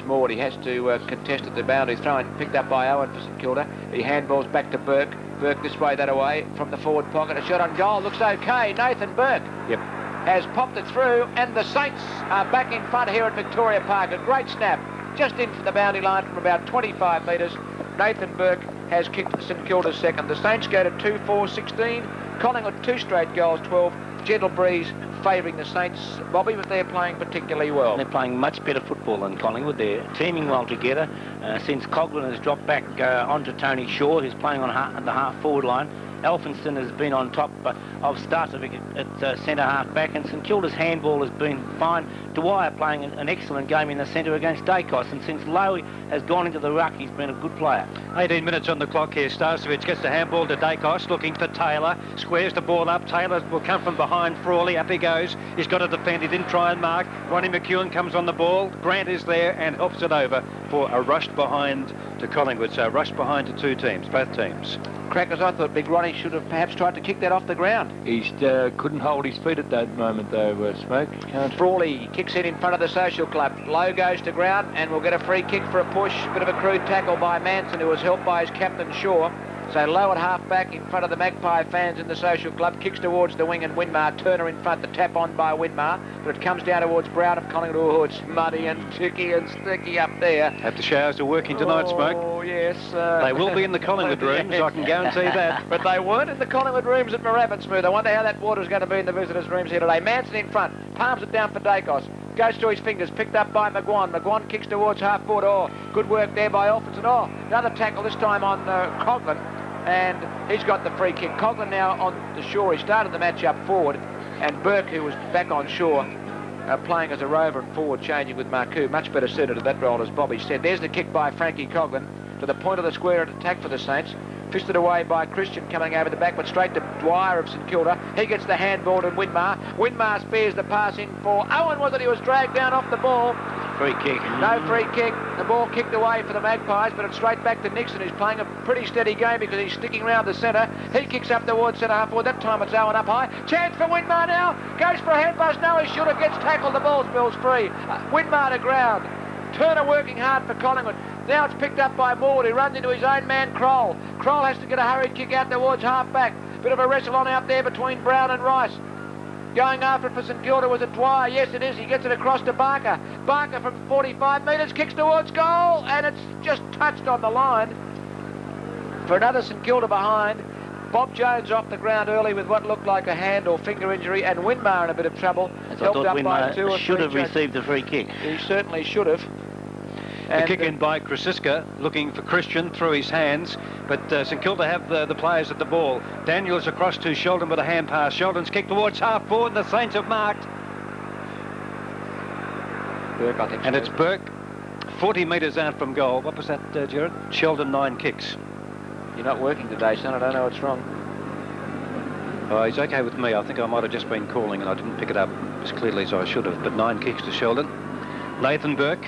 Maud. He has to contest at the boundary. Throw-in picked up by Owen for St Kilda. He handballs back to Burke. Burke this way, that away from the forward pocket. A shot on goal. Looks okay. Nathan Burke has popped it through, and the Saints are back in front here at Victoria Park. A great snap. Just in from the boundary line from about 25 metres. Nathan Burke has kicked St Kilda's second. The Saints go to 2-4-16. Collingwood 2 straight goals, 12. Gentle breeze favouring the Saints, Bobby, but they're playing particularly well. They're playing much better football than Collingwood. They're teaming well together. Since Coghlan has dropped back onto Tony Shaw, who's playing on the half-forward line, Alphonston has been on top of Starcevic at centre-half back, and St Kilda's handball has been fine. Dwyer playing an excellent game in the centre against Dacos, and since Lowe has gone into the ruck, he's been a good player. 18 minutes on the clock here. Starcevic gets the handball to Dacos, looking for Taylor. Squares the ball up. Taylor will come from behind Frawley. Up he goes. He's got to defend. He didn't try and mark. Ronnie McEwen comes on the ball. Grant is there and helps it over for a rush behind to Collingwood. So rush behind to two teams, both teams. Crackers, I thought Big Ronnie should have perhaps tried to kick that off the ground. He couldn't hold his feet at that moment, though, Smoke. Frawley kicks in front of the Social Club. Lowe goes to ground and will get a free kick for a push. Bit of a crude tackle by Manson, who was helped by his captain Shaw. So Lowe at half-back in front of the Magpie fans in the Social Club. Kicks towards the wing and Winmar. Turner in front, the tap on by Winmar. But it comes down towards Brown of Collingwood. Oh, it's muddy and ticky and sticky up there. Hope the showers are working tonight, Smoke. Oh, yes. They will be in the Collingwood rooms, I can guarantee that. But they weren't in the Collingwood rooms at Moorabbin. I wonder how that water's going to be in the visitors' rooms here today. Manson in front. Palms it down for Dacos. Goes through his fingers, picked up by McGuan. McGuan kicks towards half-forward. Oh, good work there by Alphonson. Oh, another tackle, this time on Coghlan. And he's got the free kick. Coghlan now on the shore. He started the match up forward. And Burke, who was back on shore, playing as a rover and forward, changing with Marcoux. Much better suited to that role, as Bobby said. There's the kick by Frankie Coghlan to the point of the square and attack for the Saints. Fisted away by Christian coming over the back, but straight to Dwyer of St Kilda. He gets the handball to Winmar. Winmar spears the pass in for Owen. Was it? He was dragged down off the ball. Free kick. No free kick. The ball kicked away for the Magpies, but it's straight back to Nixon, who's playing a pretty steady game because he's sticking around the centre. He kicks up towards centre half forward. That time it's Owen up high. Chance for Winmar now. Goes for a head bust. No, he should have. Gets tackled. The ball spills free. Winmar to ground. Turner working hard for Collingwood. Now it's picked up by Maud, who runs into his own man, Kroll. Kroll has to get a hurried kick out towards half-back. Bit of a wrestle on out there between Brown and Rice. Going after it for St Kilda was it Dwyer? Yes, it is. He gets it across to Barker. Barker from 45 metres kicks towards goal, and it's just touched on the line for another St Kilda behind. Bob Jones off the ground early with what looked like a hand or finger injury, and Winmar in a bit of trouble. As I thought Winmar should have received a free kick. He certainly should have. The kick in by Krasiska, looking for Christian through his hands, but St Kilda have the players at the ball. Daniels across to Sheldon with a hand pass. Sheldon's kick towards half forward, and the Saints have marked. Burke, I think. And it's Burke, 40 metres out from goal. What was that, Gerard? Sheldon, 9 kicks. You're not working today, son. I don't know what's wrong. Oh, he's okay with me. I think I might have just been calling and I didn't pick it up as clearly as I should have, but 9 kicks to Sheldon. Nathan Burke.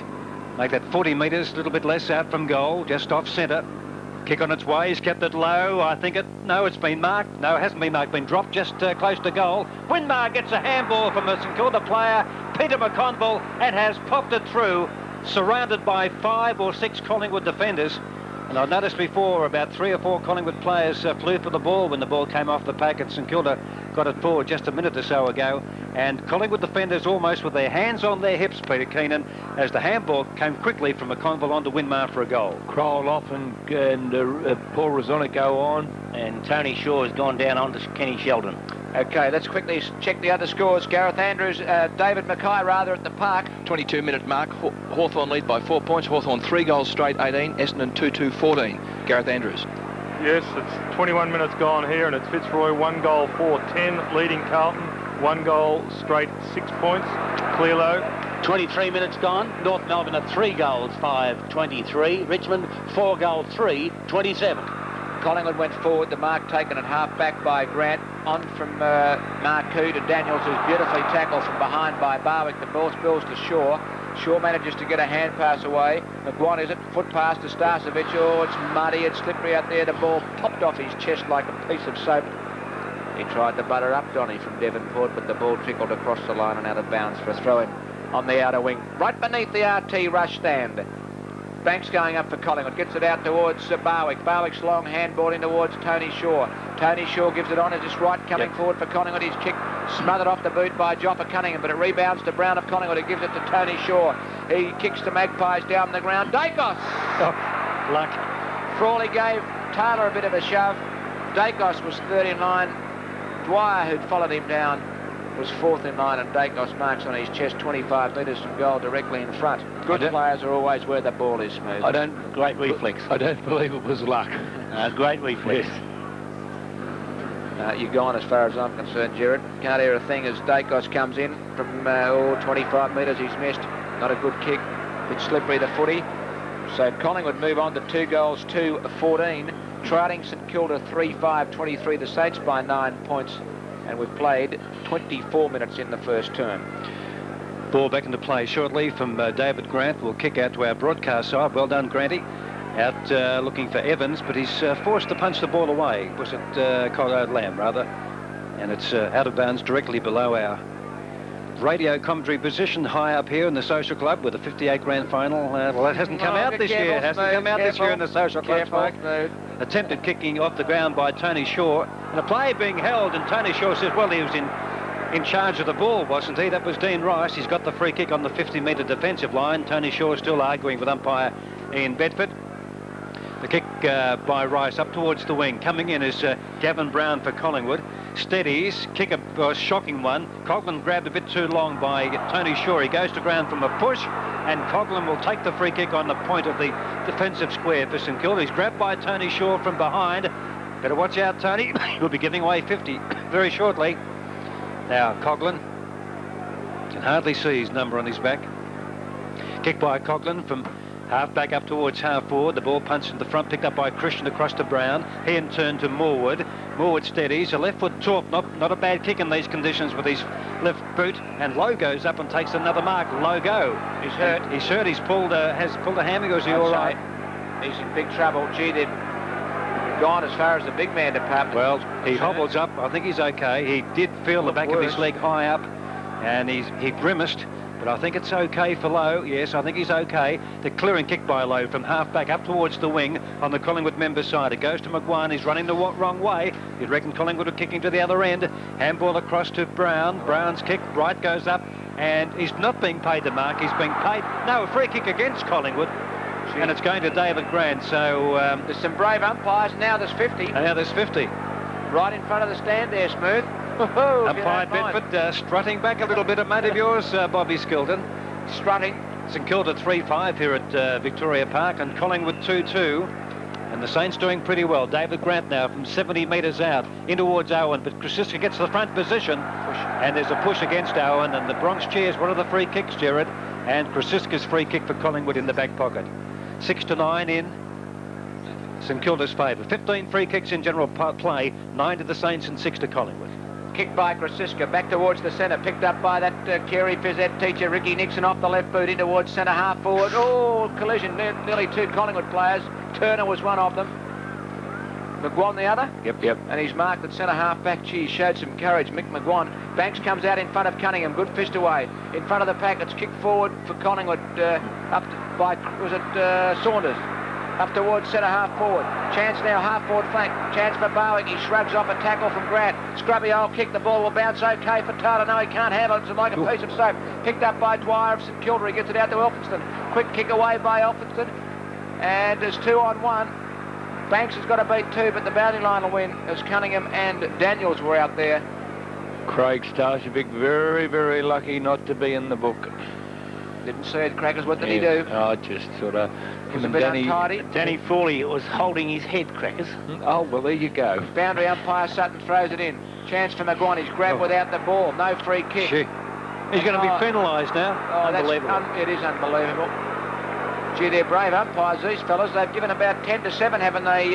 Make that 40 metres, a little bit less out from goal, just off centre. Kick on its way, he's kept it low. I think no, it's been marked. No, it hasn't been marked, been dropped just close to goal. Winmar gets a handball from a St Kilda player, Peter McConville, and has popped it through, surrounded by 5 or 6 Collingwood defenders. And I've noticed before about 3 or 4 Collingwood players flew for the ball when the ball came off the packet. St Kilda got it forward just a minute or so ago. And Collingwood defenders almost with their hands on their hips, Peter Keenan, as the handball came quickly from McConville onto Winmar for a goal. Kroll off and Paul Rosonic go on. And Tony Shaw has gone down onto Kenny Sheldon. Okay, let's quickly check the other scores. Gareth Andrews, David Mackay rather at the park. 22-minute mark. Hawthorn lead by 4 points. Hawthorn 3 goals straight, 18. Essendon 2-2-14. Gareth Andrews. Yes, it's 21 minutes gone here, and it's Fitzroy 1 goal 4-10 leading Carlton. 1 goal straight, 6 points. Clearlow. 23 minutes gone. North Melbourne are 3 goals 5-23. Richmond 4 goals 3-27. Collingwood went forward, the mark taken at half-back by Grant. On from Marcoux to Daniels, who's beautifully tackled from behind by Barwick. The ball spills to Shaw. Shaw manages to get a hand pass away. McGuan, is it? Foot pass to Starcevic. Oh, it's muddy, it's slippery out there. The ball popped off his chest like a piece of soap. He tried to butter up Donny from Devonport, but the ball trickled across the line and out of bounds for a throw-in. on the outer wing, right beneath the RT rush stand. Banks going up for Collingwood, gets it out towards Barwick. Barwick's long handball in towards Tony Shaw. Tony Shaw gives it on as it's right coming forward for Collingwood. He's kicked, smothered off the boot by Joppa Cunningham, but it rebounds to Brown of Collingwood, who gives it to Tony Shaw. He kicks the Magpies down the ground. Dacos! Oh, luck. Frawley gave Taylor a bit of a shove. Dacos was third in line. Dwyer, who'd followed him down, was fourth in line, and Dacos marks on his chest 25 metres from goal directly in front. Good players are always where the ball is, Smooth. Great reflex. I don't believe it was luck. Great reflex. You're gone as far as I'm concerned, Gerard. Can't hear a thing as Dacos comes in from 25 metres. He's missed. Not a good kick. Bit slippery, the footy. So Collingwood move on to 2 goals to 14. Trailing St Kilda 3-5-23. The Saints by 9 points. And we've played 24 minutes in the first term. Ball back into play shortly from David Grant. Will kick out to our broadcast side. Well done, Granty. Out looking for Evans, but he's forced to punch the ball away. Was it Lamb, rather? And it's out of bounds directly below our radio commentary position, high up here in the Social Club with a 58 grand final. Well, that hasn't come out this year. Hasn't come out this year in the Social Club. Attempted kicking off the ground by Tony Shaw, and a play being held, and Tony Shaw says, well, he was in charge of the ball, wasn't he? That was Dean Rice. He's got the free kick on the 50-metre defensive line. Tony Shaw still arguing with umpire Ian Bedford. The kick by Rice up towards the wing. Coming in is Gavin Brown for Collingwood. Steadies, kick a shocking one. Coughlin grabbed a bit too long by Tony Shaw. He goes to ground from a push, and Coughlin will take the free kick on the point of the defensive square for St Kilda. He's grabbed by Tony Shaw from behind. Better watch out, Tony. He'll be giving away 50 very shortly. Now Coughlin can hardly see his number on his back. Kick by Coughlin from half back up towards half forward. The ball punched in the front, picked up by Christian across to Brown. He in turn to Morwood. Morwood steadies. A left foot torp, not a bad kick in these conditions with his left boot. And Lowe goes up and takes another mark. Lowe go. He's hurt. He's hurt. He's has pulled a hammy. Or is he all right? He's in big trouble. Gee, they've gone as far as the big man department. Well, he hobbles up. I think he's okay. He did feel the back of his leg high up, and he grimaced. But I think it's okay for Lowe. Yes, I think he's okay. The clearing kick by Lowe from half back up towards the wing on the Collingwood member side. It goes to McGuire. He's running the wrong way. You'd reckon Collingwood are kicking to the other end. Handball across to Brown. Brown's kick right goes up, and he's not being paid to mark. He's being paid. No, a free kick against Collingwood. And it's going to David Grant. So there's some brave umpires. Now there's 50. Now there's 50. Right in front of the stand there, Smooth. Umpire Bedford strutting back a little bit, a mate of yours, Bobby Skilton. Strutting. St Kilda 3-5 here at Victoria Park, and Collingwood 2-2. And the Saints doing pretty well. David Grant now from 70 metres out in towards Owen, but Krasiska gets the front position. And there's a push against Owen, and the Bronx cheers one of the free kicks, Gerard. And Krasiska's free kick for Collingwood in the back pocket. 6-9 in St Kilda's favour. 15 free kicks in general play, 9 to the Saints and 6 to Collingwood. Kick by Krasiska, back towards the centre, picked up by that Kerry phys ed teacher, Ricky Nixon, off the left boot in towards centre half forward. Oh, collision, nearly 2 Collingwood players. Turner was one of them. McGuan the other? Yep. And he's marked at centre half back. Gee, he showed some courage, Mick McGuan. Banks comes out in front of Cunningham, good fist away. In front of the pack, it's kicked forward for Collingwood, up by, was it Saunders? Up towards centre half forward. Chance now half forward flank. Chance for Barwick. He shrugs off a tackle from Grant. Scrubby old kick. The ball will bounce okay for Taylor. No, he can't handle it. It's like a piece of soap. Picked up by Dwyer of St Kilda. He gets it out to Elphinston. Quick kick away by Elphinston. And there's 2 on 1. Banks has got to beat 2, but the boundary line will win as Cunningham and Daniels were out there. Craig Starcevic very, very lucky not to be in the book. Didn't see it, Crackers. What did he do? I just sort of... Was a bit untidy. Danny Frawley was holding his head, Crackers. Oh, well, there you go. Boundary umpire Sutton throws it in. Chance for McGuan. He's grabbed without the ball. No free kick. Gee. He's going to be penalised now. Unbelievable. It is unbelievable. Gee, they're brave umpires, these fellas. They've given about 10-7, haven't they,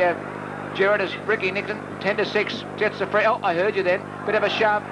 Gerard, as Ricky Nixon? 10-6. Jets the free... Oh, I heard you then. Bit of a shove.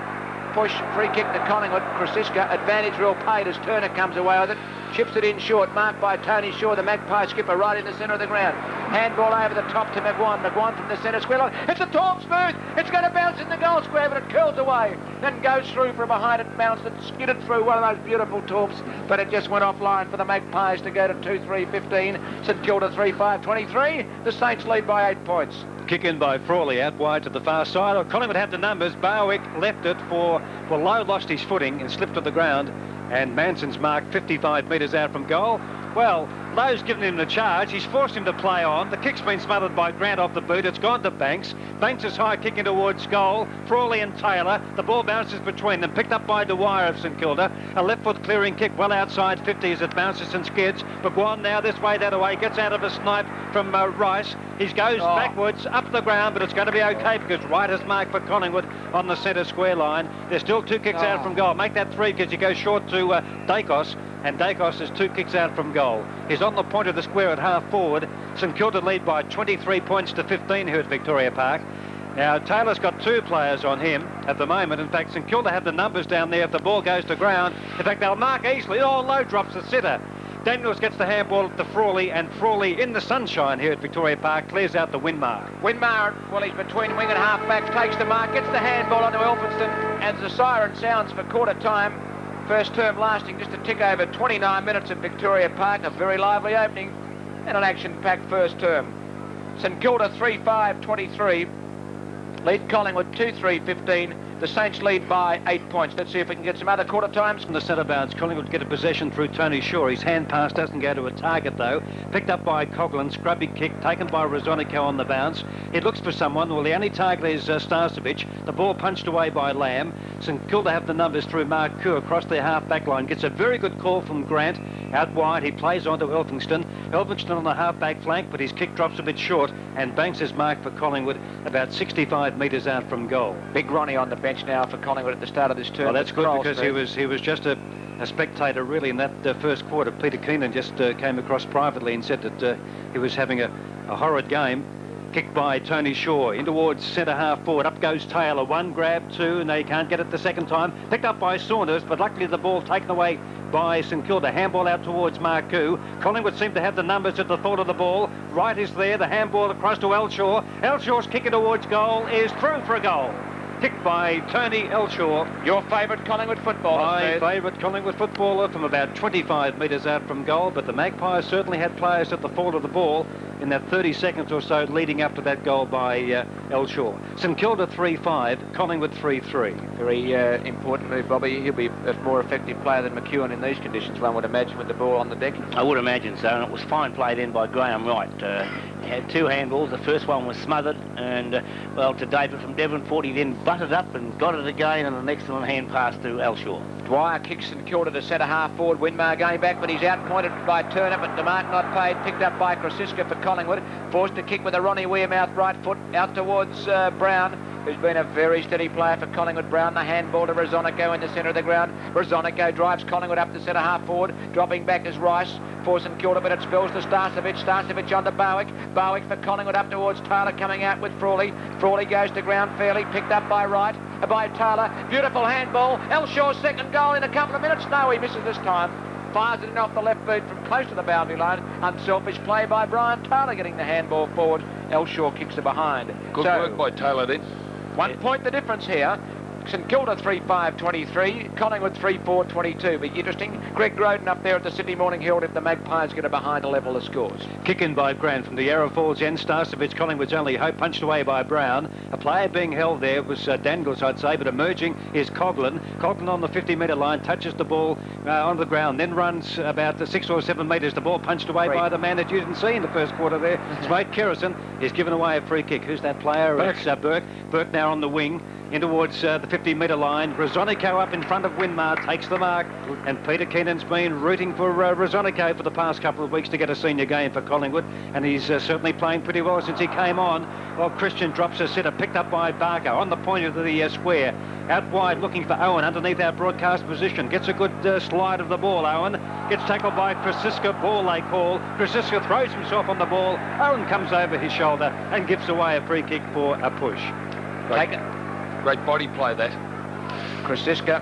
Push, free kick to Collingwood. Krasiska, advantage real paid as Turner comes away with it. Chips it in short, marked by Tony Shaw, the Magpie skipper, right in the centre of the ground. Handball over the top to McGuan. McGuan from the centre square line. It's a tall smooth. It's going to bounce in the goal square, but it curls away. Then goes through from behind it, bounced it, skidded through one of those beautiful torps, but it just went offline for the Magpies to go to 2-3-15. St Kilda 3-5-23. The Saints lead by 8 points. Kick in by Frawley out wide to the far side. Collingwood had the numbers. Barwick left it for Lowe lost his footing and slipped to the ground. And Manson's marked 55 metres out from goal. Well, Lowe's given him the charge. He's forced him to play on. The kick's been smothered by Grant off the boot. It's gone to Banks. Banks is high kicking towards goal. Frawley and Taylor. The ball bounces between them. Picked up by Dwyer of St Kilda. A left foot clearing kick well outside 50 as it bounces and skids. McGuan now this way, that way. Gets out of a snipe from Rice. He goes backwards up the ground, but it's going to be okay because Wright has marked for Collingwood on the centre square line. There's still 2 kicks out from goal. Make that 3 because you go short to Dacos. And Dacos is 2 kicks out from goal. He's on the point of the square at half forward. St Kilda lead by 23 points to 15 here at Victoria Park. Now, Taylor's got 2 players on him at the moment. In fact, St Kilda have the numbers down there if the ball goes to ground. In fact, they'll mark easily. Oh, Lowe drops the sitter. Daniels gets the handball to Frawley, and Frawley in the sunshine here at Victoria Park clears out the Winmar. Winmar, well, he's between wing and half back, takes the mark, gets the handball onto Elphinston, and the siren sounds for quarter time. First term lasting just a tick over 29 minutes at Victoria Park. A very lively opening and an action-packed first term. St Kilda 3-5-23. Lead Collingwood 2-3-15. The Saints lead by 8 points. Let's see if we can get some other quarter times. From the centre bounce, Collingwood get a possession through Tony Shaw. His hand pass doesn't go to a target though. Picked up by Coughlin, scrubby kick, taken by Rosonico on the bounce. It looks for someone. Well, the only target is Starcevic. The ball punched away by Lamb. St Kilda have the numbers through Mark Kerr across their half-back line. Gets a very good call from Grant. Out wide, he plays on to Elphinston. Elphinston on the half-back flank, but his kick drops a bit short, and Banks is marked for Collingwood about 65 metres out from goal. Big Ronnie on the bench now for Collingwood at the start of this term. Well, that's good because he was just a spectator really in that first quarter. Peter Keenan just came across privately and said that he was having a horrid game. Kicked by Tony Shaw in towards centre half forward. Up goes Taylor. 1 grab, 2, and they can't get it the second time. Picked up by Saunders, but luckily the ball taken away by St Kilda. Handball out towards Marcoux. Collingwood seem to have the numbers at the thought of the ball. Wright is there. The handball across to Elshaw. Elshaw's kicking towards goal is through for a goal. Kicked by Tony Elshaw. Your favourite Collingwood footballer. My favourite Collingwood footballer from about 25 metres out from goal, but the Magpies certainly had players at the fault of the ball in that 30 seconds or so leading up to that goal by Elshaw. St Kilda 3-5, Collingwood 3-3. Very important move, Bobby. He'll be a more effective player than McEwen in these conditions, one would imagine, with the ball on the deck. I would imagine so, and it was fine played in by Graham Wright. He had 2 handballs. The first one was smothered, and, well, to David from Devonport, he then butted up and got it again, and an excellent hand pass to Elshaw. Dwyer kicks St Kilda to centre half forward. Winmar going back, but he's outpointed by Turner, but the mark not paid. Picked up by Krasiska for Collingwood. Forced to kick with a Ronnie Wearmouth right foot out towards Brown, who's been a very steady player for Collingwood. Brown, the handball to Rosonico in the centre of the ground. Rosonico drives Collingwood up to centre half forward. Dropping back is Rice for St Kilda, but it spills to Starcevic. Starcevic on to Barwick. Barwick for Collingwood up towards Taylor, coming out with Frawley. Frawley goes to ground fairly. Picked up by Wright, by Taylor. Beautiful handball. Elshaw's second goal in a couple of minutes. No, he misses this time. Fires it in off the left boot from close to the boundary line. Unselfish play by Brian Taylor getting the handball forward. Elshaw kicks it behind. Good work by Taylor then. 1 point the difference here. St Kilda 3-5-23, Collingwood 3-4-22. Be interesting. Greg Groden up there at the Sydney Morning Herald if the Magpies get a behind to level the scores. Kick in by Grant from the Yarra Falls end. Starcevic, Collingwood's only hope, punched away by Brown. A player being held there was Dangles, I'd say, but emerging is Coughlin. Coughlin on the 50-metre line, touches the ball on the ground, then runs about the 6 or 7 metres. The ball punched away by the man that you didn't see in the first quarter there. Smoke Kerrison is given away a free kick. Who's that player? Burke. It's Burke. Burke now on the wing. In towards the 50-metre line. Rosonico up in front of Winmar, takes the mark. And Peter Keenan's been rooting for Rosonico for the past couple of weeks to get a senior game for Collingwood. And he's certainly playing pretty well since he came on. Well, Christian drops a sitter, picked up by Barker on the point of the square. Out wide looking for Owen underneath our broadcast position. Gets a good slide of the ball, Owen. Gets tackled by Krasiska, ball they call. Krasiska throws himself on the ball. Owen comes over his shoulder and gives away a free kick for a push. Take it. Great body play that. Krasiska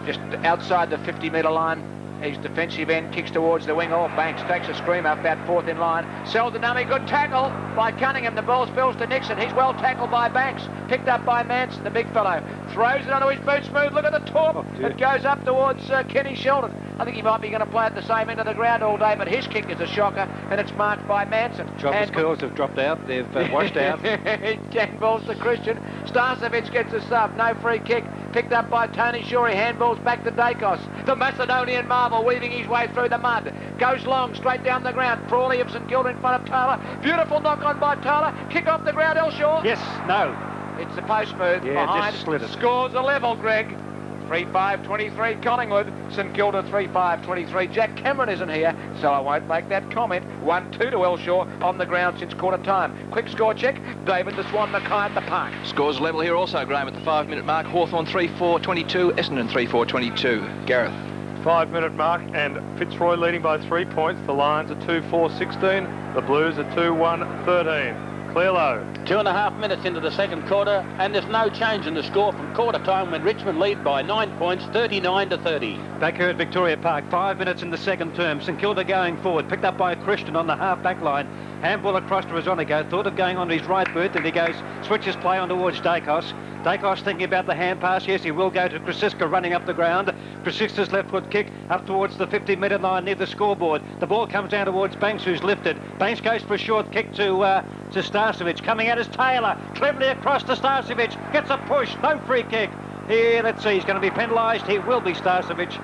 just outside the 50-metre line. his defensive end kicks towards the wing. Oh, Banks takes a screamer about 4th in line. Sells the dummy. Good tackle by Cunningham. The ball spills to Nixon. He's well tackled by Banks. Picked up by Manson, the big fellow. Throws it onto his boot smooth. Look at the torp. It goes up towards Kenny Sheldon. I think he might be going to play at the same end of the ground all day, but his kick is a shocker, and it's marked by Manson. Chopper's curls have dropped out. They've washed out. Handballs to Christian. Starcevic gets a sub. No free kick. Picked up by Tony Shore. He handballs back to Dacos. The Macedonian marvel weaving his way through the mud. Goes long, straight down the ground. Frawley of St Kilda in front of Taylor. Beautiful knock on by Taylor. Kick off the ground, Elshaw. Yes, no. It's the post move behind. Just slid it. Scores a level, Greg. 3-5-23 Collingwood. St Kilda 3-5-23. Jack Cameron isn't here, so I won't make that comment. 1-2 to Elshaw on the ground since quarter time. Quick score check. David the Swan Mackay at the park. Scores level here also, Graham, at the 5-minute mark. Hawthorn 3-4-22, Essendon 3-4-22. Gareth. 5-minute mark, and Fitzroy leading by 3 points. The Lions are 2-4-16. The Blues are 2-1-13. Clearlow. 2.5 minutes into the second quarter, and there's no change in the score from quarter time when Richmond lead by 9 points, 39-30. Back here at Victoria Park, 5 minutes in the second term. St Kilda going forward, picked up by Christian on the half-back line. Handball across to Rosonico, thought of going on his right boot, and he goes, switches play on towards Dacos. Dacos thinking about the hand pass. Yes, he will go to Krasiska running up the ground. Krasiska's left foot kick up towards the 50-metre line near the scoreboard. The ball comes down towards Banks, who's lifted. Banks goes for a short kick to Starcevic. Coming out is Taylor. Cleverly across to Starcevic. Gets a push. No free kick. Here, let's see. He's going to be penalised. He will be Starcevic.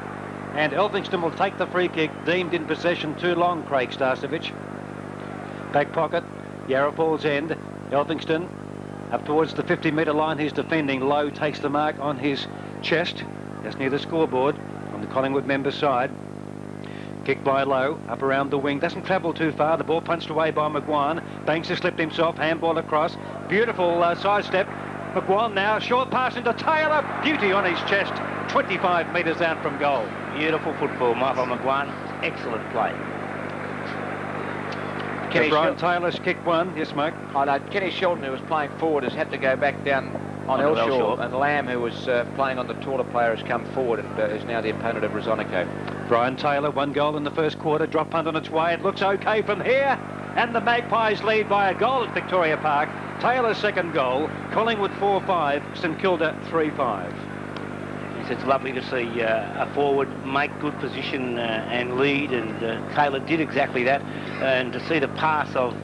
And Elphingston will take the free kick. Deemed in possession too long, Craig Starcevic. Back pocket. Yarra Falls end. Elphingston up towards the 50-metre line. He's defending. Lowe takes the mark on his chest. Just near the scoreboard on the Collingwood member side. Kick by Lowe, up around the wing. Doesn't travel too far. The ball punched away by McGuan. Banks has slipped himself. Handball across. Beautiful sidestep. McGuan now. Short pass into Taylor. Beauty on his chest. 25 metres out from goal. Beautiful football, Michael McGuan. Excellent play. Brian Taylor's kick one. Yes, Mike. Oh, no, Kenny Sheldon, who was playing forward, has had to go back down on Elshaw, and Lamb, who was playing on the taller player, has come forward and is now the opponent of Rosonico. Brian Taylor, 1 goal in the first quarter. Drop punt on its way. It looks okay from here. And the Magpies lead by a goal at Victoria Park. Taylor's second goal. Collingwood 4-5. St Kilda 3-5. It's lovely to see a forward make good position and lead, and Taylor did exactly that. And to see the pass of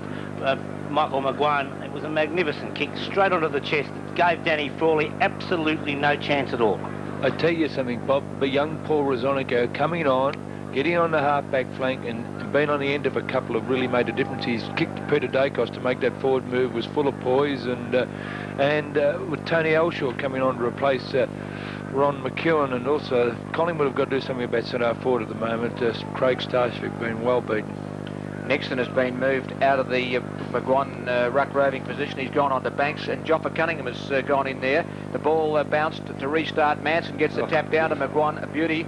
Michael McGuan, it was a magnificent kick straight onto the chest. It gave Danny Frawley absolutely no chance at all. I tell you something, Bob, the young Paul Rosonico coming on, getting on the half-back flank and being on the end of a couple of really made a difference. He's kicked Peter Dacos to make that forward move, was full of poise, and with Tony Elshaw coming on to replace Ron McEwen, and also Collingwood have got to do something about centre forward at the moment. Craig Starcevic being well beaten. Nixon has been moved out of the McGuan ruck roving position. He's gone on to Banks, and Joffa Cunningham has gone in there. The ball bounced to restart. Manson gets the tap down to McGuan, a beauty.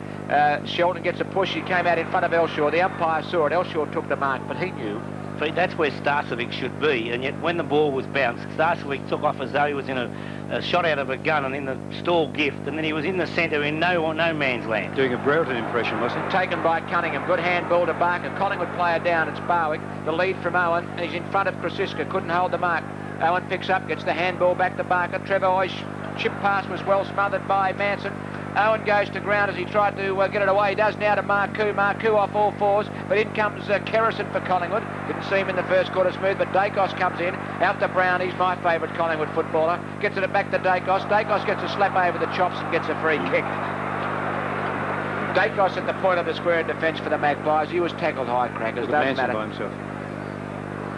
Sheldon gets a push. He came out in front of Elshaw. The umpire saw it. Elshaw took the mark, but he knew. That's where Starcevic should be, and yet when the ball was bounced, Starcevic took off as though he was in a shot out of a gun and in the stall gift, and then he was in the centre in no man's land. Doing a Brereton impression, wasn't he? Taken by Cunningham. Good handball to Barker. Collingwood player down. It's Barwick. The lead from Owen, and he's in front of Krasiska. Couldn't hold the mark. Owen picks up, gets the handball back to Barker. Trevor Hoy's chip pass was well smothered by Manson. Owen goes to ground as he tried to get it away. He does now to Marcoux. Marcoux off all fours, but in comes Kerrison for Collingwood. Didn't see him in the first quarter smooth, but Dacos comes in. Out to Brown. He's my favourite Collingwood footballer. Gets it back to Dacos. Dacos gets a slap over the chops and gets a free kick. Dacos at the point of the square in defence for the Magpies. He was tackled high, crackers. Doesn't matter. By himself.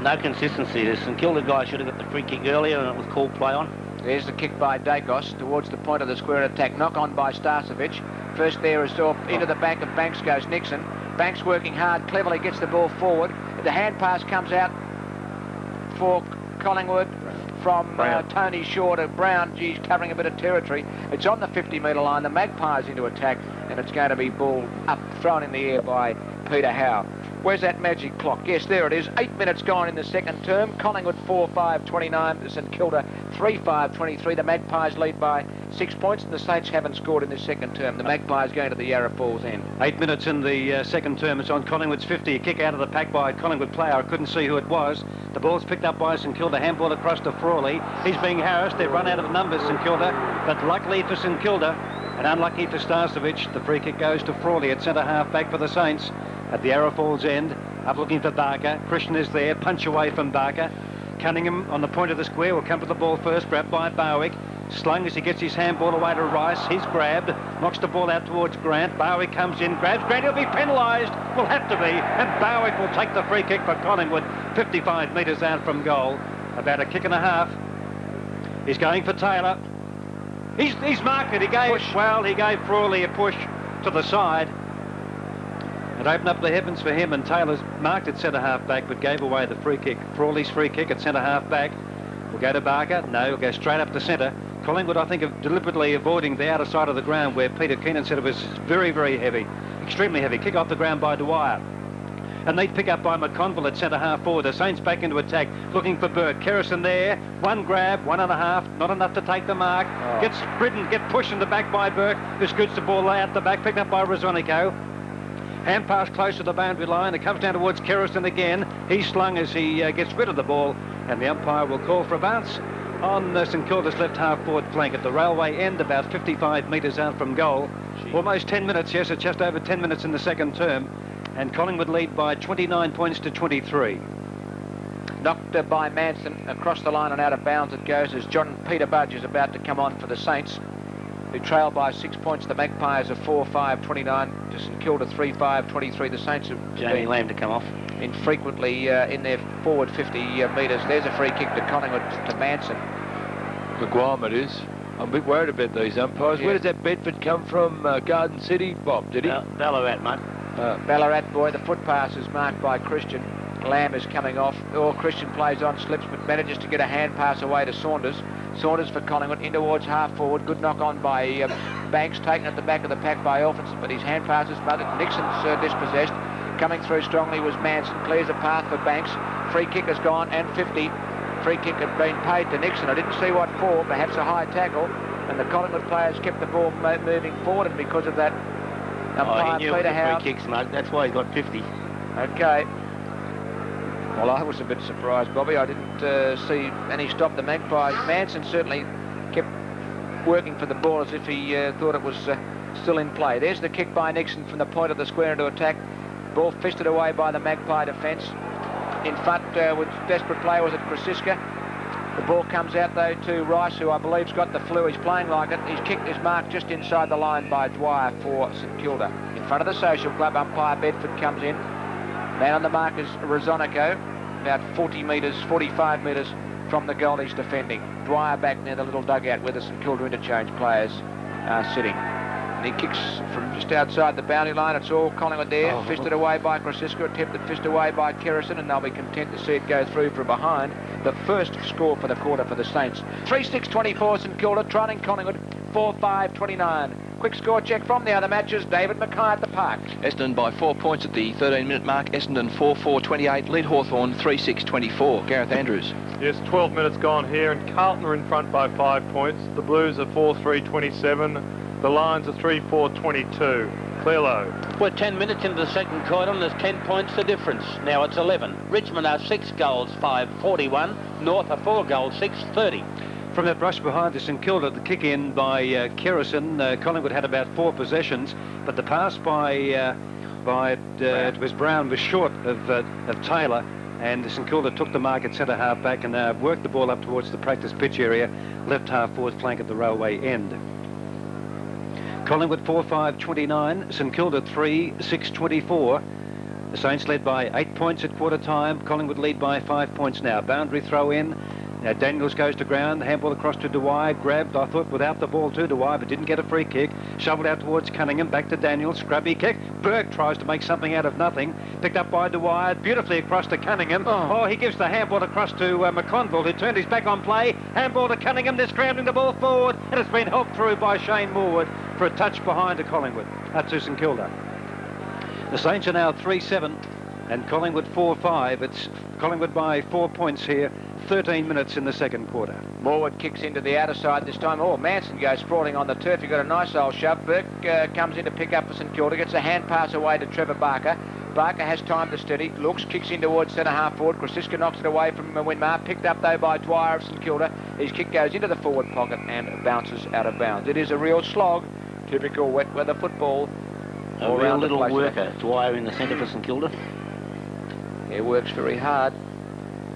No consistency. The St Kilda guy should have got the free kick earlier, and it was called play on. There's the kick by Dacos towards the point of the square attack. Knock on by Starcevic. First there is off into the back of Banks goes Nixon. Banks working hard, cleverly gets the ball forward. The hand pass comes out for Collingwood from Tony Shore to Brown. Geez, covering a bit of territory. It's on the 50-metre line. The Magpies into attack, and it's going to be ball up, thrown in the air by Peter Howe. Where's that magic clock? Yes, there it is. 8 minutes gone in the second term. Collingwood 4-5-29 to St Kilda 3-5-23. The Magpies lead by 6 points, and the Saints haven't scored in this second term. The Magpies going to the Yarra Falls end. 8 minutes in the second term. It's on Collingwood's 50. A kick out of the pack by a Collingwood player. I couldn't see who it was. The ball's picked up by St Kilda. Handball across to Frawley. He's being harassed. They've run out of numbers, St Kilda. But luckily for St Kilda, and unlucky for Starcevic, the free kick goes to Frawley at centre half back for the Saints at the Yarra Falls end. Up looking for Barker. Christian is there. Punch away from Barker. Cunningham on the point of the square will come to the ball first. Grabbed by Barwick. Slung as he gets his handball away to Rice. He's grabbed. Knocks the ball out towards Grant. Barwick comes in. Grabs Grant. He'll be penalised. Will have to be. And Barwick will take the free kick for Collingwood. 55 metres out from goal. About a kick and a half. He's going for Taylor. He's marked it. He gave Frawley a push to the side. It opened up the heavens for him, and Taylor's marked at centre half back but gave away the free kick. Frawley's free kick at centre half back will go to Barker. No, he'll go straight up to centre. Collingwood, I think, of deliberately avoiding the outer side of the ground where Peter Keenan said it was very, very heavy, extremely heavy. Kick off the ground by Dwyer. A neat pick up by McConville at centre half forward. The Saints back into attack, looking for Burke. Kerrison there, one grab, 1.5, not enough to take the mark. Gets ridden, get pushed in the back by Burke, who scoots the ball out the back, picked up by Rosonico. Hand pass close to the boundary line. It comes down towards Kerrison again. He's slung as he gets rid of the ball, and the umpire will call for a bounce on St Kilda's left half forward flank at the railway end, about 55 metres out from goal. Almost 10 minutes, yes, it's just over 10 minutes in the second term, and Collingwood lead by 29 points to 23. Knocked by Manson across the line and out of bounds it goes as Peter-Budge is about to come on for the Saints, who trail by 6 points. The Magpies are 4-5-29 to St Kilda 3-5-23. The Saints have Jamie Lamb to come off. Infrequently in their forward 50 metres. There's a free kick to Collingwood to Manson. McGuam it is. I'm a bit worried about these umpires. Yeah. Where does that Bedford come from? Garden City? Bob, did he? Ballarat, mate. Ballarat boy. The foot pass is marked by Christian. Lamb is coming off. Christian plays on, slips, but manages to get a hand pass away to Saunders. Saunders for Collingwood, in towards half forward. Good knock on by Banks, taken at the back of the pack by Elphinson, but his hand pass is smothered. Nixon's dispossessed. Coming through strongly was Manson. Clears a path for Banks. Free kick has gone, and 50. Free kick had been paid to Nixon. I didn't see what for, perhaps a high tackle, and the Collingwood players kept the ball moving forward, and because of that, umpire Peter Howard. Free kicks, mate. That's why he's got 50. Okay. Well, I was a bit surprised, Bobby. I didn't see any stop the Magpies. Manson certainly kept working for the ball as if he thought it was still in play. There's the kick by Nixon from the point of the square into attack. Ball fisted away by the Magpie defence. In front with desperate play was it Krasiska. The ball comes out though to Rice, who I believe's got the flu. He's playing like it. His kick is marked just inside the line by Dwyer for St Kilda. In front of the Social Club, umpire Bedford comes in. Man on the mark is Rosonico, about 40 metres, 45 metres from the goal he's defending. Dwyer back near the little dugout where the St Kilda interchange players are sitting. And he kicks from just outside the boundary line. It's all Collingwood there. Fisted away by Krasiska, attempted fist away by Kerrison, and they'll be content to see it go through from behind. The first score for the quarter for the Saints. 3-6-24 St Kilda, trailing Collingwood 4-5-29. Quick score check from the other matches. David Mackay at the park. Essendon by 4 points at the 13-minute mark. Essendon 4-4-28. Lead Hawthorn 3-6-24. Gareth Andrews. Yes, 12 minutes gone here, and Carlton are in front by 5 points. The Blues are 4-3-27. The Lions are 3-4-22. Clearlow. We're 10 minutes into the second quarter, and there's 10 points the difference. Now it's 11. Richmond are 6 goals, 5-41. North are 4 goals, 6-30. From that rush behind to St Kilda, the kick in by Kerrison, Collingwood had about 4 possessions, but the pass by it was Brown was short of Taylor, and St Kilda took the mark at centre half back and worked the ball up towards the practice pitch area, left half forward flank at the railway end. Collingwood 4-5-29, St Kilda 3-6-24. The Saints led by 8 points at quarter time. Collingwood lead by 5 points now. Boundary throw in. Now Daniels goes to ground, handball across to Dwyer, grabbed, I thought, without the ball to Dwyer, but didn't get a free kick. Shoveled out towards Cunningham, back to Daniels, scrubby kick. Burke tries to make something out of nothing. Picked up by Dwyer, beautifully across to Cunningham. Oh, he gives the handball across to McConville, who turned his back on play. Handball to Cunningham, they're scrambling the ball forward, and it's been helped through by Shane Moorwood for a touch behind to Collingwood, to St Kilda. The Saints are now 3-7 and Collingwood 4-5. It's Collingwood by 4 points here. 13 minutes in the second quarter. Morwood kicks into the outer side this time. Oh, Manson goes sprawling on the turf. He got a nice old shove. Burke comes in to pick up for St Kilda. Gets a hand pass away to Trevor Barker. Barker has time to steady. Looks, kicks in towards centre half forward. Krasiska knocks it away from Winmar. Picked up though by Dwyer of St Kilda. His kick goes into the forward pocket and bounces out of bounds. It is a real slog. Typical wet weather football. A real little worker. Dwyer in the centre for St Kilda. He works very hard.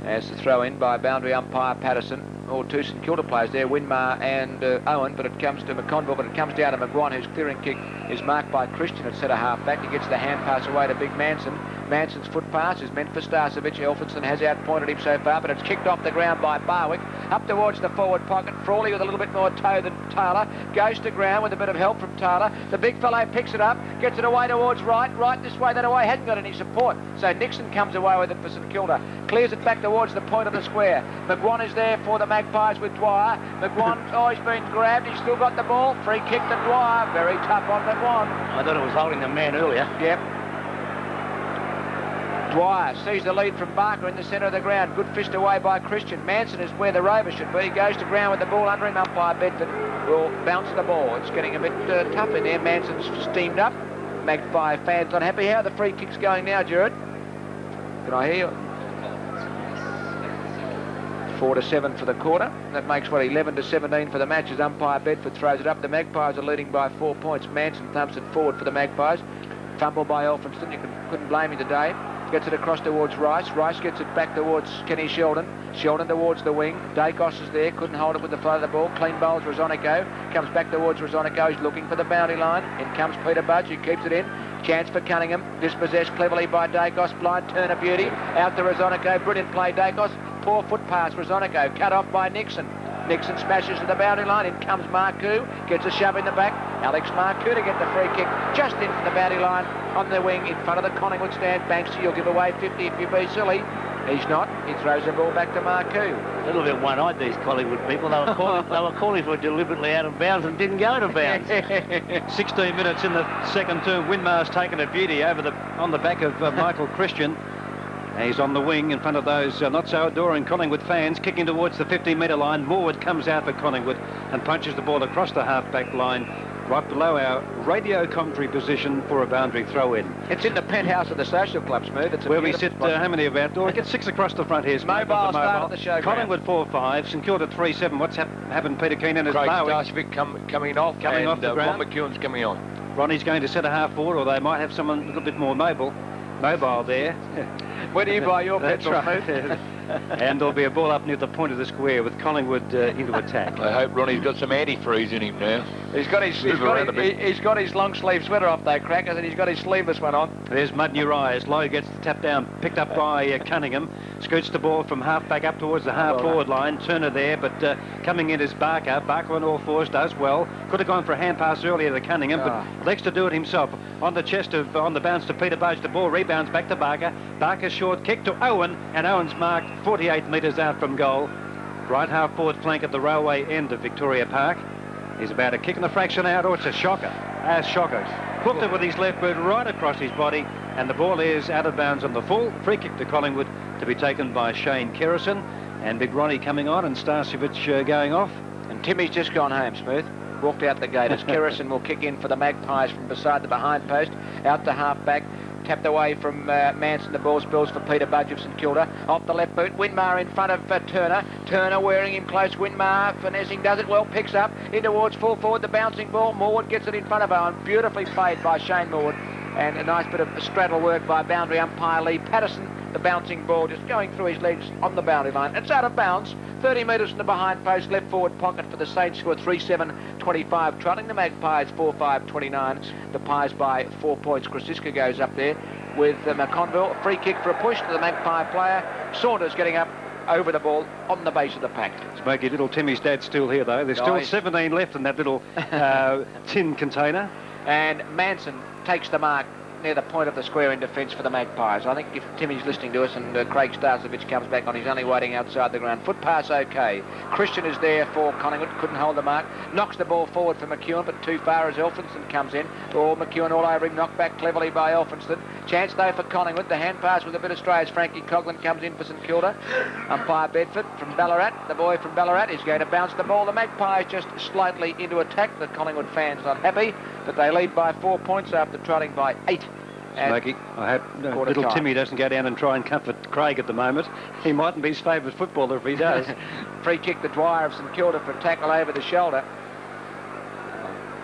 As the throw in by boundary umpire Patterson. All two St Kilda players there, Winmar and Owen, but it comes to McConville, but it comes down to McGuan, whose clearing kick is marked by Christian at centre half back. He gets the hand pass away to Big Manson. Manson's foot pass is meant for Starcevic. Elphinstone has outpointed him so far, but it's kicked off the ground by Barwick. Up towards the forward pocket. Frawley with a little bit more toe than Taylor. Goes to ground with a bit of help from Taylor. The big fellow picks it up, gets it away towards right this way, that away. Hasn't got any support. So Nixon comes away with it for St Kilda. Clears it back towards the point of the square. McGuan is there for the Magpies with Dwyer. McGuan, he's been grabbed. He's still got the ball. Free kick to Dwyer. Very tough on McGuan. I thought it was holding the man earlier. Yep. Dwyer sees the lead from Barker in the centre of the ground. Good fist away by Christian. Manson is where the Rover should be. He goes to ground with the ball under him. Umpire Bedford will bounce the ball. It's getting a bit tough in there. Manson's steamed up. Magpie fans unhappy. How are the free kicks going now, Jared? Can I hear you? 4-7 for the quarter. That makes, 11-17 for the match as umpire Bedford throws it up. The Magpies are leading by 4 points. Manson thumps it forward for the Magpies. Fumble by Elphinstone. You couldn't blame him today. Gets it across towards Rice. Rice gets it back towards Kenny Sheldon. Sheldon towards the wing. Dacos is there. Couldn't hold it with the flow of the ball. Clean bowls Rosonico. Comes back towards Rosonico. He's looking for the boundary line. In comes Peter-Budge, who keeps it in. Chance for Cunningham. Dispossessed cleverly by Dacos. Blind turn of beauty. Out to Rosonico. Brilliant play, Dacos. Poor foot pass, Rosonico. Cut off by Nixon. Nixon smashes to the boundary line. In comes Marcoux. Gets a shove in the back. Alex Marcoux to get the free kick just in from the boundary line on the wing in front of the Collingwood stand. Banksy, you'll give away 50 if you be silly. He's not. He throws the ball back to Marcoux. A little bit one-eyed, these Collingwood people. They were calling for it deliberately out of bounds and didn't go out of bounds. 16 minutes in the second term. Winmar's taken a beauty on the back of Michael Christian. He's on the wing in front of those not so adoring Collingwood fans, kicking towards the 15-metre line. Morwood comes out for Collingwood and punches the ball across the half-back line, right below our radio commentary position for a boundary throw-in. It's in the penthouse of the social club, Smooth. It's where we sit, how many of outdoors? Get 6 across the front here. Mobile start of the show. Collingwood 4-5, St Kilda 3-7. What's happened, Peter Keenan? Craig Starcevic coming off the ground. Ron McEwen's coming on. Ronnie's going to centre half forward, or they might have someone a little bit more mobile there. Where do you buy your petrol? Right. And there'll be a ball up near the point of the square with Collingwood into attack. I hope Ronnie's got some antifreeze in him now. He's got his long sleeve sweater off though, Crackers, and he's got his sleeveless one on. There's Mudney as Lowe gets tapped down, picked up by Cunningham, scoots the ball from half back up towards the half forward line. Turner there, but coming in is Barker. Barker on all fours does well. Could have gone for a hand pass earlier to Cunningham, but elects to do it himself. On the bounce to Peter-Budge, the ball rebounds back to Barker. Barker's short kick to Owen, and Owen's marked 48 metres out from goal. Right half forward flank at the railway end of Victoria Park. He's about to kick in the fraction out, or it's a shocker. Shocker. Hooked it with his left boot right across his body, and the ball is out of bounds on the full. Free kick to Collingwood to be taken by Shane Kerrison, and Big Ronnie coming on and Starcevic going off. And Timmy's just gone home, Smooth. Walked out the gate as Kerrison will kick in for the Magpies from beside the behind post. Out to half back. Tapped away from Manson. The ball spills for Peter-Budge of St Kilda. Off the left boot. Winmar in front of Turner. Turner wearing him close. Winmar finessing, does it well. Picks up in towards full forward. The bouncing ball. Morwood gets it in front of Owen. Beautifully played by Shane Morwood. And a nice bit of straddle work by boundary umpire Lee Patterson. The bouncing ball just going through his legs on the boundary line. It's out of bounds. 30 metres from the behind post, left forward pocket for the Saints, who are 3-7-25, trailing the Magpies 4-5-29. The Pies by 4 points. Krasiska goes up there with McConville. Free kick for a push to the Magpie player. Saunders getting up over the ball on the base of the pack. Smoky little Timmy's dad's still here though. There's still 17 left in that little tin container. And Manson takes the mark. near the point of the square in defence for the Magpies. I think if Timmy's listening to us and Craig Starcevich comes back on, he's only waiting outside the ground. Foot pass okay. Christian is there for Collingwood, couldn't hold the mark. Knocks the ball forward for McEwen, but too far as Elphinston comes in. McEwen all over him, knocked back cleverly by Elphinston. Chance though for Collingwood. The hand pass with a bit of stray as Frankie Coughlin comes in for St Kilda. Umpire Bedford from Ballarat, the boy from Ballarat, is going to bounce the ball. The Magpies just slightly into attack. The Collingwood fans not happy, but they lead by 4 points after trotting by 8. Smokey, I hope little Timmy doesn't go down and try and comfort Craig at the moment. He mightn't be his favourite footballer if he does. Free kick the Dwyer of St Kilda for a tackle over the shoulder.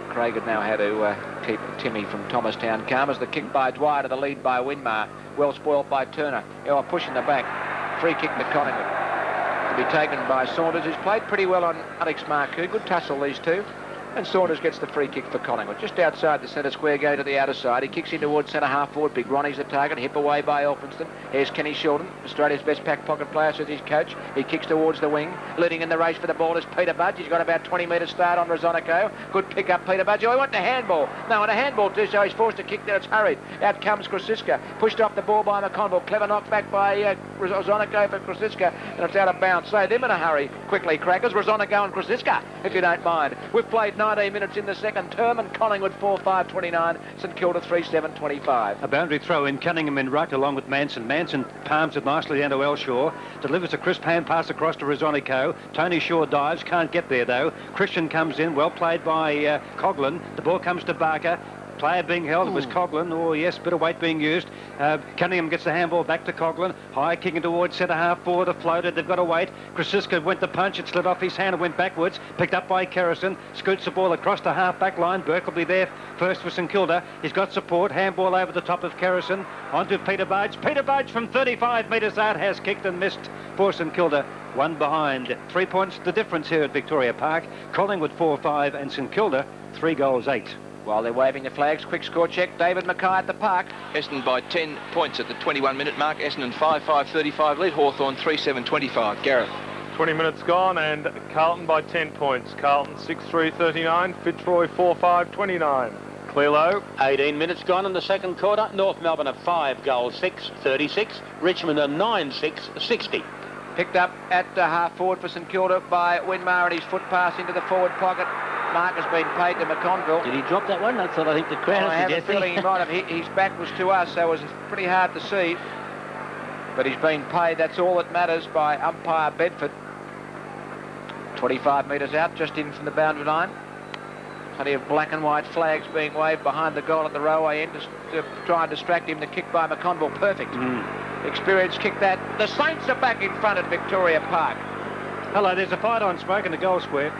Craig would know how to keep Timmy from Thomastown calm as the kick by Dwyer to the lead by Winmar. Well spoilt by Turner. Pushing the back. Free kick to Collingwood. To be taken by Saunders, who's played pretty well on Alex Marcoux. Good tussle, these two. And Saunders gets the free kick for Collingwood. Just outside the centre square, going to the outer side. He kicks in towards centre half forward. Big Ronnie's the target. Hip away by Elphinston. Here's Kenny Shilton, Australia's best pack pocket player, says his coach. He kicks towards the wing. Leading in the race for the ball is Peter-Budge. He's got about 20 metres start on Rosonico. Good pick up, Peter-Budge. Oh, he went to handball. No, and a handball too, so he's forced to kick there. It's hurried. Out comes Krasiska. Pushed off the ball by McConville. Clever knock back by Rosonico for Krasiska. And it's out of bounds. So them in a hurry. Quickly, Crackers. Rosonico and Krasiska, if you don't mind. We've played 19 minutes in the second term, and Collingwood 4-5-29, St Kilda 3-7-25. A boundary throw in, Cunningham in ruck along with Manson. Manson palms it nicely down to Elshaw, delivers a crisp hand pass across to Rosonico. Tony Shaw dives, can't get there though. Christian comes in, well played by Coughlin. The ball comes to Barker. Player being held, it was Coughlin. Oh yes, bit of weight being used. Cunningham gets the handball back to Coughlin. High kicking towards centre half forward, a floater. They've got to wait. Krasiska went the punch, it slid off his hand and went backwards. Picked up by Kerrison. Scoots the ball across the half back line. Burke will be there first for St Kilda. He's got support. Handball over the top of Kerrison. Onto Peter-Budge. Peter-Budge from 35 metres out has kicked and missed for St Kilda. One behind. 3 points the difference here at Victoria Park. Collingwood 4-5 and St Kilda 3 goals 8. While they're waving the flags, quick score check. David Mackay at the park. Essendon by 10 points at the 21-minute mark. Essendon 5-5-35 lead. Hawthorn 3-7-25. Gareth. 20 minutes gone, and Carlton by 10 points. Carlton 6-3-39. Fitzroy 4-5-29. Clearlow. 18 minutes gone in the second quarter. North Melbourne are 5 goals 6-36. Richmond are 9-6-60. Picked up at half forward for St Kilda by Winmar, and his foot pass into the forward pocket. Mark has been paid to McConville. Did he drop that one? That's what I think the crowd I have a feeling he might have. His back was to us, so it was pretty hard to see. But he's been paid. That's all that matters by umpire Bedford. 25 metres out, just in from the boundary line. Plenty of black and white flags being waved behind the goal at the railway end to try and distract him. The kick by McConville, perfect. Experience kick that. The Saints are back in front at Victoria Park. Hello, there's a fight on Smoke in the goal square.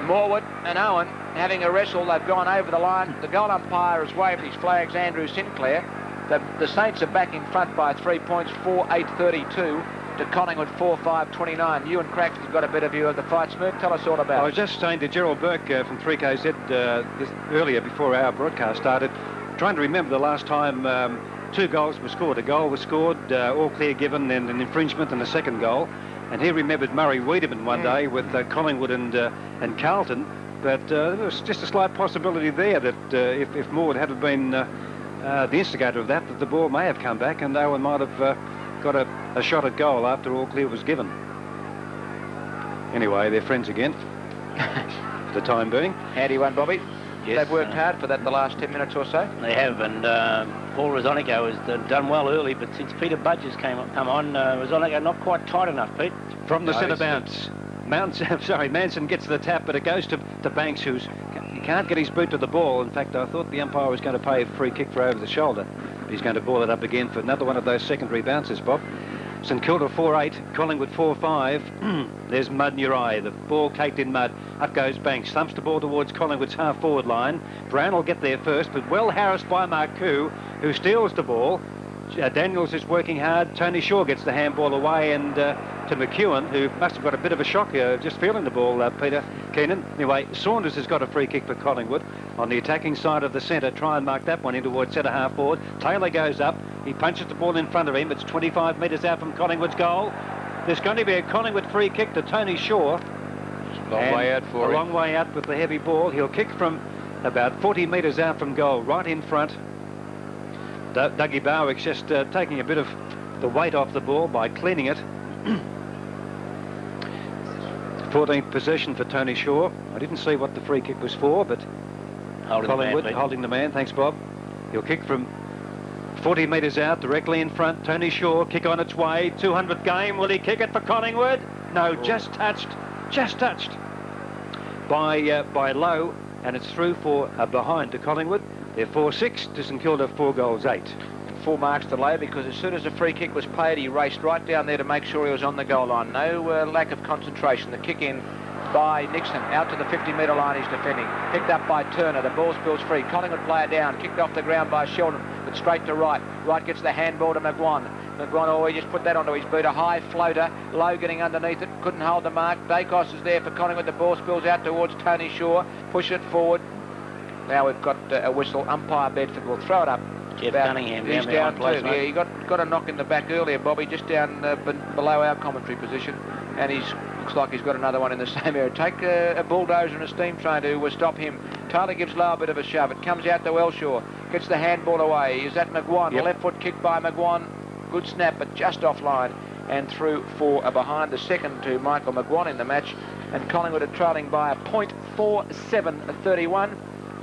Morwood and Owen having a wrestle. They've gone over the line. The goal umpire has waved his flags, Andrew Sinclair. The Saints are back in front by 3 points, 4-8-32 to Collingwood 4-5-29. You and Cracks have got a better view of the fight, Smirk. Tell us all about it. I was just saying to Gerald Burke from 3KZ earlier before our broadcast started, trying to remember the last time 2 goals were scored. A goal was scored, all clear given, and an infringement and a second goal. And he remembered Murray Wiedemann one day with Collingwood and Carlton, but there was just a slight possibility there that if Maud had been the instigator of that the ball may have come back and Owen might have got a shot at goal after all clear was given. Anyway, they're friends again for the time being. Handy one, Bobby. Yes, They've worked hard for that the last 10 minutes or so. They have, and Paul Rosonico has done well early, but since Peter-Budge has come on, Rosonico not quite tight enough, Pete. From the centre bounce. Manson gets the tap, but it goes to Banks, he can't get his boot to the ball. In fact, I thought the umpire was going to pay a free kick for over the shoulder. But he's going to ball it up again for another one of those secondary bounces, Bob. St Kilda 4-8, Collingwood 4-5. There's mud in your eye, the ball caked in mud. Up goes Banks, thumps the ball towards Collingwood's half-forward line. Brown will get there first, but well harassed by Marcoux, who steals the ball. Daniels is working hard. Tony Shaw gets the handball away and to McEwen, who must have got a bit of a shock just feeling the ball, Peter Keenan. Anyway, Saunders has got a free kick for Collingwood on the attacking side of the centre. Try and mark that one in towards centre half forward. Taylor goes up. He punches the ball in front of him. It's 25 metres out from Collingwood's goal. There's going to be a Collingwood free kick to Tony Shaw. Long way out for him. A long way out with the heavy ball. He'll kick from about 40 metres out from goal, right in front. Dougie Bowick's just taking a bit of the weight off the ball by cleaning it. 14th possession for Tony Shaw. I didn't see what the free kick was for, but Collingwood holding the man. Thanks, Bob. He'll kick from 40 metres out, directly in front. Tony Shaw, kick on its way. 200th game. Will he kick it for Collingwood? No, just touched by Lowe, and it's through for a behind to Collingwood. They're 4-6 to St Kilda, 4 goals 8. 4 marks to Lowe, because as soon as the free kick was paid, he raced right down there to make sure he was on the goal line. No lack of concentration. The kick in by Nixon, out to the 50-metre line he's defending. Picked up by Turner, the ball spills free. Collingwood player down, kicked off the ground by Sheldon, but straight to right. Right gets the handball to McGuan. McGuan, he just put that onto his boot, a high floater. Lowe getting underneath it, couldn't hold the mark. Dacos is there for Collingwood, the ball spills out towards Tony Shaw. Push it forward. Now we've got a whistle. Umpire Bedford will throw it up. Jeff Cunningham he's down too. Yeah, he got a knock in the back earlier, Bobby, just down below our commentary position, and looks like he's got another one in the same area. Take a bulldozer and a steam train to stop him. Tyler gives Lowe a bit of a shove. It comes out to Elshaw, gets the handball away. Is that McGuan? Yep. Left foot kick by McGuan. Good snap, but just offline and through for a behind. The second to Michael McGuan in the match, and Collingwood are trailing by a point, 4-7-31.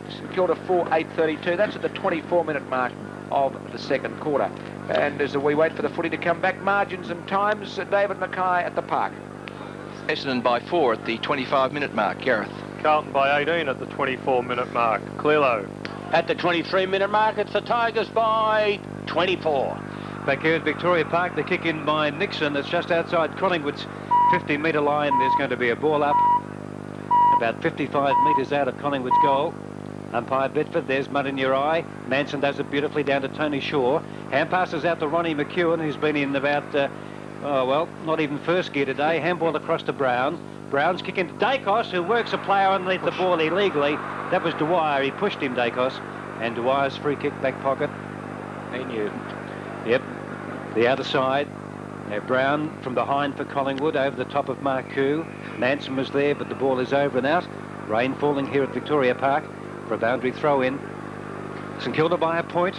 St Kilda 4-8-32. That's at the 24-minute mark of the second quarter. And as we wait for the footy to come back, margins and times, David Mackay at the park. Essendon by 4 at the 25-minute mark. Gareth. Carlton by 18 at the 24-minute mark. Clearlo. At the 23-minute mark, it's the Tigers by 24. Back here at Victoria Park, the kick in by Nixon. It's just outside Collingwood's 50-metre line. There's going to be a ball up about 55 metres out of Collingwood's goal. Umpire Bedford, there's mud in your eye. Manson does it beautifully down to Tony Shaw. Hand passes out to Ronnie McEwen, who's been in about, not even first gear today. Handball across to Brown. Brown's kicking to Dacos, who works a player underneath the ball illegally. That was Dwyer. He pushed him, Dacos. And Dwyer's free kick back pocket. He knew. Yep. The outer side. Now Brown from behind for Collingwood over the top of Marcoux. Manson was there, but the ball is over and out. Rain falling here at Victoria Park for a boundary throw in. St Kilda by a point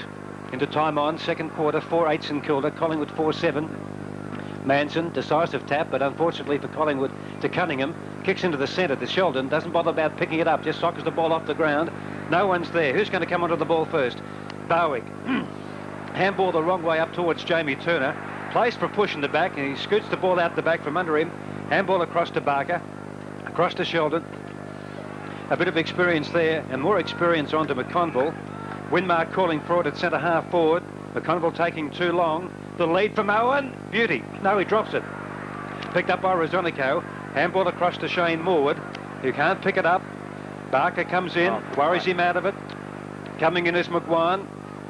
into time on, second quarter, 4-8 St Kilda, Collingwood 4-7. Manson, decisive tap, but unfortunately for Collingwood to Cunningham, kicks into the centre to Sheldon, doesn't bother about picking it up, just sockers the ball off the ground. No one's there. Who's going to come onto the ball first? Bowick. Handball the wrong way up towards Jamie Turner. Plays for a push in the back, and he scoots the ball out the back from under him. Handball across to Barker, across to Sheldon. A bit of experience there, and more experience onto McConville. Winmark calling for it at centre half forward. McConville taking too long. The lead from Owen. Beauty. No, he drops it. Picked up by Rosonico. Handball across to Shane Morwood, who can't pick it up. Barker comes in, worries him out of it. Coming in is McGuan.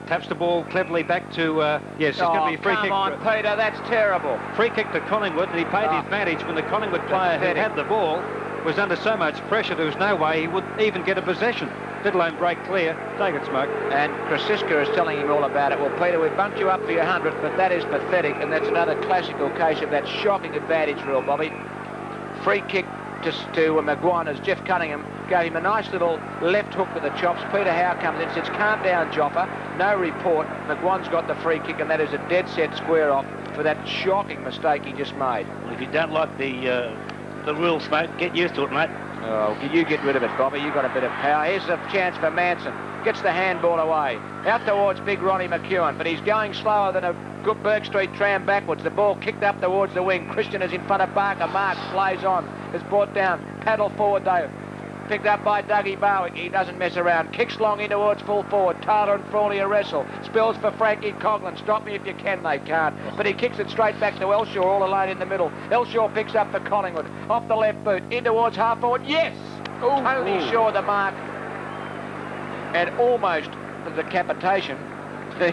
Taps the ball cleverly back to, yes, it's going to be a free kick. Come on, Peter, that's terrible. Free kick to Collingwood, and he paid the advantage when the Collingwood player who had the ball was under so much pressure, there was no way he would even get a possession, let alone break clear. Take it, Smoke. And Krasiska is telling him all about it. Well, Peter, we've bumped you up for your 100th, but that is pathetic, and that's another classical case of that shocking advantage rule, Bobby. Free kick to McGuan as Jeff Cunningham gave him a nice little left hook to the chops. Peter Howe comes in and says, calm down, Joffa. No report. McGuan's got the free kick, and that is a dead set square off for that shocking mistake he just made. Well, if you don't like the rules, Smoke, get used to it, mate. Oh, you get rid of it, Bobby. You got a bit of power. Here's a chance for Manson. Gets the handball away. Out towards big Ronnie McEwen, but he's going slower than a good Burke Street tram backwards. The ball kicked up towards the wing. Christian is in front of Barker. Marks plays on. Is brought down. Paddle forward, though. Picked up by Dougie Bowick. He doesn't mess around. Kicks long in towards full forward. Tyler and Frawley a wrestle. Spills for Frankie Coughlin. Stop me if you can. They can't. But he kicks it straight back to Elshaw, all alone in the middle. Elshaw picks up for Collingwood. Off the left boot. In towards half forward. Yes! Tony Shaw the mark. And almost the decapitation.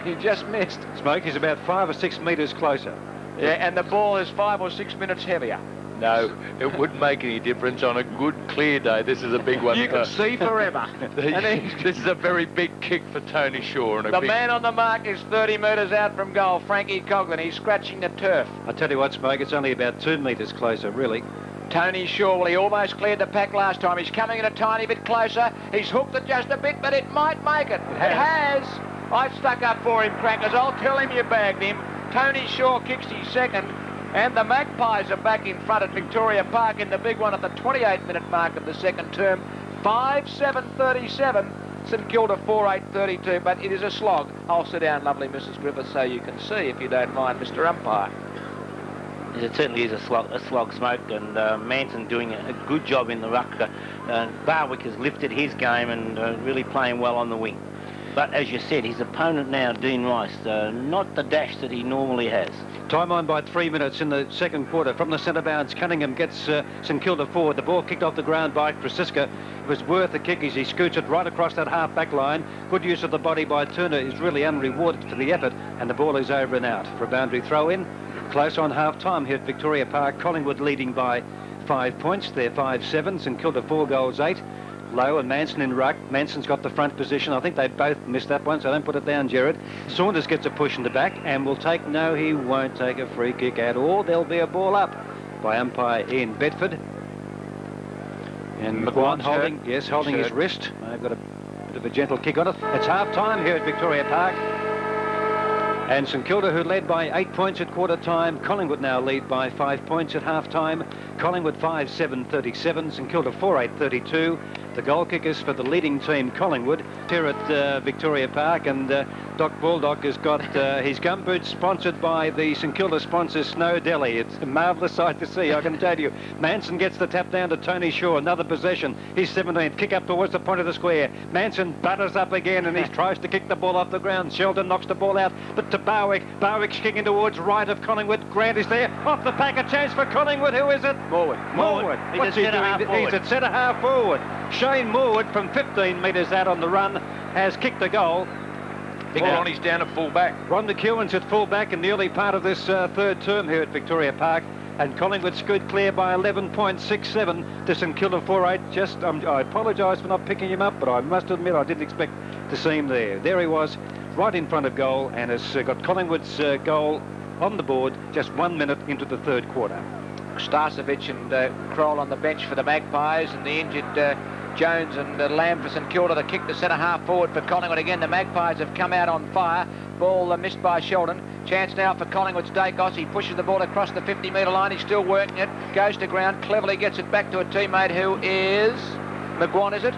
He just missed. Smoke is about 5 or 6 metres closer. Yeah, and the ball is 5 or 6 minutes heavier. No, it wouldn't make any difference on a good, clear day. This is a big one. You can see forever. This is a very big kick for Tony Shaw. And the man on the mark is 30 metres out from goal, Frankie Coughlin. He's scratching the turf. I tell you what, Smoke, it's only about 2 metres closer, really. Tony Shaw, well, he almost cleared the pack last time. He's coming in a tiny bit closer. He's hooked it just a bit, but it might make it. It has. I stuck up for him, Crackers. I'll tell him you bagged him. Tony Shaw kicks his second. And the Magpies are back in front at Victoria Park in the big one at the 28-minute mark of the second term. 5-7-37. St Kilda 4-8-32. But it is a slog. I'll sit down, lovely Mrs. Griffith, so you can see, if you don't mind, Mr. Umpire. It certainly is a slog smoke, and Manson doing a good job in the ruck. Barwick has lifted his game and really playing well on the wing. But as you said, his opponent now, Dean Rice, not the dash that he normally has. Time on by 3 minutes in the second quarter. From the centre bounce, Cunningham gets St Kilda forward. The ball kicked off the ground by Krasiska. It was worth a kick as he scoots it right across that half-back line. Good use of the body by Turner is really unrewarded for the effort, and the ball is over and out for a boundary throw-in. Close on half-time here at Victoria Park. Collingwood leading by 5 points. They're 5-7. St Kilda 4 goals 8. Lowe and Manson in ruck. Manson's got the front position. I think they both missed that one, so don't put it down, Gerard. Saunders gets a push in the back and will take... No, he won't take a free kick at all. There'll be a ball up by umpire Ian Bedford. And McGuan holding his wrist. They've got a bit of a gentle kick on it. It's half-time here at Victoria Park. And St Kilda, who led by 8 points at quarter time. Collingwood now lead by 5 points at half time. Collingwood 5-7-37. St Kilda 4-8-32. The goal kickers for the leading team, Collingwood, here at Victoria Park. And Doc Baldock has got his gumboots sponsored by the St Kilda sponsor, Snow Deli. It's a marvellous sight to see, I can tell you. Manson gets the tap down to Tony Shaw. Another possession. His 17th. Kick up towards the point of the square. Manson butters up again and he tries to kick the ball off the ground. Sheldon knocks the ball out, but to Barwick. Barwick's kicking towards right of Collingwood. Grant is there. Off the pack, a chance for Collingwood. Who is it? Morwood. What's he doing? He's at centre half forward. Shane Morwood from 15 metres out on the run has kicked the goal. Ronnie's down at full back. Ron McEwen's at full back in the early part of this third term here at Victoria Park. And Collingwood scoot clear by 11.67 to St Kilda 4-8. I apologise for not picking him up, but I must admit I didn't expect to see him there. There he was, right in front of goal, and has got Collingwood's goal on the board just 1 minute into the third quarter. Starcevic and Kroll on the bench for the Magpies, and the injured Jones and Lamb for St Kilda to kick the centre half forward for Collingwood. Again, the Magpies have come out on fire. Ball missed by Sheldon. Chance now for Collingwood's Dacos. He pushes the ball across the 50-metre line. He's still working it. Goes to ground. Cleverly gets it back to a teammate who is... McGuan, is it?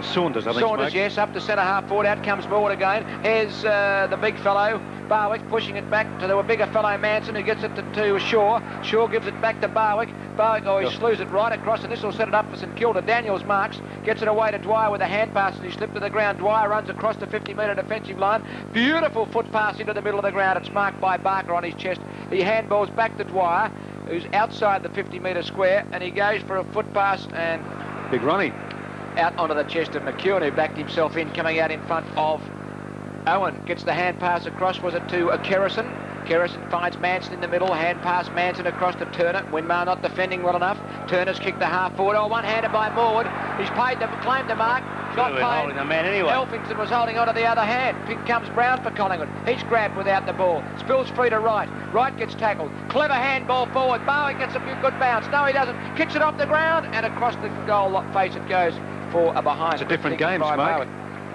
Saunders, I think. Saunders, yes, up to centre half forward. Out comes Morwood again. Here's the big fellow, Barwick, pushing it back to the bigger fellow Manson, who gets it to Shaw. Shaw gives it back to Barwick. Barwick, he slews it right across, and this will set it up for St Kilda. Daniels marks, gets it away to Dwyer with a hand pass, and he slipped to the ground. Dwyer runs across the 50-metre defensive line. Beautiful foot pass into the middle of the ground. It's marked by Barker on his chest. He handballs back to Dwyer, who's outside the 50-metre square, and he goes for a foot pass, and... Big Ronnie. Out onto the chest of McEwen, who backed himself in, coming out in front of Owen. Gets the hand pass across, was it to Kerrison? Kerrison finds Manson in the middle, hand pass Manson across to Turner. Winmar not defending well enough. Turner's kicked the half forward. Oh, one-handed by Morwood. He's claimed the mark. Not paid. Holding the man anyway. Elphinstone was holding on to the other hand. Pick comes Brown for Collingwood. He's grabbed without the ball. Spills free to right. Right gets tackled. Clever handball forward. Barwick gets a good bounce. No, he doesn't. Kicks it off the ground and across the goal face it goes for a behind. It's a different game, Smoke.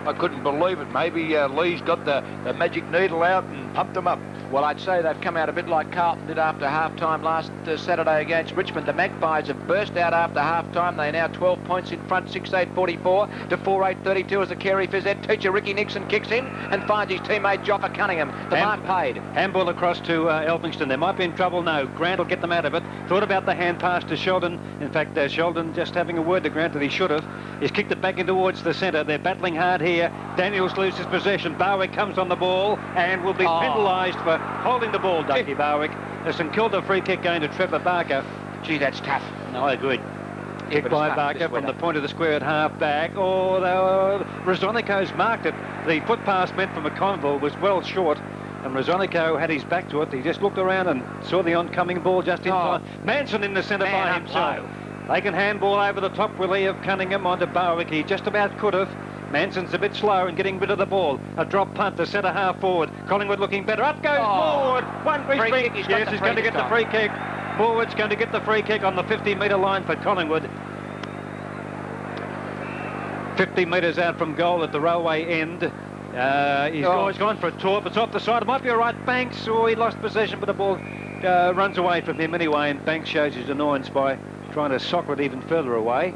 I couldn't believe it. Maybe Lee's got the magic needle out and pumped them up. Well, I'd say they've come out a bit like Carlton did after half-time last Saturday against Richmond. The Magpies have burst out after half-time. They're now 12 points in front, 6-8-44 to 4-8-32 as the Carey Phys Ed teacher Ricky Nixon kicks in and finds his teammate Joffa Cunningham. The mark paid. Handball across to Elphinstone. They might be in trouble now. Grant will get them out of it. Thought about the hand pass to Sheldon. In fact, Sheldon just having a word to Grant that he should have. He's kicked it back in towards the centre. They're battling hard here. Daniels loses possession. Barwick comes on the ball and will be penalised for holding the ball, Ducky Barwick. The St Kilda free kick going to Trevor Barker. Gee, that's tough. No, I agree. Kick by Barker from the point of the square at half back. Oh, Rosonico's marked it. The foot pass meant for McConville was well short, and Rosonico had his back to it. He just looked around and saw the oncoming ball just in time. Manson in the centre by himself. They can handball over the top, Willie, of Cunningham onto Barwick. He just about could have. Manson's a bit slow in getting rid of the ball. A drop punt to centre half forward. Collingwood looking better. Up goes Morwood. One free kick. Yes, he's going to get the free kick. Morwood's going to get the free kick on the 50-metre line for Collingwood. 50 metres out from goal at the railway end. He's gone for a torp. It's off the side. It might be all right. Banks, he lost possession, but the ball runs away from him anyway, and Banks shows his annoyance by trying to soccer it even further away.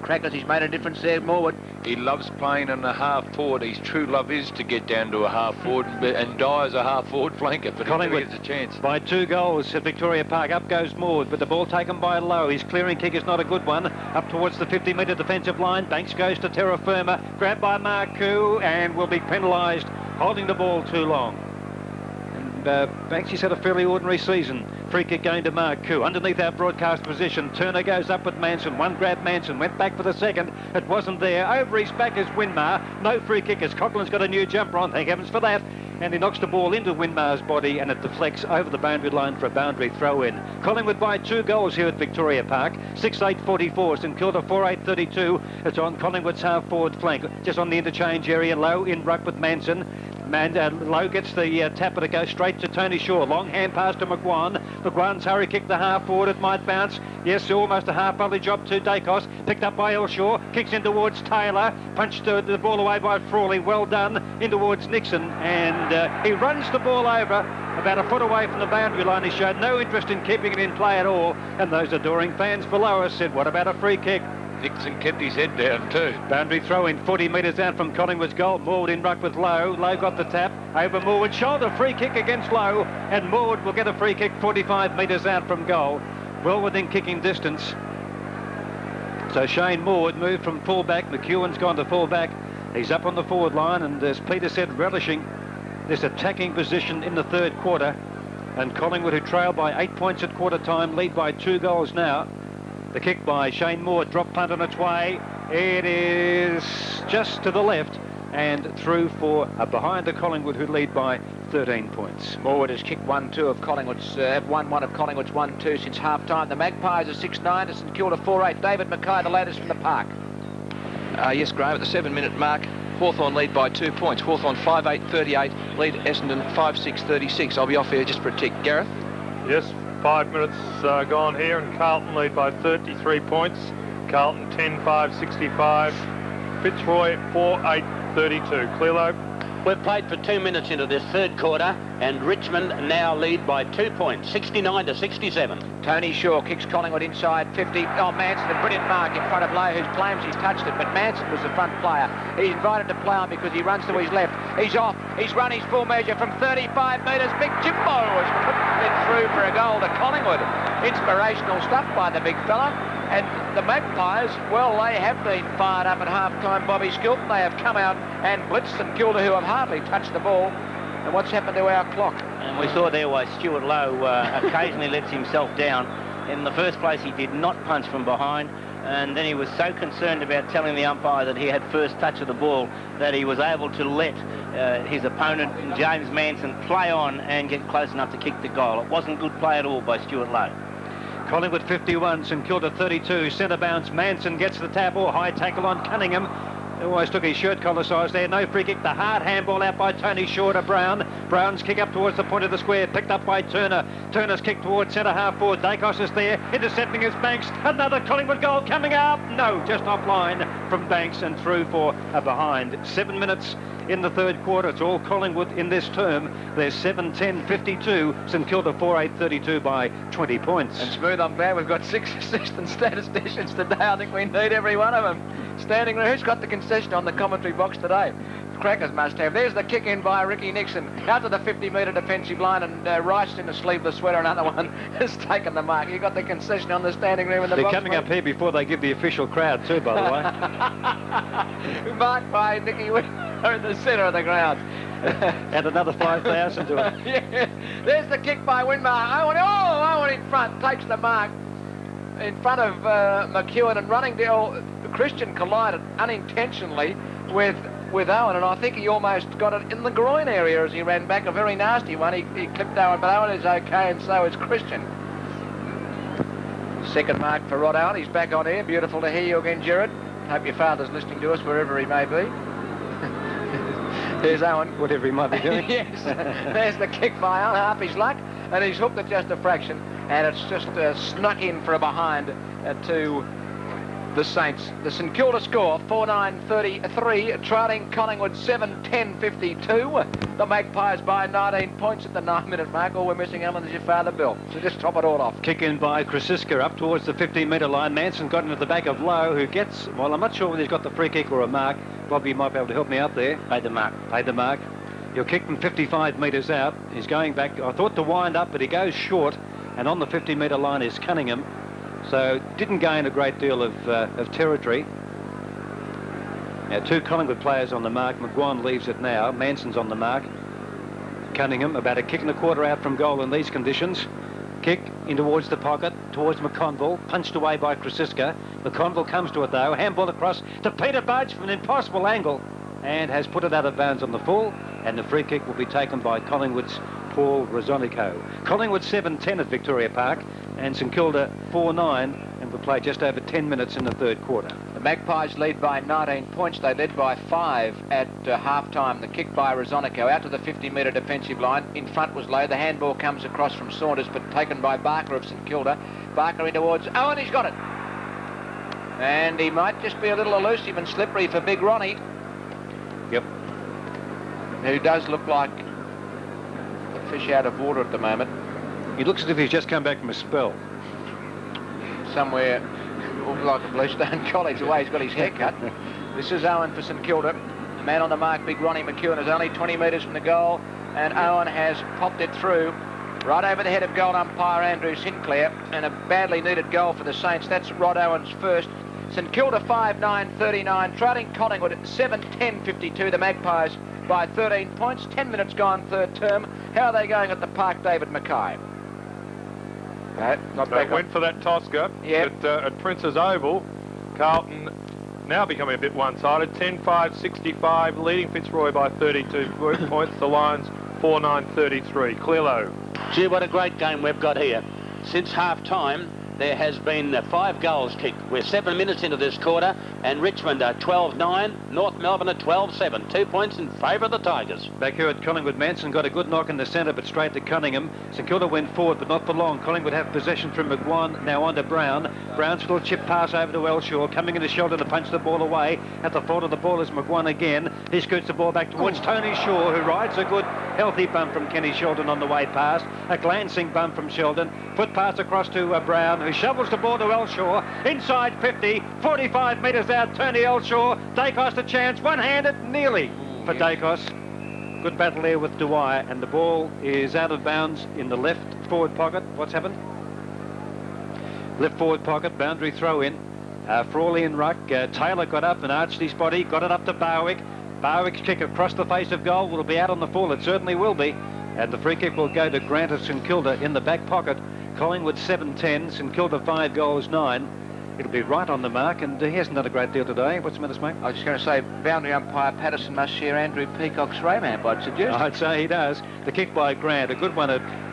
Crackers, he's made a difference there, Morwood. He loves playing on the half forward. His true love is to get down to a half forward and die as a half forward flanker, but Collingwood gets a chance. By 2 goals at Victoria Park. Up goes Maud, but the ball taken by Lowe. His clearing kick is not a good one. Up towards the 50-metre defensive line. Banks goes to terra firma. Grabbed by Marcoux and will be penalised holding the ball too long. Banksy's had a fairly ordinary season. Free kick going to Marcoux. Underneath our broadcast position, Turner goes up with Manson. One grab Manson, went back for the second. It wasn't there. Over his back is Winmar. No free kickers. Coughlin's got a new jumper on, thank heavens for that. And he knocks the ball into Winmar's body and it deflects over the boundary line for a boundary throw-in. Collingwood by 2 goals here at Victoria Park. 6-8-44, St Kilda 4-8-32. It's on Collingwood's half-forward flank. Just on the interchange area, Lowe in ruck with Manson. Lowe gets the tapper to go straight to Tony Shaw. Long hand pass to McGuan. McGuan's hurry kick the half forward. It might bounce. Yes, almost a half volley job to Dacos. Picked up by Elshaw. Kicks in towards Taylor. Punched the ball away by Frawley. Well done. In towards Nixon. And he runs the ball over about a foot away from the boundary line. He showed no interest in keeping it in play at all. And those adoring fans below us said, what about a free kick? Nixon kept his head down too. Boundary throw in 40 metres out from Collingwood's goal. Maud in ruck with Lowe. Lowe got the tap. Over Maud. Shoulder free kick against Lowe. And Maud will get a free kick 45 metres out from goal. Well within kicking distance. So Shane Maud moved from full-back. McEwen's gone to full-back. He's up on the forward line and, as Peter said, relishing this attacking position in the third quarter. And Collingwood, who trailed by 8 points at quarter time, lead by 2 goals now. The kick by Shane Moore, drop punt on its way. It is just to the left and through for behind the Collingwood, who lead by 13 points. Morwood has kicked 1-2 of Collingwood's, have won one of Collingwood's 1-2 since half-time. The Magpies are 6-9 to St Kilda 4-8. David Mackay, the latest from the park. Yes, Graham, at the 7-minute mark, Hawthorn lead by 2 points. Hawthorn 5-8-38, lead Essendon 5-6-36. I'll be off here just for a tick. Gareth? Yes. 5 minutes gone here, and Carlton lead by 33 points. Carlton 10-5-65. Fitzroy 4-8-32. Clearlo? We've played for 2 minutes into this third quarter, and Richmond now lead by 2 points, 69-67. Tony Shaw kicks Collingwood inside 50. Oh, Manson, a brilliant mark in front of Lowe, who claims he's touched it, but Manson was the front player. He's invited to play on because he runs to his left. He's off. He's run his full measure from 35 metres. Big Jimbo was putting it through for a goal to Collingwood. Inspirational stuff by the big fella. And the Magpies, well, they have been fired up at half-time, Bobby Skilton. They have come out and blitzed St Kilda, who have hardly touched the ball. And what's happened to our clock? And we saw there why Stuart Lowe occasionally lets himself down. In the first place, he did not punch from behind, and then he was so concerned about telling the umpire that he had first touch of the ball that he was able to let his opponent, James Manson, play on and get close enough to kick the goal. It wasn't good play at all by Stuart Lowe. Collingwood 51, St Kilda 32. Centre bounce. Manson gets the tap. High tackle on Cunningham. Always took his shirt collar size there. No free kick. The hard handball out by Tony Shaw to Brown. Brown's kick up towards the point of the square. Picked up by Turner. Turner's kick towards centre half forward. Dacos is there. Intercepting his Banks. Another Collingwood goal coming up. No, just offline from Banks and through for a behind. 7 minutes in the third quarter. It's all Collingwood in this term. They're 7-10-52. St Kilda 4-8-32 by 20 points. And Smooth, I'm glad we've got 6 assistant statisticians today. I think we need every one of them. Standing there, who's got the concession on the commentary box today? Crackers must have. There's the kick in by Ricky Nixon. Out to the 50-metre defensive line, and Rice in a sleeveless sweater, another one, has taken the mark. You got the concession on the standing room in the box. They're coming up here before they give the official crowd too, by the way. Marked by Nicky Winter in the centre of the ground. Add another 5,000 to it. Yeah. There's the kick by Winmar. Owen in front, takes the mark in front of McEwen, and running down. Christian collided unintentionally with Owen, and I think he almost got it in the groin area as he ran back. A very nasty one. He clipped Owen, but Owen is okay, and so is Christian. Second mark for Rod Owen. He's back on air. Beautiful to hear you again, Gerard. Hope your father's listening to us wherever he may be. There's Owen. Whatever he might be doing. Yes. There's the kick by Owen, half his luck, and he's hooked it just a fraction, and it's just snuck in for a behind to the Saints. The St Kilda score 4-9-33, trailing Collingwood 7-10-52. The Magpies by 19 points at the 9-minute mark. All we're missing, Alan, is your father Bill. So just top it all off. Kick in by Krasiska up towards the 15-metre line. Manson got into the back of Lowe, who gets, well, I'm not sure whether he's got the free kick or a mark. Bobby, you might be able to help me out there. Paid the mark. Paid the mark. He'll kick from 55 metres out. He's going back. I thought to wind up, but he goes short. And on the 50-metre line is Cunningham. So didn't gain a great deal of territory. Now 2 Collingwood players on the mark. McGuan leaves it now. Manson's on the mark. Cunningham about a kick and a quarter out from goal in these conditions. Kick in towards the pocket, towards McConville, punched away by Krasiska. McConville comes to it though. Handball across to Peter-Budge from an impossible angle and has put it out of bounds on the full. And the free kick will be taken by Collingwood's Paul Rosonico. Collingwood 7-10 at Victoria Park and St Kilda 4-9, and will play just over 10 minutes in the third quarter. The Magpies lead by 19 points. They led by 5 at half-time. The kick by Rosonico out to the 50-metre defensive line. In front was Lowe. The handball comes across from Saunders, but taken by Barker of St Kilda. Barker in towards Owen. He's got it. And he might just be a little elusive and slippery for Big Ronnie. Yep. Who does look like a fish out of water at the moment. He looks as if he's just come back from a spell. Somewhere like a Bluestone College, the way he's got his hair cut. This is Owen for St Kilda. The man on the mark, Big Ronnie McEwen, is only 20 metres from the goal, and Owen has popped it through right over the head of goal umpire Andrew Sinclair, and a badly needed goal for the Saints. That's Rod Owen's first. St Kilda 5-9-39, trailing Collingwood 7-10-52. The Magpies by 13 points, 10 minutes gone, third term. How are they going at the park, David Mackay? Not They back went for that Tosca at Prince's Oval. Carlton now becoming a bit one-sided. 10-5-65, leading Fitzroy by 32 points. The Lions 4-9-33. Clearlow. Gee, what a great game we've got here. Since half-time, there has been 5 goals kicked. We're 7 minutes into this quarter, and Richmond are 12-9, North Melbourne are 12-7. 2 points in favour of the Tigers. Back here at Collingwood, Manson got a good knock in the centre, but straight to Cunningham. St Kilda went forward, but not for long. Collingwood have possession from McGuan, now on to Brown. Brown's little chip pass over to Elshaw, coming into Sheldon to punch the ball away. At the front of the ball is McGuan again. He scoots the ball back towards Tony Shaw, who rides a good, healthy bump from Kenny Sheldon on the way past. A glancing bump from Sheldon. Foot pass across to Brown, who shovels the ball to Elshaw. Inside 50, 45 metres out, Tony Elshaw. Dacos a chance, one-handed, nearly for Dacos. Good battle there with Dwyer, and the ball is out of bounds in the left forward pocket. What's happened? Left forward pocket, boundary throw in. Frawley and Ruck. Taylor got up and arched his body, got it up to Barwick. Barwick's kick across the face of goal will be out on the full. It certainly will be. And the free kick will go to Grant of St Kilda in the back pocket. Collingwood 7-10, St Kilda 5 goals 9. It'll be right on the mark, and he hasn't done a great deal today. What's the matter, Smoke? I was just going to say, boundary umpire Patterson must share Andrew Peacock's ramp, I'd suggest. I'd say he does. The kick by Grant, a good one,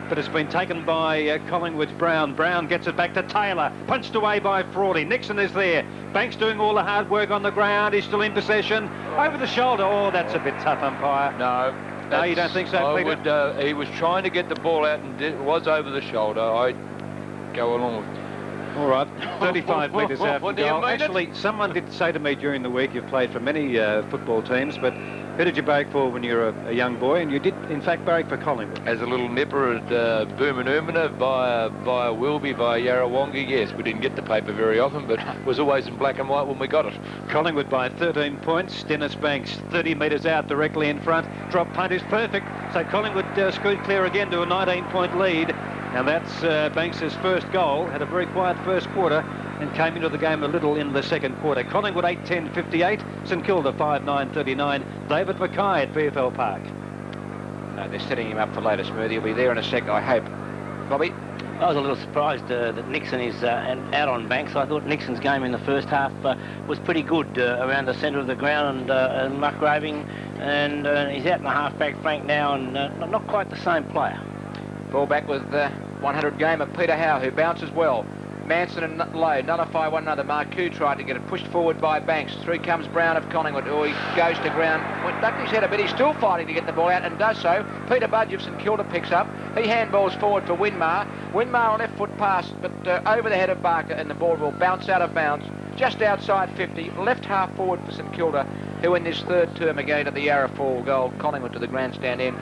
but it's been taken by Collingwood's Brown. Brown gets it back to Taylor, punched away by Frawley. Nixon is there. Banks doing all the hard work on the ground. He's still in possession. Over the shoulder. Oh, that's a bit tough, umpire. No. No, you don't think so, Peter? He was trying to get the ball out and it was over the shoulder. I'd go along with it. All right, 35 metres out from do you goal. mean Actually, someone did say to me during the week, you've played for many football teams, but who did you barrack for when you were a young boy? And you did, in fact, barrack for Collingwood. As a little nipper at Boomanumina via Wilby, via Yarrawonga, yes. We didn't get the paper very often, but it was always in black and white when we got it. Collingwood by 13 points. Dennis Banks 30 metres out directly in front. Drop punt is perfect. So Collingwood scoot clear again to a 19-point lead. Now that's Banks' first goal. Had a very quiet first quarter and came into the game a little in the second quarter. Collingwood 8-10-58. St Kilda 5-9-39. David Mackay at VFL Park. No, they're setting him up for later, Smoothie. He'll be there in a sec, I hope. Bobby? I was a little surprised that Nixon is out on Banks. I thought Nixon's game in the first half was pretty good around the centre of the ground and muckraving, and he's out in the half-back flank now and not quite the same player. Ball back with 100 game of Peter Howe, who bounces well. Manson and Lowe nullify one another. Marcoux tried to get it pushed forward by Banks. Through comes Brown of Collingwood. Oh, he goes to ground. Ducked his head a bit. He's still fighting to get the ball out and does so. Peter-Budge of St Kilda picks up. He handballs forward for Winmar. Winmar on left foot pass, but over the head of Barker, and the ball will bounce out of bounds just outside 50, left half forward for St Kilda, who in this third term are going to the Yarra Fall goal, Collingwood to the grandstand end.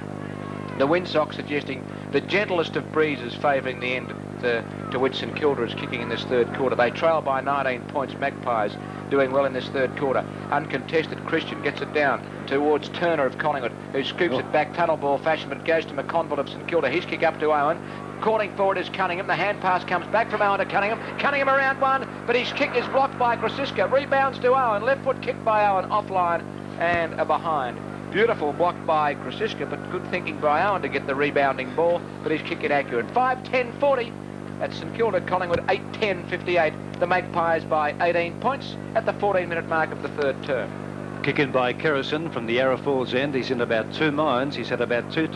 The windsock suggesting the gentlest of breezes favouring the end to which St Kilda is kicking in this third quarter. They trail by 19 points, Magpies doing well in this third quarter. Uncontested, Christian gets it down towards Turner of Collingwood, who scoops it back, tunnel ball fashion, but it goes to McConville of St Kilda. His kick up to Owen. Calling forward is Cunningham. The hand pass comes back from Owen to Cunningham. Cunningham around one, but his kick is blocked by Krasiska. Rebounds to Owen. Left foot kick by Owen, offline and a behind. Beautiful block by Krasiska, but good thinking by Owen to get the rebounding ball, but his kick inaccurate. 5-10-40 at St Kilda, Collingwood 8-10-58. The Magpies by 18 points at the 14-minute mark of the third term. Kick in by Kerrison from the Yarra Falls end. He's in about 2 mines. He's had about 2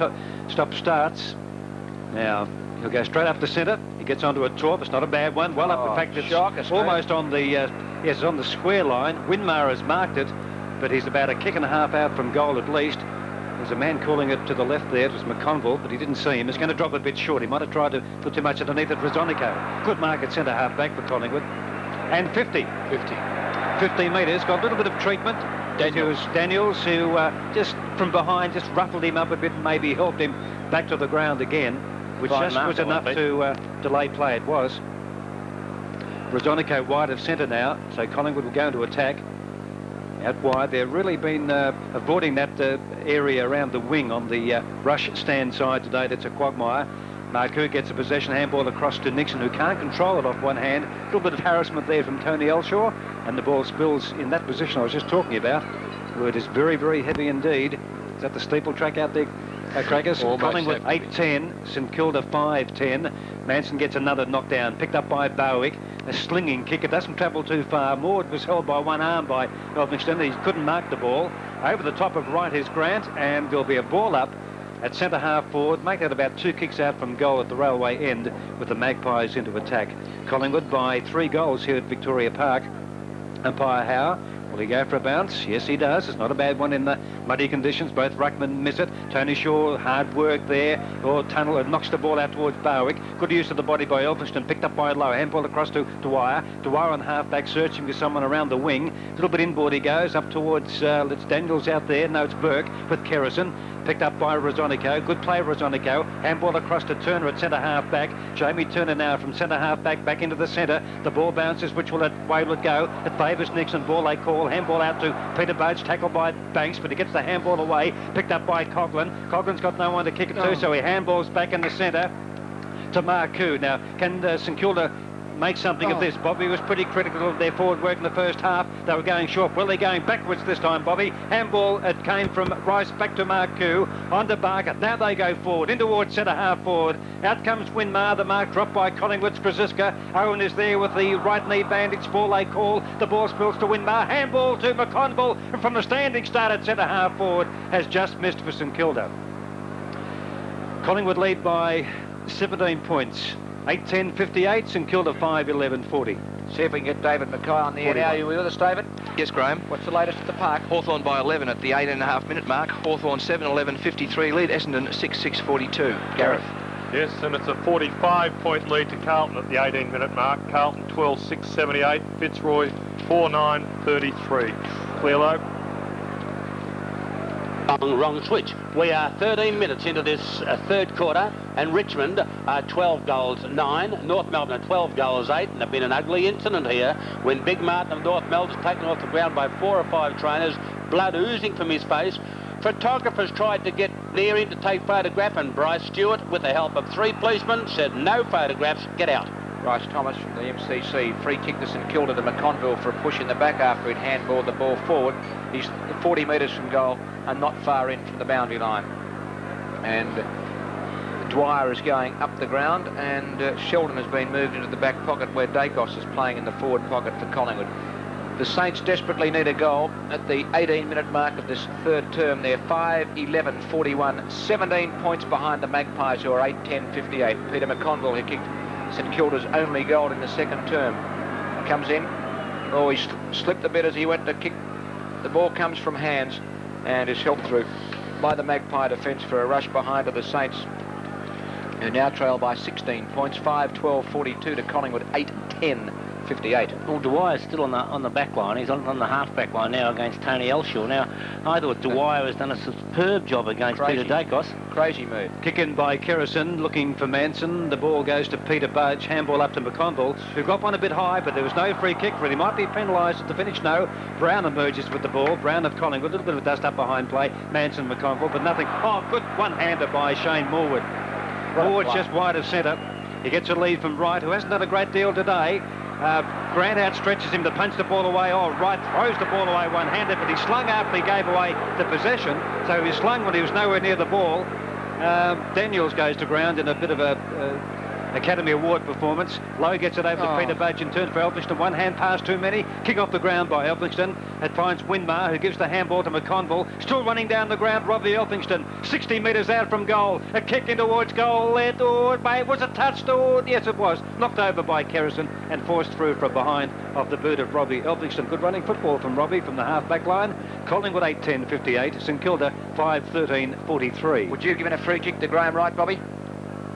stop starts. Now, he'll go straight up the centre. He gets onto a torp. It's not a bad one. Well up. In fact, it's almost on the yes, on the square line. Winmar has marked it, but he's about a kick and a half out from goal at least. There's a man calling it to the left there. It was McConville, but he didn't see him. It's going to drop a bit short. He might have tried to put too much underneath it. Rosonico. Good mark at centre half back for Collingwood. And 50 metres. Got a little bit of treatment. Daniels, who just from behind just ruffled him up a bit and maybe helped him back to the ground again, which just was enough to delay play. It was. Rosonico wide of centre now, so Collingwood will go into attack. Out wide, they've really been avoiding that area around the wing on the rush stand side today. That's a quagmire. Marcoux gets a possession handball across to Nixon, who can't control it off one hand. A little bit of harassment there from Tony Elshaw, and the ball spills in that position I was just talking about, where it is very, very heavy indeed. Is that the steeple track out there, Crackers? Collingwood 8-10, St Kilda 5-10. Manson gets another knockdown, picked up by Bowick. A slinging kick. It doesn't travel too far. Maud was held by one arm by Elphinston. He couldn't mark the ball. Over the top of right is Grant, and there'll be a ball up at centre half forward. Make that about 2 kicks out from goal at the railway end with the Magpies into attack. Collingwood by 3 goals here at Victoria Park. Umpire Howe. Will he go for a bounce? Yes, he does. It's not a bad one in the muddy conditions. Both ruckmen miss it. Tony Shaw, hard work there. Tunnel knocks the ball out towards Bowick. Good use of the body by Elphinston. Picked up by Lowe. Handball across to Dwyer. Dwyer on half-back searching for someone around the wing. A little bit inboard he goes. Up towards, it's Daniels out there. No, it's Burke with Kerrison. Picked up by Rosonico. Good play, Rosonico. Handball across to Turner at centre half-back. Jamie Turner now from centre half-back back into the centre. The ball bounces. Which way will it go? It favours Nixon. Ball they call. Handball out to Peter-Budge. Tackled by Banks, but he gets the handball away. Picked up by Coughlin. Coughlin's got no one to kick it to, so he handballs back in the centre to Marcoux. Now, can St Kilda make something of this? Bobby was pretty critical of their forward work in the first half. They were going short. Well, they're going backwards this time, Bobby. Handball, it came from Rice back to Marcoux. On to Barker. Now they go forward, in towards centre half forward. Out comes Winmar. The mark dropped by Collingwood's Krasiska. Owen is there with the right knee bandage. Ball they call. The ball spills to Winmar. Handball to McConville. And from the standing start at centre half forward has just missed for St Kilda. Collingwood lead by 17 points. 8-10-58, St Kilda 5-11-40. See if we can get David Mackay on the air now. Are you with us, David? Yes, Graham. What's the latest at the park? Hawthorn by 11 at the 8.5-minute mark. Hawthorn 7-11-53 lead. Essendon 6-6-42. Gareth. Yes, and it's a 45-point lead to Carlton at the 18-minute mark. Carlton 12-6-78. Fitzroy 4-9-33. Clear low. Wrong switch. We are 13 minutes into this third quarter, and Richmond are 12 goals 9, North Melbourne are 12 goals 8, and there's been an ugly incident here when Big Martin of North Melbourne was taken off the ground by 4 or 5 trainers, blood oozing from his face. Photographers tried to get near him to take photograph, and Bryce Stewart, with the help of 3 policemen, said no photographs, get out. Bryce Thomas from the MCC, free kick to St Kilda to McConville for a push in the back after he'd handballed the ball forward. He's 40 metres from goal and not far in from the boundary line. And Dwyer is going up the ground, and Sheldon has been moved into the back pocket where Dacos is playing in the forward pocket for Collingwood. The Saints desperately need a goal at the 18-minute mark of this third term. They're 5-11-41, 17 points behind the Magpies, who are 8-10-58. Peter McConville, who kicked St Kilda's only goal in the second term, comes in. Oh, he slipped a bit as he went to kick. The ball comes from hands and is helped through by the Magpie defence for a rush behind of the Saints, who now trail by 16 points. 5-12-42 to Collingwood, 58. Well, Dwyer's still on the back line. He's on the half-back line now against Tony Elshaw. Now, I thought Dwyer has done a superb job against Peter Dacos. Crazy move. Kick in by Kerrison, looking for Manson. The ball goes to Peter-Budge. Handball up to McConville, who got one a bit high, but there was no free kick for him. He might be penalised at the finish. No. Brown emerges with the ball. Brown of Collingwood. A little bit of dust up behind play. Manson, McConville, but nothing. Oh, good one-hander by Shane Morwood. Morwood's just wide of centre. He gets a lead from Wright, who hasn't done a great deal today. Grant outstretches him to punch the ball away. Oh, Wright throws the ball away one-handed, but he slung after he gave away the possession. So he slung when he was nowhere near the ball. Daniels goes to ground in a bit of a Academy Award performance. Lowe gets it over to Peter-Budge in turn for Elphinston. One hand pass too many. Kick off the ground by Elphinston. It finds Winmar, who gives the handball to McConville. Still running down the ground, Robbie Elphinston. 60 metres out from goal. A kick in towards goal. Was it touched? Yes, it was. Knocked over by Kerrison and forced through from behind off the boot of Robbie Elphinston. Good running football from Robbie from the half-back line. Collingwood 8-10-58. St Kilda 5-13-43. Would you have given a free kick to Graham Wright, Bobby?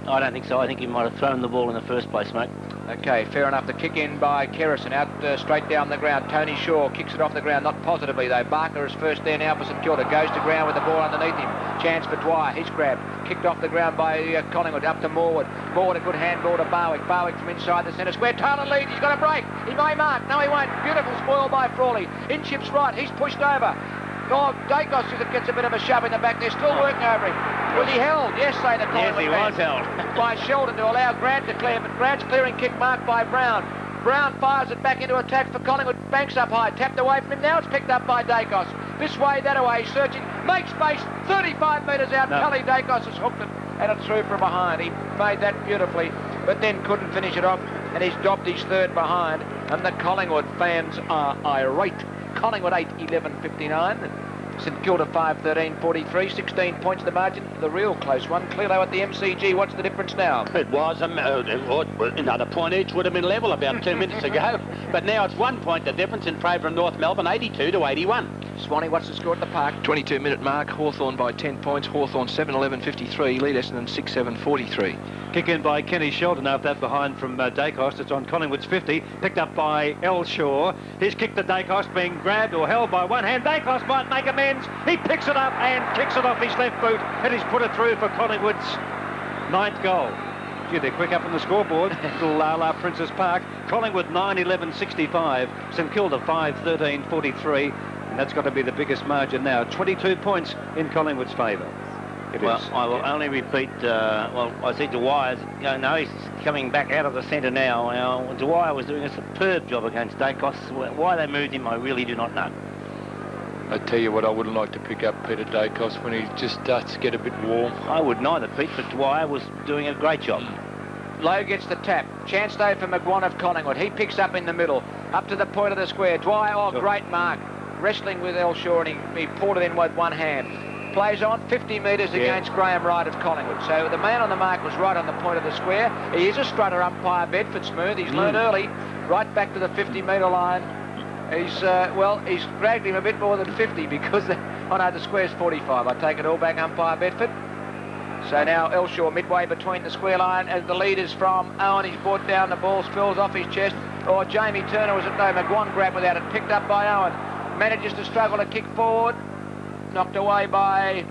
I don't think so. I think he might have thrown the ball in the first place, mate. Okay, fair enough. The kick in by Kerrison, out straight down the ground. Tony Shaw kicks it off the ground, not positively though. Barker is first there now for St Kilda. Goes to ground with the ball underneath him. Chance for Dwyer. He's grabbed. Kicked off the ground by Collingwood. Up to Morwood. Morwood, a good handball to Barwick. Barwick from inside the centre square. Taylor leads. He's got a break. He may mark. No, he won't. Beautiful spoil by Frawley. In chips right. He's pushed over. Oh, Dacos gets a bit of a shove in the back. They're still working over him. Was he held? Yes, say the Collingwood. Yes, he was held. By Sheldon to allow Grant to clear, but Grant's clearing kick marked by Brown. Brown fires it back into attack for Collingwood. Banks up high, tapped away from him. Now it's picked up by Dacos. This way, that way, searching. Makes space, 35 metres out. No. Pelly Dacos has hooked it and it's through from behind. He made that beautifully, but then couldn't finish it off, and he's dropped his third behind, and the Collingwood fans are irate. Collingwood 8-11-59. St Kilda 5-13-43, 16 points the margin for the real close one. Clearly at the MCG, what's the difference now? It was another point each would have been level about 2 minutes ago, but now it's 1 point the difference in favour of North Melbourne, 82-81. Swanee, what's the score at the park? 22-minute mark. Hawthorn by 10 points. Hawthorn 7-11-53. Lead Essendon 6-7-43. Kick in by Kenny Sheldon after that behind from Dacos. It's on Collingwood's 50. Picked up by Elshaw. He's kicked to Dacos, being grabbed or held by one hand. Dacos might make amends. He picks it up and kicks it off his left boot, and he's put it through for Collingwood's 9th goal. Gee, they're quick up on the scoreboard. Little La Princess Park. Collingwood 9-11-65. St Kilda 5-13-43. And that's got to be the biggest margin now. 22 points in Collingwood's favour. Well, I will only repeat, I see Dwyer's, he's coming back out of the centre now. Dwyer was doing a superb job against Dacos. Why they moved him, I really do not know. I tell you what, I wouldn't like to pick up Peter Dacos when he just starts to get a bit warm. I would neither, Pete, but Dwyer was doing a great job. Lowe gets the tap. Chance though for McGuan of Collingwood. He picks up in the middle, up to the point of the square. Dwyer, great mark. Wrestling with Elshaw, and he poured it in with one hand. Plays on 50 metres against Graham Wright of Collingwood. So the man on the mark was right on the point of the square. He is a strutter umpire, Bedford Smooth. He's learned early, right back to the 50-metre line. He's dragged him a bit more than 50 because the square's 45. I take it all back, umpire Bedford. So now Elshaw midway between the square line as the lead is from Owen. He's brought down, the ball spills off his chest. Or Jamie Turner was it? No, McGuan grabbed without it, picked up by Owen. Manages to struggle to kick forward. Knocked away by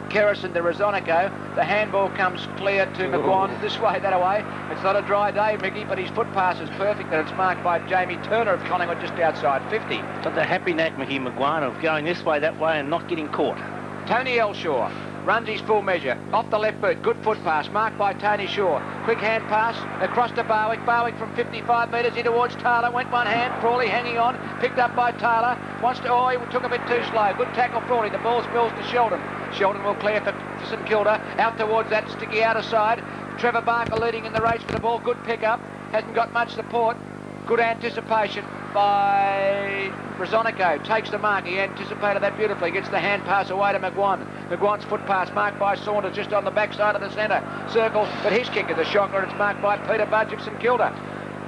Kerrison to Rosonico. The handball comes clear to McGuan. This way, that way. It's not a dry day, Mickey, but his foot pass is perfect, and it's marked by Jamie Turner of Collingwood just outside 50. But the happy knack, Mickey McGuan, of going this way, that way, and not getting caught. Tony Elshaw runs his full measure. Off the left boot, good foot pass, marked by Tony Shaw. Quick hand pass, across to Barwick. Barwick from 55 metres in towards Taylor. Went one hand, Frawley hanging on. Picked up by Taylor. He took a bit too slow. Good tackle, Frawley. The ball spills to Sheldon. Sheldon will clear for St Kilda. Out towards that sticky outer side. Trevor Barker leading in the race for the ball. Good pick up. Hasn't got much support. Good anticipation by Rosonico. Takes the mark. He anticipated that beautifully. Gets the hand pass away to McGuan. McGuan's foot pass marked by Saunders just on the backside of the centre circle. But his kick is a shocker, and it's marked by Peter-Budge of St Kilda.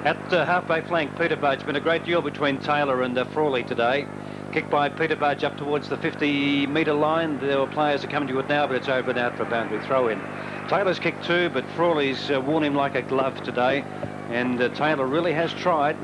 At the halfback flank, Peter-Budge. Been a great duel between Taylor and Frawley today. Kicked by Peter-Budge up towards the 50-metre line. There were players are coming to it now, but it's over and out for a boundary throw-in. Taylor's kicked too, but Frawley's worn him like a glove today. And Taylor really has tried.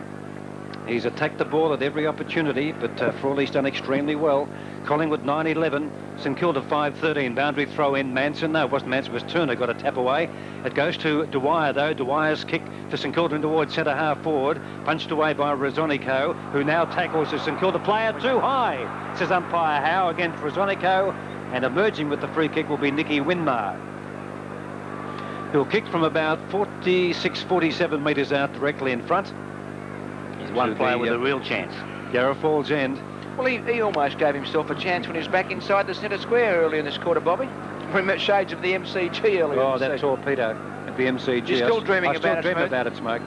He's attacked the ball at every opportunity, but Frawley's done extremely well. Collingwood 9-11, St Kilda 5-13. Boundary throw in. Manson, no, it wasn't Manson, it was Turner, got a tap away. It goes to Dwyer, though. Dwyer's kick to St Kilda towards centre half forward, punched away by Rosonico, who now tackles the St Kilda player too high, says umpire Howe against Rosonico, and emerging with the free kick will be Nicky Winmar, who'll kick from about 46-47 metres out directly in front. He's one player with a real chance. Yarra Falls End. Well, he almost gave himself a chance when he was back inside the centre square early in this quarter, Bobby. Remember shades of the MCG earlier. Oh, that torpedo at the MCG. You're still dreaming about it, I still dream about it, Smoke.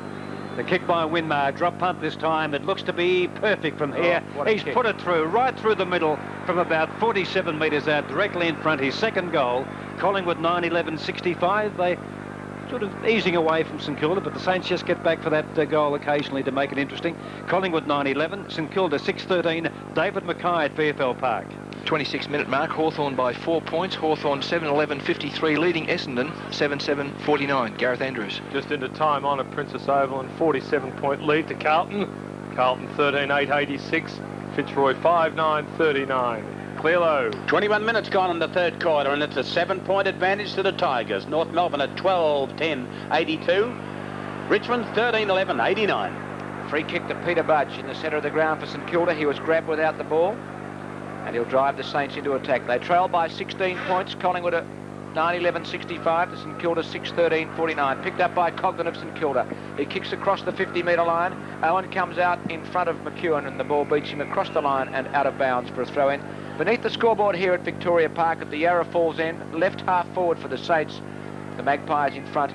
The kick by Winmar, drop punt this time. It looks to be perfect from here. He's put it through, right through the middle, from about 47 metres out, directly in front. His second goal. Collingwood 9-11-65. They sort of easing away from St Kilda, but the Saints just get back for that goal occasionally to make it interesting. Collingwood 9-11, St Kilda 6-13. David Mackay at VFL Park. 26-minute mark, Hawthorn by 4 points. Hawthorn 7-11-53, leading Essendon 7-7-49. Gareth Andrews. Just into time on at Princess Oval and 47-point lead to Carlton. Carlton 13-8-86. Fitzroy 5-9-39. Clearlo. 21 minutes gone in the third quarter, and it's a 7-point advantage to the Tigers. North Melbourne at 12-10-82. Richmond 13-11-89. Free kick to Peter-Budge in the centre of the ground for St Kilda. He was grabbed without the ball, and he'll drive the Saints into attack. They trail by 16 points. Collingwood at 9-11-65 to St Kilda 6-13-49. Picked up by Coglan of St Kilda. He kicks across the 50-metre line. Owen comes out in front of McEwen, and the ball beats him across the line and out of bounds for a throw-in. Beneath the scoreboard here at Victoria Park at the Yarra Falls end, left half forward for the Saints. The Magpies in front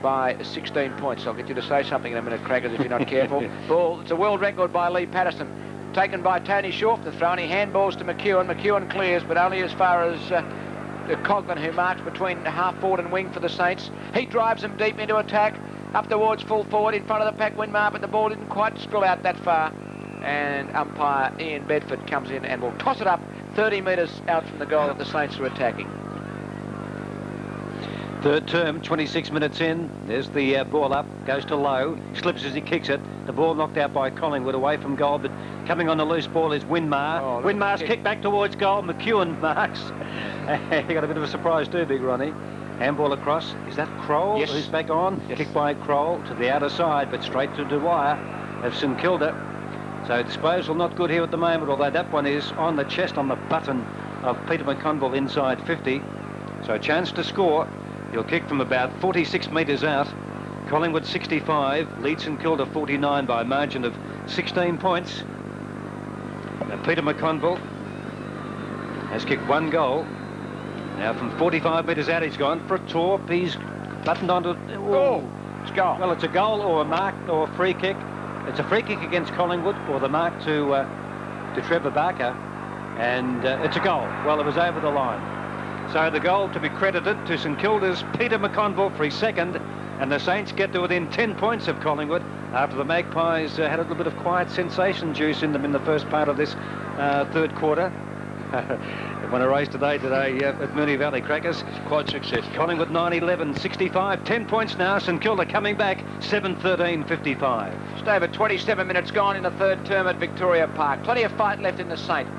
by 16 points. I'll get you to say something in a minute, Crackers, if you're not careful. Ball, it's a world record by Lee Patterson. Taken by Tony Shaw for the throw, and he handballs to McEwen. McEwen clears, but only as far as Coglan, who marks between half forward and wing for the Saints. He drives them deep into attack, up towards full forward in front of the pack Winmar, but the ball didn't quite spill out that far. And umpire Ian Bedford comes in and will toss it up 30 metres out from the goal that the Saints are attacking. Third term, 26 minutes in. There's the ball up, goes to Lowe, slips as he kicks it. The ball knocked out by Collingwood away from goal, but coming on the loose ball is Winmar. Oh, Winmar's kick back towards goal. McEwen marks. He got a bit of a surprise too, Big Ronnie. Handball across. Is that Kroll? Yes. Who's back on? Yes. Kick by Kroll to the outer side, but straight to Dwyer of St Kilda. So disposal not good here at the moment, although that one is on the chest, on the button of Peter McConville inside 50. So a chance to score. He'll kick from about 46 metres out. Collingwood 65, leads St Kilda 49 by a margin of 16 points. Now Peter McConville has kicked one goal. Now from 45 metres out he's gone for a torp. He's buttoned onto... Oh, it's goal. Well, it's a goal or a mark or a free kick. It's a free kick against Collingwood, or the mark to Trevor Barker, and it's a goal. Well, it was over the line. So the goal to be credited to St Kilda's Peter McConville for his second, and the Saints get to within 10 points of Collingwood after the Magpies had a little bit of quiet sensation juice in them in the first part of this third quarter. They won a race today at Moonee Valley, Crackers. Quite successful. Collingwood 9-11-65, 10 points now. St Kilda coming back 7-13-55. Just over 27 minutes gone in the third term at Victoria Park. Plenty of fight left in the Saint.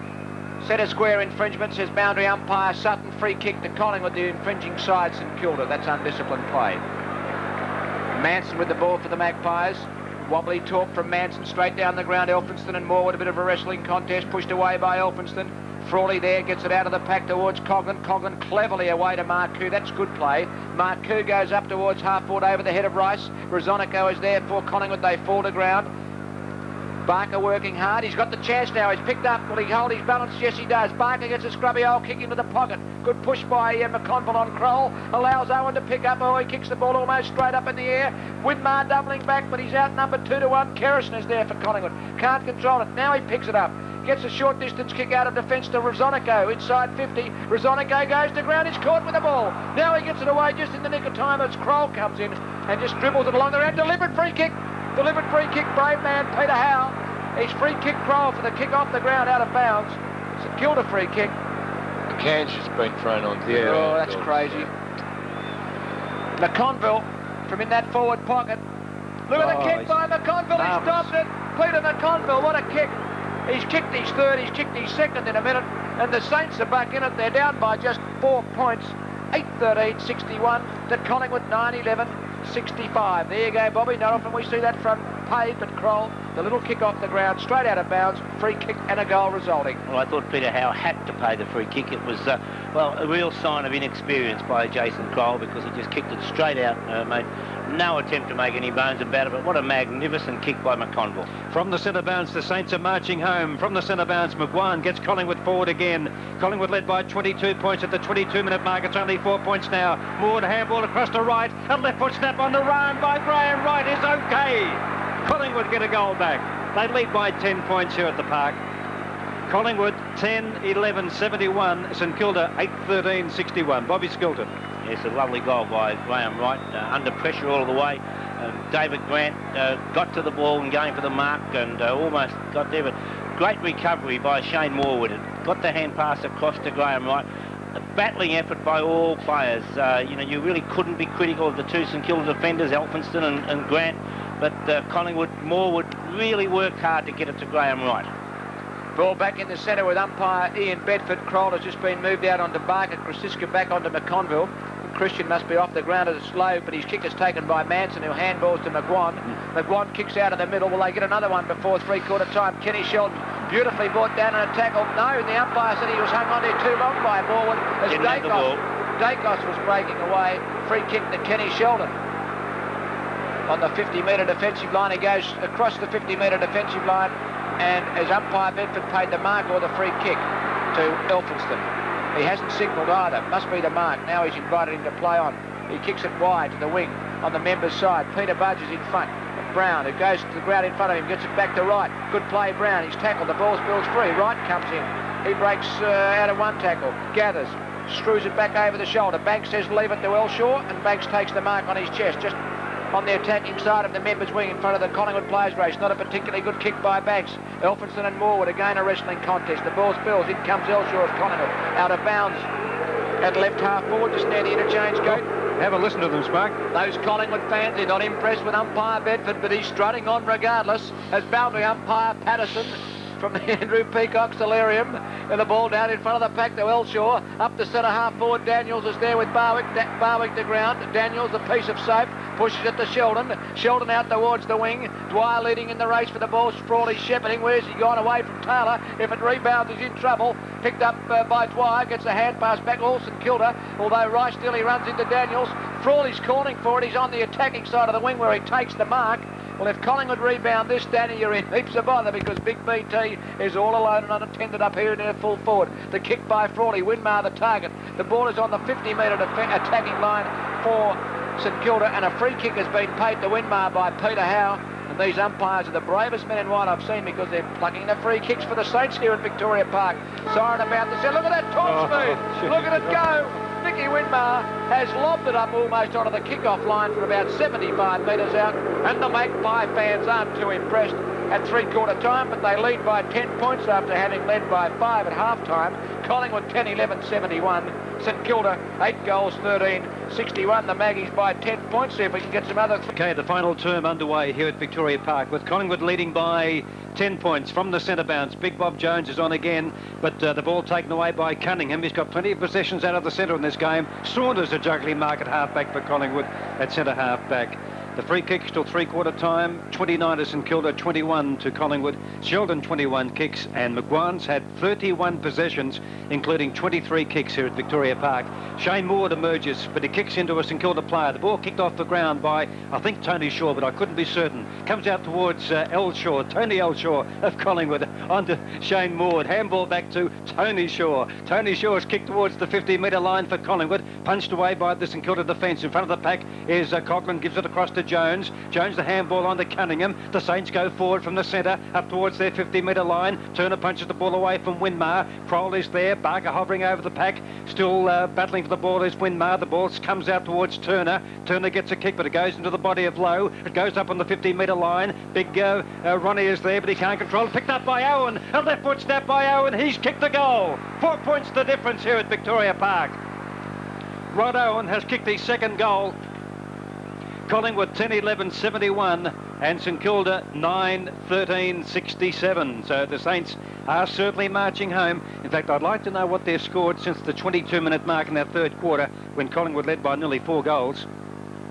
Centre square infringement, says boundary umpire Sutton. Free kick to Collingwood, the infringing side, St Kilda. That's undisciplined play. Manson with the ball for the Magpies. Wobbly talk from Manson straight down the ground. Elphinston and Morwood, a bit of a wrestling contest, pushed away by Elphinston. Frawley there gets it out of the pack towards Coglan. Coglan cleverly away to Marcoux. That's good play. Marcoux goes up towards half forward over the head of Rice. Rosonico is there for Collingwood. They fall to ground. Barker working hard. He's got the chance now. He's picked up. Will he hold his balance? Yes, he does. Barker gets a scrubby old kick into the pocket. Good push by McConville on Kroll. Allows Owen to pick up. Oh, he kicks the ball almost straight up in the air. Winmar doubling back, but he's outnumbered 2-1. Kerrison is there for Collingwood. Can't control it. Now he picks it up. Gets a short distance kick out of defence to Rosonico inside 50. Rosonico goes to ground. He's caught with the ball. Now he gets it away just in the nick of time as Kroll comes in and just dribbles it along the ground. Delivered free kick. Delivered free kick. Brave man Peter Howe. He's free kick Kroll for the kick off the ground out of bounds. St Kilda free kick. The can's just been thrown on. Yeah. Oh, that's crazy. McConville from in that forward pocket. Look kick by McConville. He stopped it. Peter McConville, what a kick. He's kicked his third, he's kicked his second in a minute, and the Saints are back in it. They're down by just 4 points. 8-13-61 to Collingwood 9-11-65. There you go, Bobby. Not often we see that from Pave, but Kroll, the little kick off the ground, straight out of bounds, free kick and a goal resulting. Well, I thought Peter Howe had to pay the free kick. It was, well, a real sign of inexperience by Jason Kroll, because he just kicked it straight out, made no attempt to make any bones about it, but what a magnificent kick by McConville. From the centre bounce, the Saints are marching home. From the centre bounce, Maguire gets Collingwood forward again. Collingwood led by 22 points at the 22-minute mark. It's only 4 points now. Moore handball across to right. A left foot snap on the run by Graham Wright is okay. Collingwood get a goal back. They lead by 10 points here at the park. Collingwood 10-11-71. St Kilda 8-13-61. Bobby Skilton. Yes, a lovely goal by Graham Wright, under pressure all the way. David Grant got to the ball and going for the mark and almost got there, but great recovery by Shane Morwood. Got the hand pass across to Graham Wright. A battling effort by all players. You know, you really couldn't be critical of the two St Kilda defenders, Elphinston and Grant, but Collingwood, Morwood really worked hard to get it to Graham Wright. Ball back in the centre with umpire Ian Bedford. Kroll has just been moved out onto Barker. Krasiska back onto McConville. Christian must be off the ground as it's low, but his kick is taken by Manson, who handballs to McGuan. McGuan kicks out of the middle. Will they get another one before three-quarter time? Kenny Sheldon beautifully brought down in a tackle. No, the umpire said he was hung on there too long by Morwood as Dacos was breaking away. Free kick to Kenny Sheldon. On the 50-metre defensive line, he goes across the 50-metre defensive line, and as umpire Bedford paid the mark or the free kick to Elphinston. He hasn't signalled either. Must be the mark. Now he's invited him to play on. He kicks it wide to the wing on the members' side. Peter-Budge is in front. Brown, who goes to the ground in front of him, gets it back to Wright. Good play, Brown. He's tackled. The ball spills free. Wright comes in. He breaks out of one tackle. Gathers. Screws it back over the shoulder. Banks says leave it to Elshaw, and Banks takes the mark on his chest. Just on the attacking side of the members' wing in front of the Collingwood players' race. Not a particularly good kick by Banks. Elphinston and Morwood, again a wrestling contest. The ball spills. In comes Elshaw of Collingwood. Out of bounds at left half forward, just near the interchange gate. Have a listen to them, Spark. Those Collingwood fans are not impressed with umpire Bedford, but he's strutting on regardless as boundary umpire Patterson from the Andrew Peacock solarium, and the ball down in front of the pack to Elshaw. Up the centre half forward, Daniels is there with Barwick. Barwick to ground. Daniels, a piece of soap, pushes it to Sheldon. Sheldon out towards the wing. Dwyer leading in the race for the ball. Sprawley shepherding. Where's he gone away from Taylor? If it rebounds, he's in trouble. Picked up by Dwyer. Gets a hand pass back. St Kilda. Although Rice still, he runs into Daniels. Frawley's calling for it. He's on the attacking side of the wing where he takes the mark. Well, if Collingwood rebound this, Danny, you're in heaps of bother because Big BT is all alone and unattended up here near full forward. The kick by Frawley. Winmar the target. The ball is on the 50-metre attacking line for St Kilda, and a free kick has been paid to Winmar by Peter Howe. And these umpires are the bravest men in white I've seen because they're plucking the free kicks for the Saints here at Victoria Park. Siren about to say, look at that top speed. Look at it go. Nicky Winmar has lobbed it up almost onto the kick-off line for about 75 metres out, and the Magpie fans aren't too impressed at three-quarter time, but they lead by 10 points after having led by 5 at half-time. Collingwood 10-11-71. St Kilda 8 goals 13-61. The Maggies by 10 points. See if we can get some other... Okay, the final term underway here at Victoria Park with Collingwood leading by 10 points from the centre bounce. Big Bob Jones is on again, but the ball taken away by Cunningham. He's got plenty of possessions out of the centre in this game. Saunders a juggling mark at half-back for Collingwood at centre half-back. The free kick till three-quarter time, 29 to St Kilda, 21 to Collingwood. Sheldon 21 kicks, and McGuan's had 31 possessions, including 23 kicks here at Victoria Park. Shane Moore emerges, but he kicks into a St Kilda player. The ball kicked off the ground by, I think, Tony Shaw, but I couldn't be certain. Comes out towards Elshaw, Tony Elshaw of Collingwood, onto Shane Moore. Handball back to Tony Shaw. Tony Shaw is kicked towards the 50-metre line for Collingwood, punched away by the St Kilda defence. In front of the pack is Coughlin, gives it across to Jones. Jones the handball on to Cunningham. The Saints go forward from the centre up towards their 50-metre line. Turner punches the ball away from Winmar. Kroll is there. Barker hovering over the pack. Still battling for the ball is Winmar. The ball comes out towards Turner. Turner gets a kick, but it goes into the body of Lowe. It goes up on the 50-metre line. Big Ronnie is there, but he can't control it. Picked up by Owen. A left foot snap by Owen. He's kicked the goal. 4 points the difference here at Victoria Park. Rod Owen has kicked his second goal. Collingwood 10-11-71, and St Kilda 9-13-67. So the Saints are certainly marching home. In fact, I'd like to know what they've scored since the 22-minute mark in that third quarter when Collingwood led by nearly 4 goals.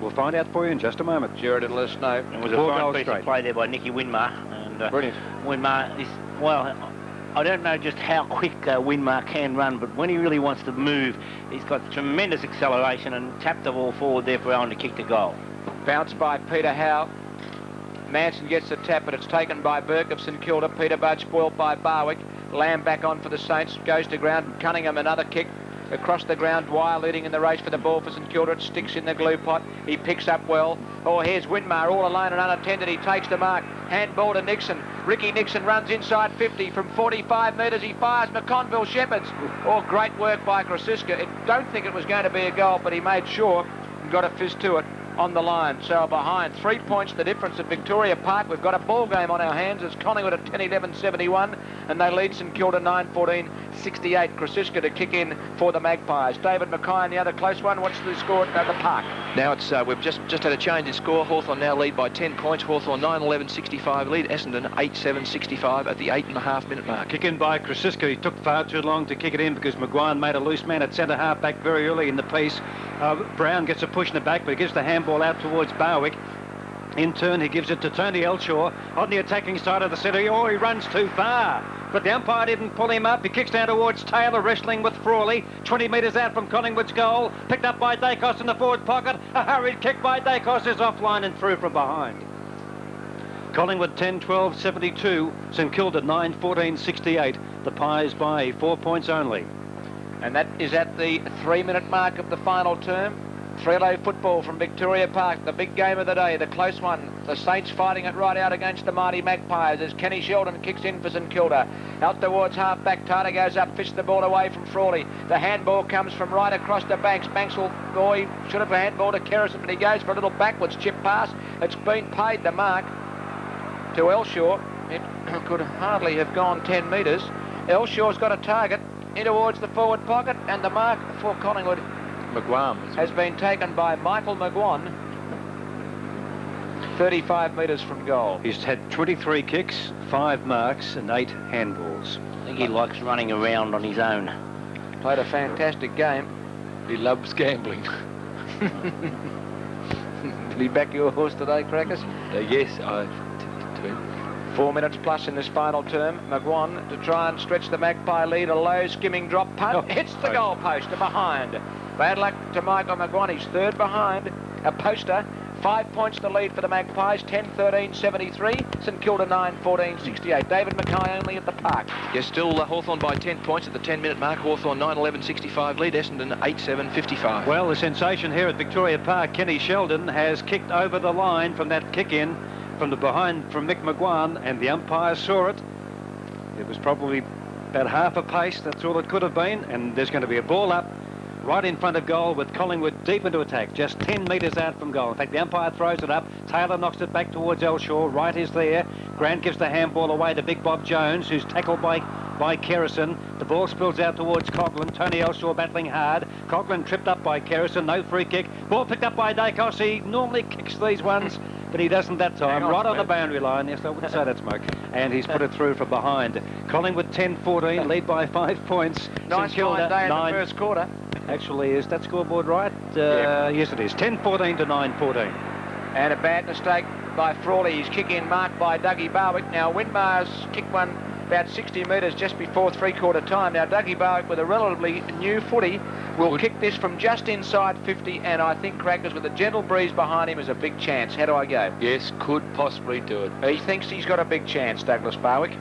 We'll find out for you in just a moment. Jared will let us know. It was a fine piece of play there by Nicky Winmar. And, brilliant. Winmar is, well, I don't know just how quick Winmar can run, but when he really wants to move, he's got tremendous acceleration and tapped the ball forward there for Owen to kick the goal. Bounced by Peter Howe. Manson gets the tap, but it's taken by Burke of St Kilda. Peter-Budge spoilt by Barwick. Lamb back on for the Saints. Goes to ground. Cunningham another kick. Across the ground, Dwyer leading in the race for the ball for St Kilda. It sticks in the glue pot. He picks up well. Oh, here's Winmar all alone and unattended. He takes the mark. Handball to Nixon. Ricky Nixon runs inside 50 from 45 metres. He fires McConville Shepherds. Oh, great work by Krasiska. I don't think it was going to be a goal, but he made sure and got a fist to it on the line. So behind 3 points the difference at Victoria Park. We've got a ball game on our hands. It's Collingwood at 10-11-71 and they lead St Kilda 9-14-68. Krasiska to kick in for the Magpies. David Mackay and the other close one. What's the score at the Park? Now it's we've just had a change in score. Hawthorn now lead by 10 points. Hawthorn 9-11-65 lead Essendon 8-7-65 at the 8.5 minute mark. Kick in by Krasiska. He took far too long to kick it in because Maguire made a loose man at centre half back very early in the piece. Brown gets a push in the back, but he gives the handball out towards Barwick. In turn, he gives it to Tony Elshaw on the attacking side of the centre. Oh, he runs too far. But the umpire didn't pull him up. He kicks down towards Taylor, wrestling with Frawley. 20 metres out from Collingwood's goal. Picked up by Dacos in the forward pocket. A hurried kick by Dacos is offline and through from behind. Collingwood 10-12-72. St Kilda 9-14-68. The Pies by 4 points only. And that is at the 3-minute mark of the final term. Three-low football from Victoria Park, the big game of the day, the close one. The Saints fighting it right out against the mighty Magpies as Kenny Sheldon kicks in for St Kilda. Out towards half-back, Tata goes up, fists the ball away from Frawley. The handball comes from right across to Banks. Banks will, oh, he should have a handball to Kerrison, but he goes for a little backwards chip pass. It's been paid the mark to Elshaw. It could hardly have gone 10 metres. Elshaw's got a target in towards the forward pocket, and the mark for Collingwood McGuan has been taken by Michael McGuan, 35 metres from goal. He's had 23 kicks, 5 marks and 8 handballs. I think he likes running around on his own. Played a fantastic game. He loves gambling. Did he back your horse today, Crackers? Yes, I do. 4 minutes plus in this final term. McGuan to try and stretch the Magpie lead. A low skimming drop punt. Hits the goal post to behind. Bad luck to Michael McGuan. He's third behind. A poster. 5 points the lead for the Magpies. 10-13-73. St Kilda 9-14-68. David Mackay only at the Park. Yes, still Hawthorn by 10 points at the 10-minute mark. Hawthorn 9-11-65 lead. Essendon 8-7-55. Well, the sensation here at Victoria Park, Kenny Sheldon has kicked over the line from that kick-in from the behind from Mick McGuan, and the umpire saw it. It was probably about half a pace. That's all it could have been, and there's going to be a ball up right in front of goal with Collingwood deep into attack, just 10 metres out from goal. In fact, the umpire throws it up. Taylor knocks it back towards Elshaw. Wright is there. Grant gives the handball away to Big Bob Jones, who's tackled by Kerrison. The ball spills out towards Coughlin. Tony Elshaw battling hard. Coughlin tripped up by Kerrison. No free kick. Ball picked up by Dacos. He normally kicks these ones, but he doesn't that time. Right on the boundary line. Yes, I wouldn't say that, Smoke. And he's put it through from behind. Collingwood 10-14, lead by 5 points. Nice fine day in the first quarter. Actually, is that scoreboard right? Yes, it is. 10-14 to 9-14. And a bad mistake by Frawley. His kick in marked by Dougie Barwick. Now, Winmar's kicked one about 60 metres just before three-quarter time. Now, Dougie Barwick, with a relatively new footy, will kick this from just inside 50, and I think Crackers, with a gentle breeze behind him, is a big chance. How do I go? Yes, could possibly do it. He thinks he's got a big chance, Douglas Barwick.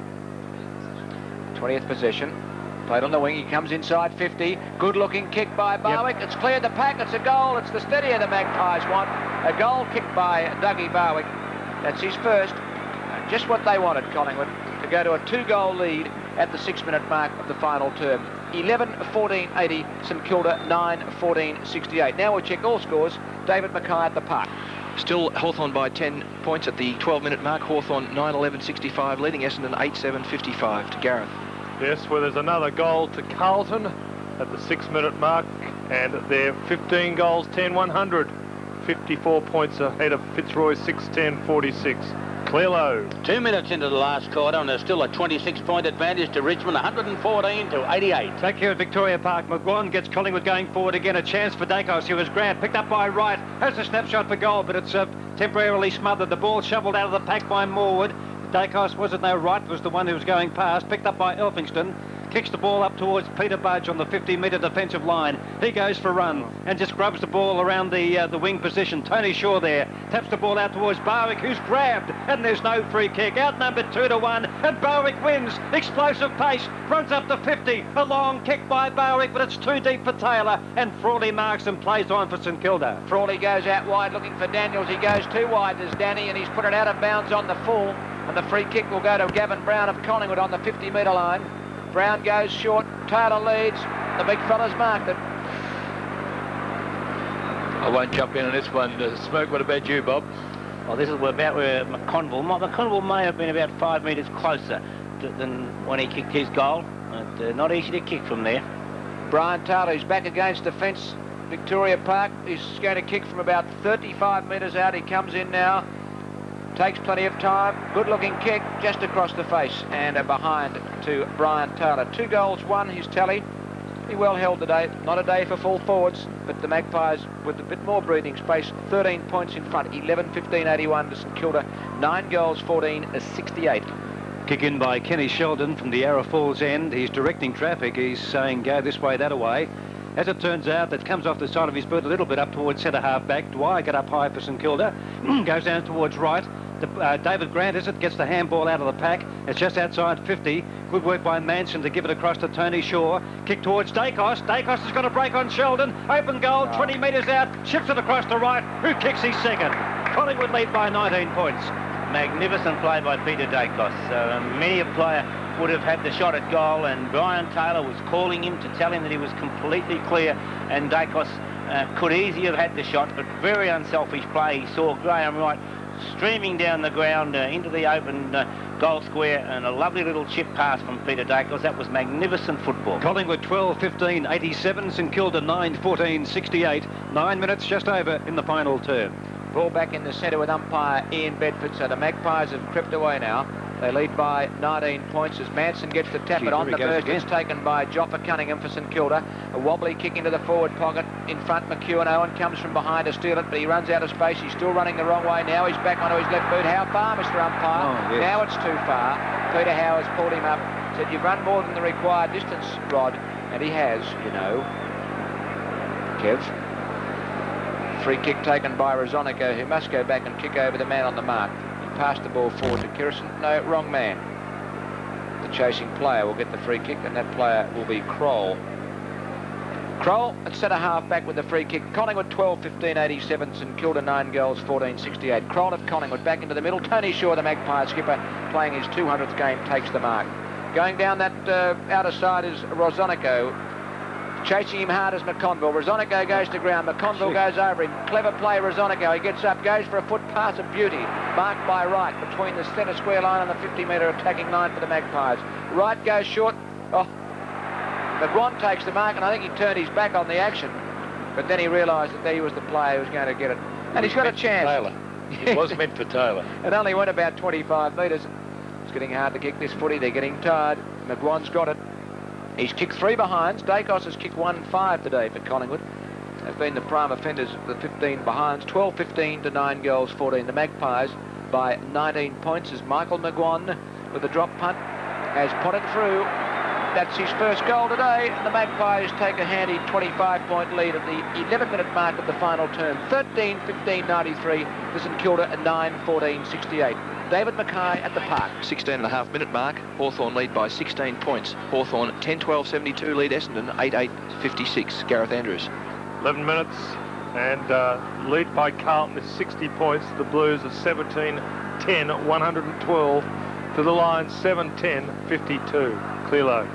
20th possession. Played on the wing. He comes inside 50. Good-looking kick by Barwick. Yep. It's cleared the pack. It's a goal. It's the steadier the Magpies want. A goal kicked by Dougie Barwick. That's his first. Just what they wanted, Collingwood, to go to a 2-goal lead at the 6-minute mark of the final term. 11-14-80, St Kilda 9-14-68. Now we'll check all scores. David Mackay at the Park. Still Hawthorn by 10 points at the 12-minute mark. Hawthorn 9-11-65, leading Essendon 8-7-55 to Gareth. Yes, well, there's another goal to Carlton at the 6-minute mark, and they're 15 goals, 10-100. 54 points ahead of Fitzroy, 6:10.46. Clear low. 2 minutes into the last quarter, and there's still a 26-point advantage to Richmond, 114 to 88. Back here at Victoria Park, McGuan gets Collingwood going forward again. A chance for Dacos, who was Grant, picked up by Wright. Has a snapshot for goal, but it's temporarily smothered. The ball shoveled out of the pack by Morwood. Dacos wasn't there. Wright was the one who was going past. Picked up by Elphingston. Kicks the ball up towards Peter-Budge on the 50-metre defensive line. He goes for a run and just grubs the ball around the wing position. Tony Shaw there taps the ball out towards Barwick, who's grabbed, and there's no free kick. Outnumbered 2-1, and Barwick wins. Explosive pace, runs up to 50. A long kick by Barwick, but it's too deep for Taylor, and Frawley marks and plays on for St Kilda. Frawley goes out wide looking for Daniels. He goes too wide, there's Danny, and he's put it out of bounds on the full, and the free kick will go to Gavin Brown of Collingwood on the 50-metre line. Brown goes short, Taylor leads, the big fella's marked it. I won't jump in on this one. Smoke, what about you, Bob? Well, this is about where McConville may have been about 5 metres closer than when he kicked his goal. But, not easy to kick from there. Brian Taylor, he's back against the fence, Victoria Park. He's going to kick from about 35 metres out. He comes in now. Takes plenty of time. Good looking kick just across the face and behind to Brian Taylor. 2 goals, 1 his tally. Pretty well held today. Not a day for full forwards, but the Magpies with a bit more breathing space. 13 points in front. 11-15-81 to St Kilda. 9 goals, 14-68. Kick in by Kenny Sheldon from the Yarra Falls end. He's directing traffic. He's saying go this way, that away. As it turns out, that comes off the side of his boot a little bit up towards centre half back. Dwyer got up high for St Kilda. Goes down towards right. David Grant gets the handball out of the pack. It's just outside 50. Good work by Manson to give it across to Tony Shaw. Kick towards Dacos. Dacos has got a break on Sheldon. Open goal, 20 metres out. Ships it across to right. Who kicks his second? Collingwood lead by 19 points. Magnificent play by Peter Dacos. Many a player would have had the shot at goal, and Brian Taylor was calling him to tell him that he was completely clear, and Dacos could easily have had the shot, but very unselfish play. He saw Graham Wright streaming down the ground into the open goal square, and a lovely little chip pass from Peter Dacos. That was magnificent football. Collingwood 12-15-87, St Kilda 9-14-68. 9 minutes just over in the final term. Ball back in the centre with umpire Ian Bedford, so the Magpies have crept away now. They lead by 19 points as Manson gets the tap it on the burst. It's taken by Joppa Cunningham for St Kilda. A wobbly kick into the forward pocket. In front, McEwen Owen comes from behind to steal it, but he runs out of space. He's still running the wrong way now. He's back onto his left boot. How far, Mr. Umpire? Oh, yes. Now it's too far. Peter Howe has pulled him up. Said, you've run more than the required distance, Rod. And he has, you know. Kev. Free kick taken by Rosonico, who must go back and kick over the man on the mark. Passed the ball forward to Kirsten. No, wrong man. The chasing player will get the free kick, and that player will be Kroll. Kroll at centre half back with the free kick. Collingwood 12-15-87, St Kilda 9 goals, 14-68. Kroll of Collingwood back into the middle. Tony Shaw, the Magpie skipper, playing his 200th game, takes the mark. Going down that outer side is Rosonico. Chasing him hard as McConville. Rosonico goes to ground. McConville goes over him. Clever play, Rosonico. He gets up, goes for a foot pass of beauty. Marked by Wright between the centre square line and the 50-metre attacking line for the Magpies. Wright goes short. Oh, McGuan takes the mark, and I think he turned his back on the action. But then he realised that he was the player who was going to get it. And he's got a chance. Taylor. It was meant for Taylor. It only went about 25 metres. It's getting hard to kick this footy. They're getting tired. McGuan's got it. He's kicked 3 behinds. Dacos has kicked 1-5 today for Collingwood. They've been the prime offenders of the 15 behinds. 12-15 to 9 goals, 14. The Magpies by 19 points as Michael McGuan with a drop punt has put it through. That's his first goal today. And the Magpies take a handy 25-point lead at the 11-minute mark of the final term. 13-15-93 to St Kilda and 9-14-68. David Mackay at the park. 16.5-minute mark. Hawthorn lead by 16 points. Hawthorn 10-12-72 lead Essendon 8-8-56. Gareth Andrews. 11 minutes and lead by Carlton is 60 points. The Blues are 17-10, 112 to the Lions 7-10-52. Clear low.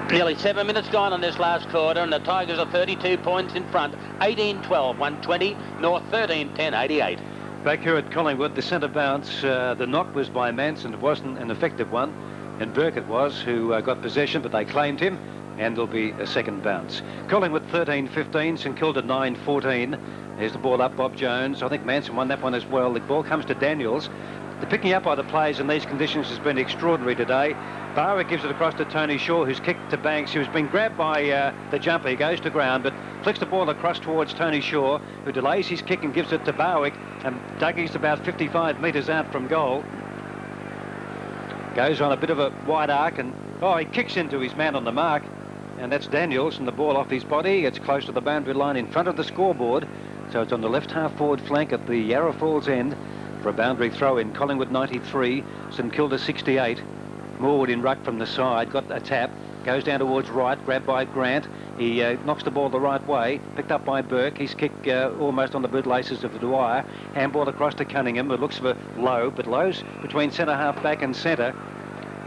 Nearly 7 minutes gone on this last quarter, and the Tigers are 32 points in front. 18-12, 120. North 13-10, 88. Back here at Collingwood, the centre bounce, the knock was by Manson. It wasn't an effective one, and Burke it was who got possession, but they claimed him. and there'll be a second bounce. Collingwood 13-15, St Kilda 9-14. There's the ball up, Bob Jones. I think Manson won that one as well. The ball comes to Daniels. The picking up by the players in these conditions has been extraordinary today. Barwick gives it across to Tony Shaw, who's kicked to Banks, who's been grabbed by the jumper. He goes to ground, but flicks the ball across towards Tony Shaw, who delays his kick and gives it to Barwick. And Dougie's about 55 metres out from goal. Goes on a bit of a wide arc, and he kicks into his man on the mark. And that's Daniels, and the ball off his body. It's close to the boundary line in front of the scoreboard. So it's on the left half forward flank at the Yarra Falls end for a boundary throw in. Collingwood 93, St Kilda 68. Morwood in ruck from the side, got a tap, goes down towards right, grabbed by Grant. He knocks the ball the right way, picked up by Burke. His kick almost on the bootlaces of the Dwyer. Handball across to Cunningham. It looks for Lowe, but Lowe's between centre half back and centre.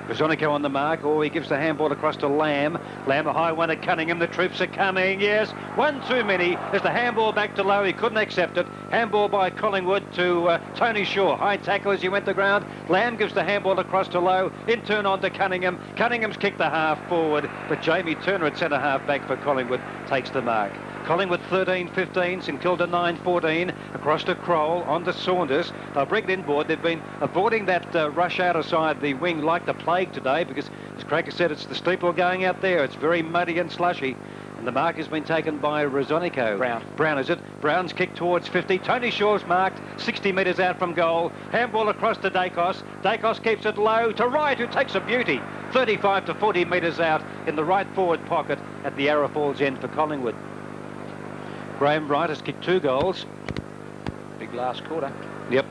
Rosonico on the mark, he gives the handball across to Lamb. Lamb a high one at Cunningham. The troops are coming, yes. One too many. There's the handball back to Lowe. He couldn't accept it. Handball by Collingwood to Tony Shaw. High tackle as he went to ground. Lamb gives the handball across to Lowe. In turn on to Cunningham. Cunningham's kicked the half forward, but Jamie Turner at centre half back for Collingwood takes the mark. Collingwood 13-15, St Kilda 9-14, across to Kroll, on to Saunders. They'll bring it inboard. They've been avoiding that rush out aside the wing like the plague today because, as Cracker said, it's the steeple going out there. It's very muddy and slushy. And the mark has been taken by Rosonico. Brown, is it? Brown's kicked towards 50. Tony Shaw's marked 60 metres out from goal. Handball across to Dacos. Dacos keeps it low to Wright, who takes a beauty. 35 to 40 metres out in the right forward pocket at the Yarra Falls end for Collingwood. Graham Wright has kicked 2 goals. Big last quarter. Yep.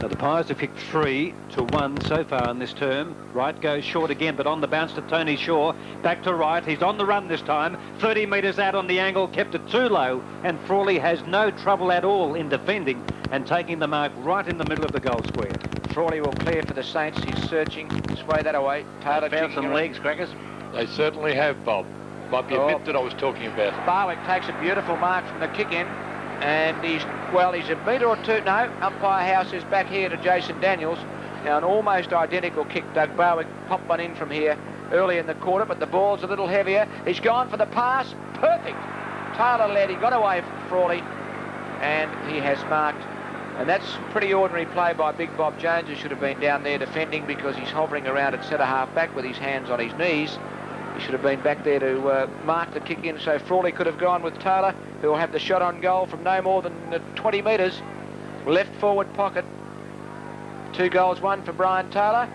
So the Pies have kicked 3-1 so far in this term. Wright goes short again, but on the bounce to Tony Shaw. Back to Wright. He's on the run this time. 30 metres out on the angle, kept it too low. And Frawley has no trouble at all in defending and taking the mark right in the middle of the goal square. Frawley will clear for the Saints. He's searching. Sway that away. Taylor found some legs, Crackers. They certainly have, Bob. Might be a bit that I was talking about. Barwick takes a beautiful mark from the kick in, and he's a metre or two. No, umpire House is back here to Jason Daniels. Now an almost identical kick. Doug Barwick popped one in from here early in the quarter, but the ball's a little heavier. He's gone for the pass. Perfect. Taylor led. He got away from Frawley, and he has marked. And that's pretty ordinary play by Big Bob Jones, who should have been down there defending because he's hovering around at centre half back with his hands on his knees. He should have been back there to mark the kick in, so Frawley could have gone with Taylor, who will have the shot on goal from no more than 20 metres. Left forward pocket. 2 goals, 1 for Brian Taylor.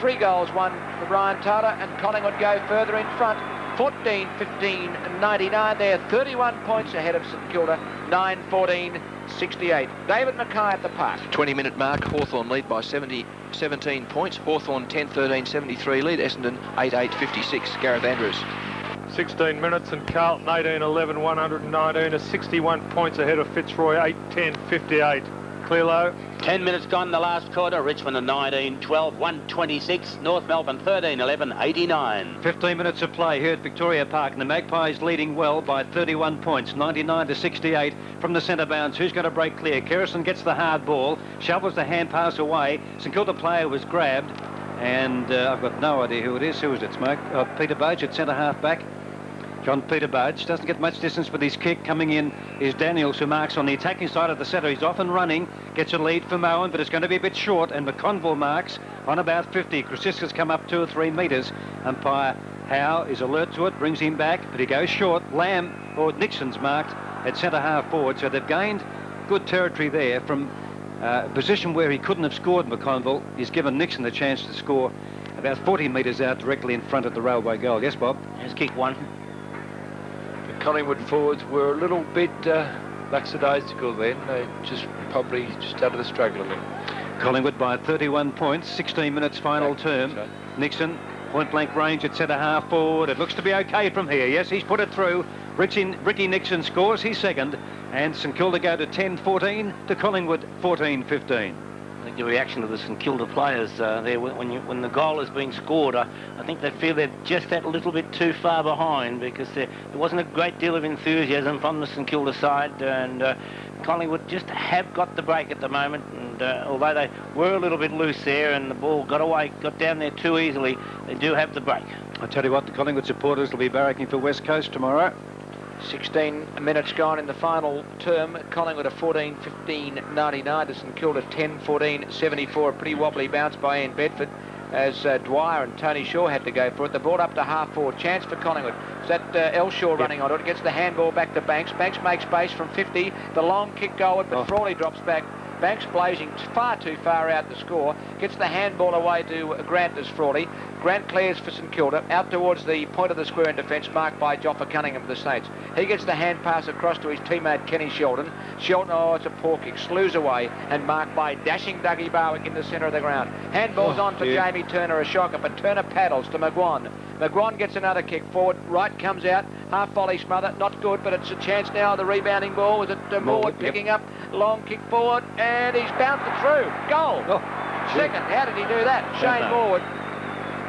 3 goals, 1 for Brian Taylor, and Collingwood go further in front. 14-15-99. They're 31 points ahead of St Kilda. 9-14-68. David Mackay at the park. 20-minute mark. Hawthorn lead by 17 points. Hawthorn 10-13-73 lead. Essendon 8-8-56. Gareth Andrews. 16 minutes and Carlton 18-11, 119 are 61 points ahead of Fitzroy, 8-10-58. Clear low. 10 minutes gone in the last quarter. Richmond 19-12, 126. North Melbourne 13-11, 89. 15 minutes of play here at Victoria Park, and the Magpies leading well by 31 points, 99-68 from the centre bounce. Who's going to break clear? Kerrison gets the hard ball, shovels the hand pass away. St Kilda player was grabbed, and I've got no idea who it is. Who is it, Smoke? Peter-Budge at centre half back. John Peter-Budge doesn't get much distance with his kick. Coming in is Daniels, who marks on the attacking side of the centre. He's off and running, gets a lead for Moen, but it's going to be a bit short, and McConville marks on about 50. Krasiska's come up 2 or 3 metres. Umpire Howe is alert to it, brings him back, but he goes short. Nixon's marked at centre half forward, so they've gained good territory there from a position where he couldn't have scored. McConville. He's given Nixon the chance to score about 40 metres out directly in front of the railway goal. Yes, Bob? He's kicked 1. Collingwood forwards were a little bit lackadaisical then. They probably started to struggle a little. Collingwood by 31 points, 16 minutes final term. So. Nixon, point blank range at centre half forward. It looks to be okay from here. Yes, he's put it through. Ricky Nixon scores his second, and St Kilda go to 10-14 to Collingwood 14-15. I think the reaction of the St Kilda players there when the goal is being scored, I think they feel they're just that little bit too far behind, because there wasn't a great deal of enthusiasm from the St Kilda side, and Collingwood just have got the break at the moment, and although they were a little bit loose there and the ball got down there too easily, they do have the break. I tell you what, the Collingwood supporters will be barracking for West Coast tomorrow. 16 minutes gone in the final term. Collingwood a 14-15-99 to St Kilda 10-14-74. A pretty wobbly bounce by Ian Bedford as Dwyer and Tony Shaw had to go for it. The ball up to half-forward. Chance for Collingwood. Is that Elshaw running on it? Gets the handball back to Banks. Banks makes space from 50. The long kick goalward, but Frawley drops back. Banks blazing far too far out to score. Gets the handball away to Grant as Frawley. Grant clears for St Kilda. Out towards the point of the square in defence, marked by Joffa Cunningham of the Saints. He gets the hand pass across to his teammate Kenny Sheldon. Sheldon, oh, it's a poor kick. Slews away and marked by dashing Dougie Barwick in the centre of the ground. Handball's on for Jamie Turner, a shocker, but Turner paddles to McGuan. McGuan gets another kick forward. Right comes out. Half volley smother. Not good, but it's a chance now. The rebounding ball was it Morwood picking up. Long kick forward, and he's bounced it through. Goal. Second. How did he do that? Shane Morwood.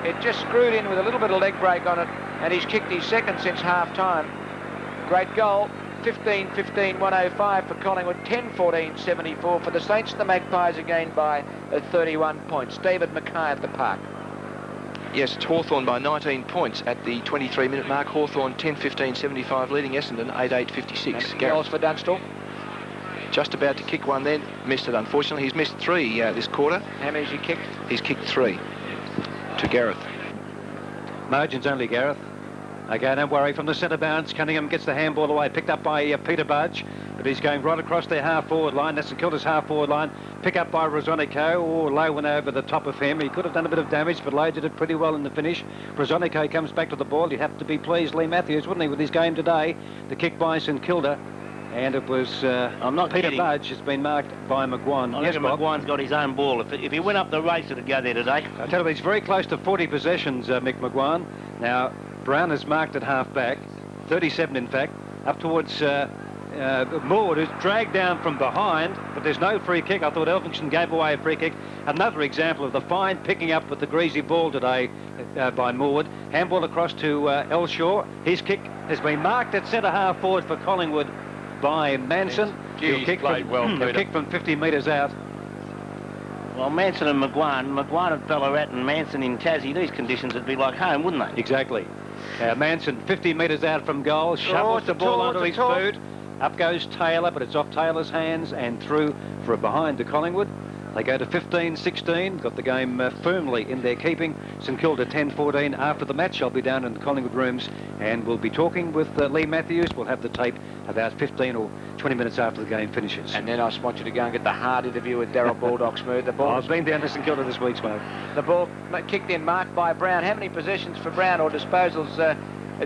It just screwed in with a little bit of leg break on it, and he's kicked his second since half-time. Great goal. 15-15-105 for Collingwood. 10-14-74 for the Saints. The Magpies again by 31 points. David Mackay at the park. Yes, it's Hawthorn by 19 points at the 23-minute mark. Hawthorn 10-15-75 leading Essendon 8-8-56. Anything else for Dunstall? Just about to kick one then. Missed it, unfortunately. He's missed 3 this quarter. How many has he kicked? He's kicked 3 to Gareth. Margin's only Gareth. Okay, don't worry. From the centre bounce, Cunningham gets the handball away. Picked up by Peter-Budge, but he's going right across their half-forward line. That's St Kilda's half-forward line. Pick up by Rosonico. Oh, Lowe went over the top of him. He could have done a bit of damage, but Lowe did it pretty well in the finish. Rosonico comes back to the ball. You'd have to be pleased, Lee Matthews, wouldn't he, with his game today? The kick by St Kilda. And it was Peter-Budge has been marked by McGuan. I reckon McGuan's got his own ball. If he went up the race, it'd go there today. I tell you, he's very close to 40 possessions, Mick McGuan. Now, Brown is marked at half-back, 37 in fact, up towards Morwood, who's dragged down from behind, but there's no free kick. I thought Elphinstone gave away a free kick. Another example of the fine picking up with the greasy ball today by Morwood. Handball across to Elshaw. His kick has been marked at centre half forward for Collingwood by Manson. He'll kick from 50 metres out. Well, Manson and McGuan at Ballarat and Manson in Tassie, these conditions would be like home, wouldn't they? Exactly. Manson 50 metres out from goal, shovels the ball onto his boot. Up goes Taylor, but it's off Taylor's hands and through for a behind to Collingwood. They go to 15-16, got the game firmly in their keeping. St Kilda 10-14. After the match, I'll be down in the Collingwood rooms and we'll be talking with Lee Matthews. We'll have the tape about 15 or 20 minutes after the game finishes. And then I just want you to go and get the hard interview with Darryl Baldock Smooth. The ball. I've been down to St Kilda this week, Smoke. The ball kicked in, marked by Brown. How many possessions for Brown or disposals?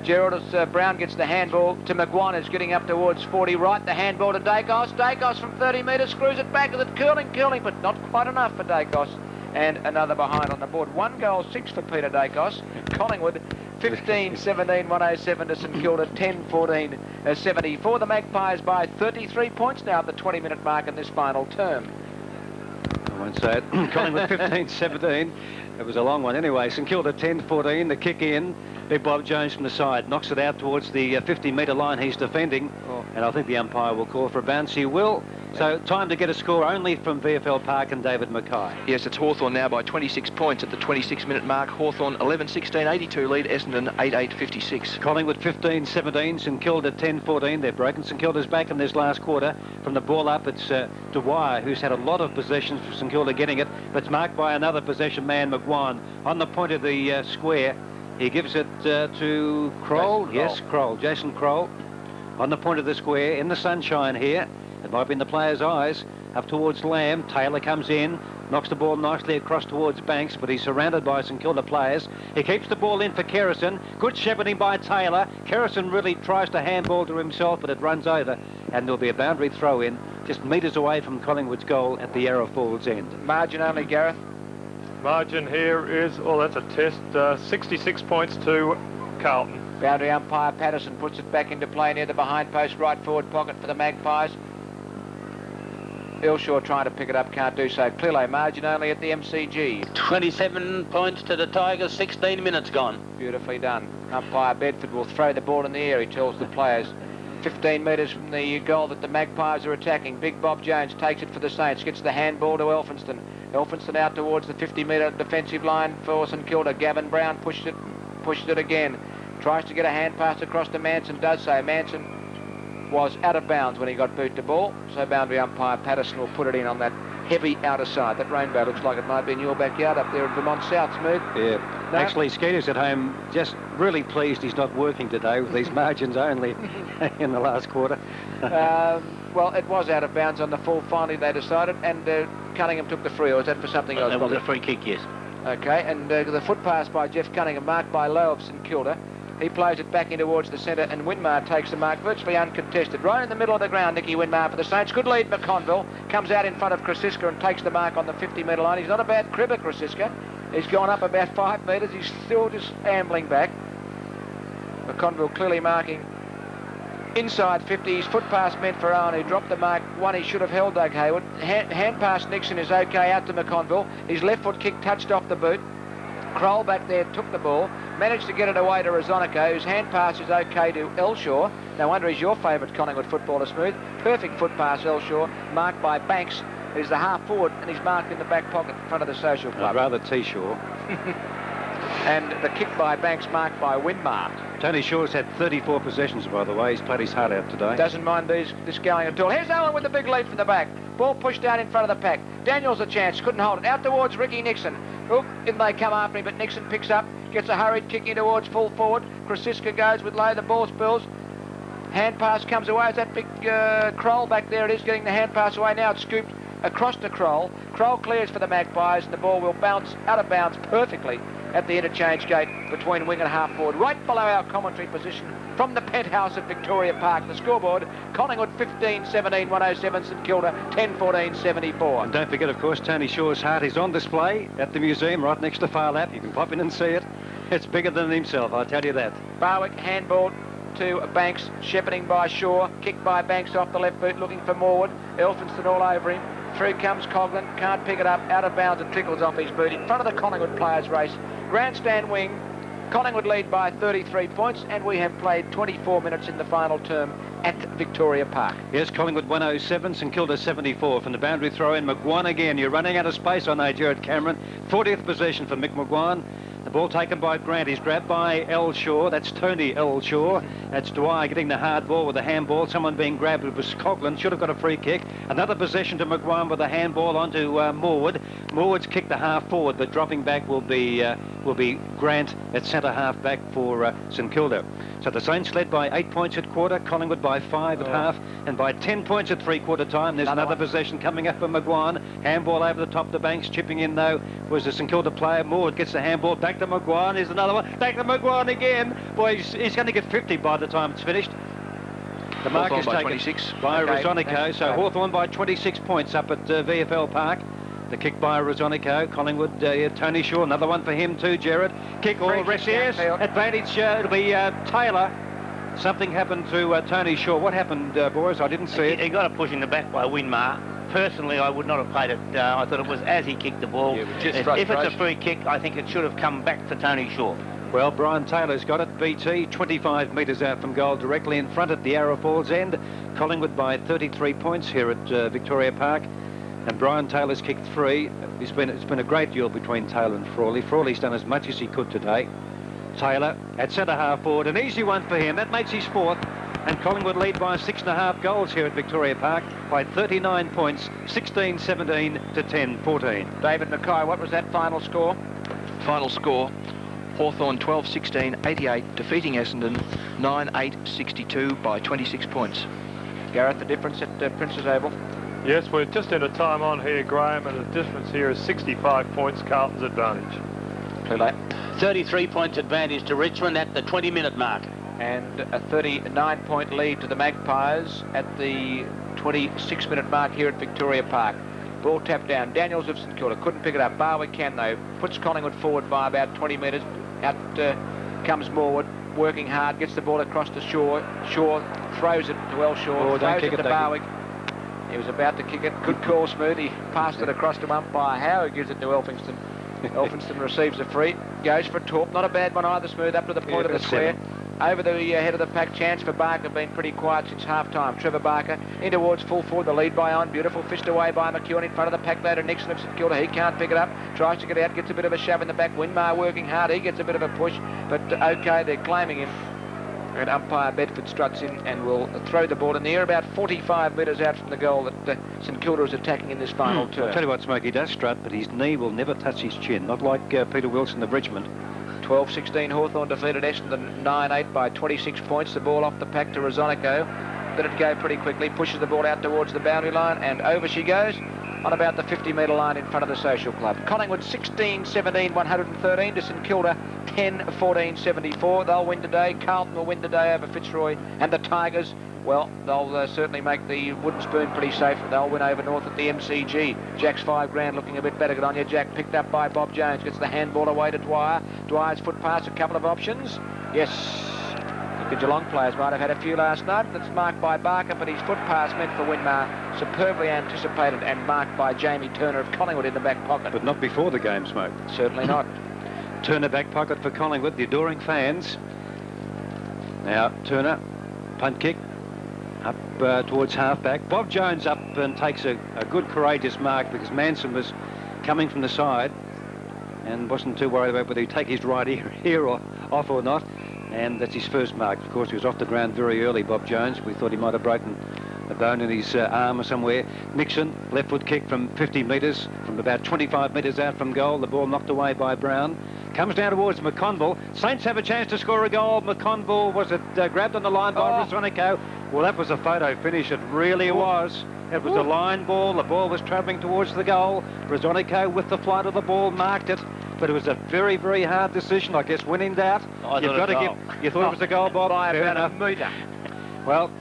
Gerald, as Brown gets the handball to McGuan, who's getting up towards 40 right. The handball to Dacos. Dacos from 30 metres screws it back. Is it curling, but not quite enough for Dacos. And another behind on the board. 1 goal, 6 for Peter Dacos. Collingwood 15-17-107 to St Kilda 10-14-74. The Magpies by 33 points now at the 20-minute mark in this final term. I won't say it. Collingwood 15-17. It was a long one anyway. St Kilda 10-14. The kick in. Big Bob Jones from the side knocks it out towards the 50-metre line he's defending. And I think the umpire will call for a bounce. He will. So time to get a score only from VFL Park and David Mackay. Yes, it's Hawthorn now by 26 points at the 26-minute mark. Hawthorn 11-16-82 lead. Essendon 8-8-56. Collingwood 15-17. St Kilda 10-14. They've broken St Kilda's back in this last quarter. From the ball up, it's Dwyer, who's had a lot of possessions for St Kilda getting it. But it's marked by another possession man, McGuan, on the point of the square. He gives it to Kroll. Yes, Kroll. Jason Kroll on the point of the square in the sunshine here. It might be in the player's eyes. Up towards Lamb. Taylor comes in, knocks the ball nicely across towards Banks, but he's surrounded by St Kilda players. He keeps the ball in for Kerrison. Good shepherding by Taylor. Kerrison really tries to handball to himself, but it runs over, and there'll be a boundary throw in just metres away from Collingwood's goal at the Yarra Falls end. Margin only, Gareth. Margin here is, that's a test, 66 points to Carlton. Boundary umpire Patterson puts it back into play near the behind post right forward pocket for the Magpies. Elshaw trying to pick it up, can't do so. Clearly margin only at the MCG. 27 points to the Tigers, 16 minutes gone. Beautifully done. Umpire Bedford will throw the ball in the air, he tells the players. 15 metres from the goal that the Magpies are attacking. Big Bob Jones takes it for the Saints, gets the handball to Elphinstone. Elphinstone out towards the 50-metre defensive line for St Kilda. Gavin Brown pushed it pushes it again. Tries to get a hand pass across to Manson, does so. Manson was out of bounds when he got boot to ball, so boundary umpire Patterson will put it in on that heavy outer side. That rainbow looks like it might be in your backyard up there at Vermont South, Smooth. Yeah. No? Actually, Skeeter's at home just really pleased he's not working today with these margins only in the last quarter. Well, it was out of bounds on the full finally, they decided, and Cunningham took the free, or was that for something else? That was a free kick, yes. Okay, and the foot pass by Jeff Cunningham, marked by Lowe of St Kilda. He plays it back in towards the centre, and Winmar takes the mark virtually uncontested. Right in the middle of the ground, Nicky Winmar for the Saints. Good lead, McConville. Comes out in front of Krasiska and takes the mark on the 50-metre line. He's not a bad cribber, Krasiska. He's gone up about 5 metres. He's still just ambling back. McConville clearly marking inside 50. His foot pass meant for Owen, who dropped the mark. One he should have held, Doug Hayward. Hand pass Nixon is okay out to McConville. His left foot kick touched off the boot. Kroll back there took the ball, managed to get it away to Rosonico, whose hand pass is okay to Elshaw. No wonder he's your favourite Collingwood footballer, Smooth. Perfect foot pass, Elshaw, marked by Banks, who's the half forward, and he's marked in the back pocket in front of the Social Club. I'd rather T-Shaw. And the kick by Banks marked by Winmar. Tony Shaw's had 34 possessions, by the way. He's played his heart out today. Doesn't mind this going at all. Here's Owen with the big lead from the back. Ball pushed out in front of the pack. Daniels a chance, couldn't hold it. Out towards Ricky Nixon. Oop, in they come after him, but Nixon picks up, gets a hurried kick in towards full forward. Krasiska goes with Lowe, the ball spills. Hand pass comes away. Is that big Kroll back there? It is getting the hand pass away. Now it's scooped across to Kroll. Kroll clears for the Magpies, and the ball will bounce out of bounds perfectly at the interchange gate between wing and half forward, right below our commentary position from the penthouse at Victoria Park. The scoreboard, Collingwood 15-17, 107, St Kilda 10-14, 74. And don't forget, of course, Tony Shaw's heart is on display at the museum right next to Far Lap. You can pop in and see it. It's bigger than himself, I tell you that. Barwick handball to Banks, shepherding by Shaw, kicked by Banks off the left boot, looking for Morwood. Elphinston all over him. Through comes Coghlan, can't pick it up, out of bounds and trickles off his boot in front of the Collingwood players race. Grandstand wing, Collingwood lead by 33 points, and we have played 24 minutes in the final term at Victoria Park. Yes, Collingwood 107, St Kilda 74. From the boundary throw in, McGuan again. You're running out of space on Jared Cameron. 40th possession for Mick McGuan. The ball taken by Grant. He's grabbed by Elshaw. That's Tony Elshaw. That's Dwyer getting the hard ball with the handball. Someone being grabbed. It was Coghlan. Should have got a free kick. Another possession to McGuan with the handball onto Morwood. Morwood's kicked the half forward, but dropping back will be Grant at centre half back for St Kilda. So the Saints led by 8 points at quarter, Collingwood by 5 at half, and by 10 points at three-quarter time. There's another possession coming up for McGuan. Handball over the top of the Banks. Chipping in, though, was the St Kilda player. Morwood gets the handball. Back to McGuan. Here's another one. Back to McGuan again. Boy, he's going to get 50 by the time it's finished. The mark is taken 26 by Okay, Rosonico. So Hawthorn by 26 points up at VFL Park. The kick by Rosonico. Collingwood, Tony Shaw, another one for him too, Jared. Kick or rest, yes. Advantage, it'll be Taylor. Something happened to Tony Shaw. What happened, boys? I didn't see it. He got a push in the back by Winmar. Personally, I would not have played it. I thought it was as he kicked the ball. Yeah, just if it's a free kick, I think it should have come back to Tony Shaw. Well, Brian Taylor's got it. BT, 25 metres out from goal, directly in front at the Arrow Falls end. Collingwood by 33 points here at Victoria Park. And Brian Taylor's kicked 3. It's been a great duel between Taylor and Frawley. Frawley's done as much as he could today. Taylor at centre half forward, an easy one for him. That makes his 4th. And Collingwood lead by 6.5 goals here at Victoria Park by 39 points, 16-17 to 10-14. David Mackay, what was that final score? Final score, Hawthorn 12-16, 88, defeating Essendon 9-8, 62 by 26 points. Gareth, the difference at Prince's Oval? Yes, we're just at a time on here, Graham, and the difference here is 65 points, Carlton's advantage. Too late. 33 points advantage to Richmond at the 20-minute mark. And a 39-point lead to the Magpies at the 26-minute mark here at Victoria Park. Ball tapped down. Daniels of St Kilda couldn't pick it up. Barwick can, though. Puts Collingwood forward by about 20 metres. Out comes Morwood, working hard, gets the ball across to Shaw. Shaw throws it to Elshaw, throws it to Barwick. He was about to kick it. Good call, Smooth. He passed it across to umpire Howe, who gives it to Elphinston. Elphinston receives a free. Goes for a talk. Not a bad one either, Smooth, up to the point of the square. Over the head of the pack, chance for Barker, been pretty quiet since half-time. Trevor Barker in towards full forward, the lead by on. Beautiful, fished away by McEwen in front of the pack later. Nixon of St Kilda, he can't pick it up. Tries to get out, gets a bit of a shove in the back. Winmar working hard, he gets a bit of a push. But okay, they're claiming him. And umpire Bedford struts in and will throw the ball in the air about 45 metres out from the goal that St Kilda is attacking in this final turn. I'll tell you what, Smoke, he does strut, but his knee will never touch his chin, not like Peter Wilson of Richmond. 12-16 Hawthorn defeated Essendon 9-8 by 26 points. The ball off the pack to Rosonico. Let it go pretty quickly, pushes the ball out towards the boundary line, and over she goes on about the 50-metre line in front of the Social Club. Collingwood 16-17, 113 to St Kilda 10-14, 74. They'll win today. Carlton will win today over Fitzroy, and the Tigers, well, they'll certainly make the wooden spoon pretty safe. They'll win over North at the MCG. Jack's $5,000 looking a bit better. Good on you, Jack. Picked up by Bob Jones. Gets the handball away to Dwyer. Dwyer's foot pass, a couple of options. Yes, the Geelong players might have had a few last night. That's marked by Barker, but his foot pass meant for Winmar. Superbly anticipated and marked by Jamie Turner of Collingwood in the back pocket. But not before the game, Smoke. Certainly not. Turner back pocket for Collingwood, the adoring fans. Now, Turner, punt kick. Up towards half-back. Bob Jones up and takes a good, courageous mark because Manson was coming from the side and wasn't too worried about whether he'd take his right ear off or not. And that's his first mark. Of course, he was off the ground very early, Bob Jones. We thought he might have broken a bone in his arm or somewhere. Nixon, left foot kick from 50 metres, from about 25 metres out from goal. The ball knocked away by Brown. Comes down towards McConville. Saints have a chance to score a goal. McConville, was it grabbed on the line by Rosonico? Well, that was a photo finish. It really was. It was a line ball. The ball was travelling towards the goal. Rosonico, with the flight of the ball, marked it. But it was a very, very hard decision, I guess. When in doubt, you've got to give. You thought it was a goal, Bob? By about a metre. Well,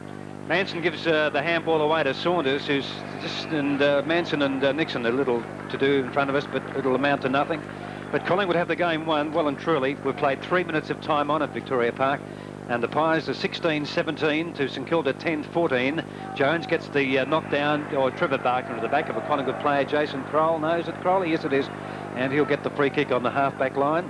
Manson gives the handball away to Saunders, who's just, and Manson and Nixon a little to do in front of us, but it'll amount to nothing. But Collingwood have the game won, well and truly. We've played 3 minutes of time on at Victoria Park. And the Pies are 16-17 to St Kilda 10-14. Jones gets the knockdown, or Trevor Barker at the back of a Collingwood player. Jason Kroll, no, is it Crowley? Yes, it is. And he'll get the free kick on the half-back line.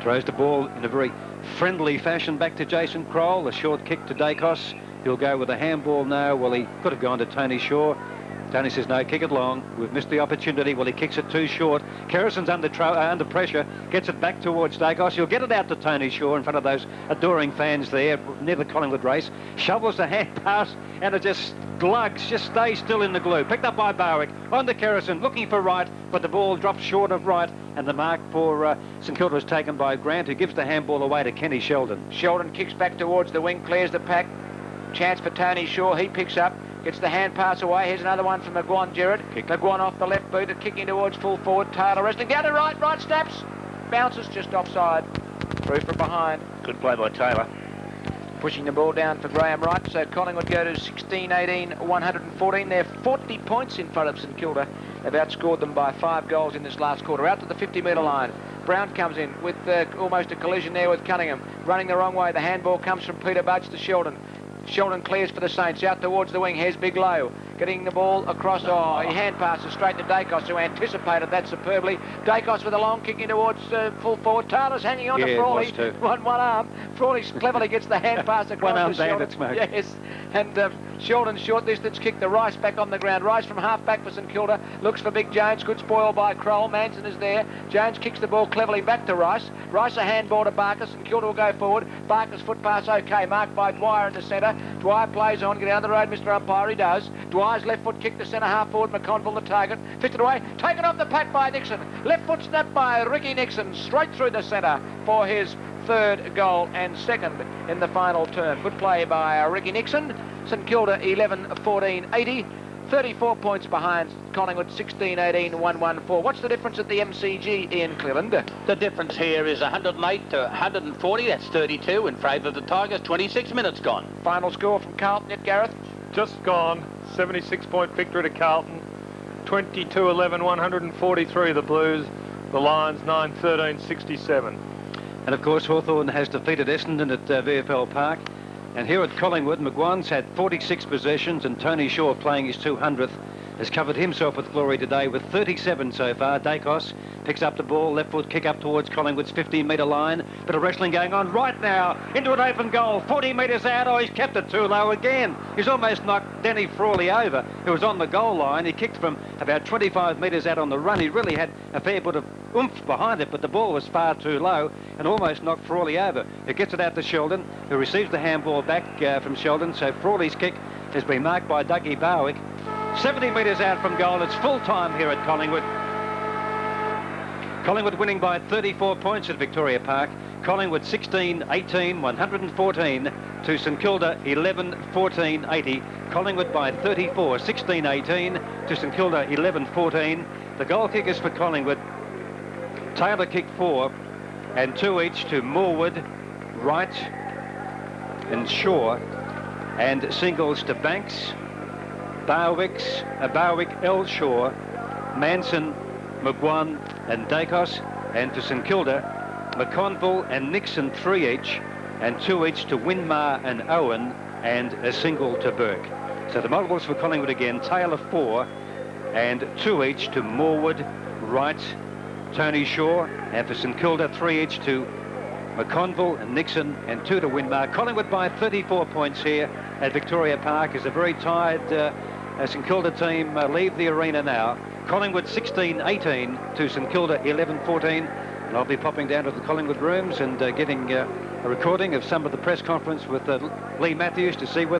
Throws the ball in a very friendly fashion back to Jason Kroll. A short kick to Dacos. He'll go with a handball now. Well, he could have gone to Tony Shaw. Tony says, no, kick it long. We've missed the opportunity. Well, he kicks it too short. Kerrison's under pressure, gets it back towards Dacos. He'll get it out to Tony Shaw in front of those adoring fans there near the Collingwood race. Shovels the hand pass, and it just glugs, just stays still in the glue. Picked up by Barwick, on to Kerrison, looking for right, but the ball drops short of right, and the mark for St Kilda is taken by Grant, who gives the handball away to Kenny Sheldon. Sheldon kicks back towards the wing, clears the pack. Chance for Tony Shaw, he picks up. Gets the hand pass away. Here's another one from McGuan, Gerard. McGuan off the left boot, kicking towards full forward. Taylor wrestling down to right snaps. Bounces just offside. Through from behind. Good play by Taylor. Pushing the ball down for Graham Wright. So Collingwood go to 16-18, 114. They're 40 points in front of St Kilda. They've outscored them by 5 goals in this last quarter. Out to the 50-metre line. Brown comes in with almost a collision there with Cunningham. Running the wrong way. The handball comes from Peter-Budge to Sheldon. Sheldon clears for the Saints, out towards the wing. Here's Biglow, getting the ball across. Oh, he hand passes straight to Dacos, who anticipated that superbly. Dacos with a long kick in towards full forward. Taylor's hanging on to Frawley. One arm. Frawley cleverly gets the hand pass across. One arm to Sheldon. Yes, and Sheldon short distance kick to Rice back on the ground. Rice from half back for St Kilda. Looks for Big Jones. Good spoil by Kroll. Manson is there. Jones kicks the ball cleverly back to Rice. Rice a handball to Barker. St Kilda will go forward. Barker's foot pass okay. Marked by Dwyer in the centre. Dwyer plays on. Get down the road, Mr. Umpire. He does. Dwyer's left foot kick to centre half forward. McConville the target. Fitted away. Taken off the pack by Nixon. Left foot snap by Ricky Nixon. Straight through the centre for his third goal and second in the final turn. Good play by Ricky Nixon. St Kilda 11-14-80. 34 points behind Collingwood 16-18, 114. What's the difference at the MCG, Ian Cleland? The difference here is 108 to 140. That's 32 in favour of the Tigers. 26 minutes gone. Final score from Carlton yet, Gareth? Just gone. 76-point victory to Carlton. 22-11, 143 the Blues. The Lions 9-13, 67. And of course Hawthorn has defeated Essendon at VFL Park. And here at Collingwood, McGuan's had 46 possessions and Tony Shaw playing his 200th. has covered himself with glory today with 37 so far. Dacos picks up the ball, left foot kick up towards Collingwood's 15-metre line. Bit of wrestling going on right now into an open goal, 40 metres out. Oh, he's kept it too low again. He's almost knocked Denny Frawley over, who was on the goal line. He kicked from about 25 metres out on the run. He really had a fair bit of oomph behind it, but the ball was far too low and almost knocked Frawley over. He gets it out to Sheldon, who receives the handball back from Sheldon. So Frawley's kick has been marked by Dougie Barwick. 70 metres out from goal. It's full time here at Collingwood. Collingwood winning by 34 points at Victoria Park. Collingwood 16-18, 114 to St Kilda 11-14, 80. Collingwood by 34, 16-18 to St Kilda 11-14. The goal kickers for Collingwood, Taylor kicked 4 and 2 each to Morwood, Wright and Shaw, and singles to Banks, Barwick, Elshaw, Manson, McGuan and Dacos, and to St Kilda, McConville and Nixon 3 each, and 2 each to Winmar and Owen, and a single to Burke. So the multiples for Collingwood again, Taylor 4 and 2 each to Morwood, Wright, Tony Shaw, and for St Kilda 3 each to McConville and Nixon, and 2 to Winmar. Collingwood by 34 points here at Victoria Park as a very tired St Kilda team leave the arena now. Collingwood 16-18 to St Kilda 11-14. And I'll be popping down to the Collingwood rooms and getting a recording of some of the press conference with Lee Matthews to see whether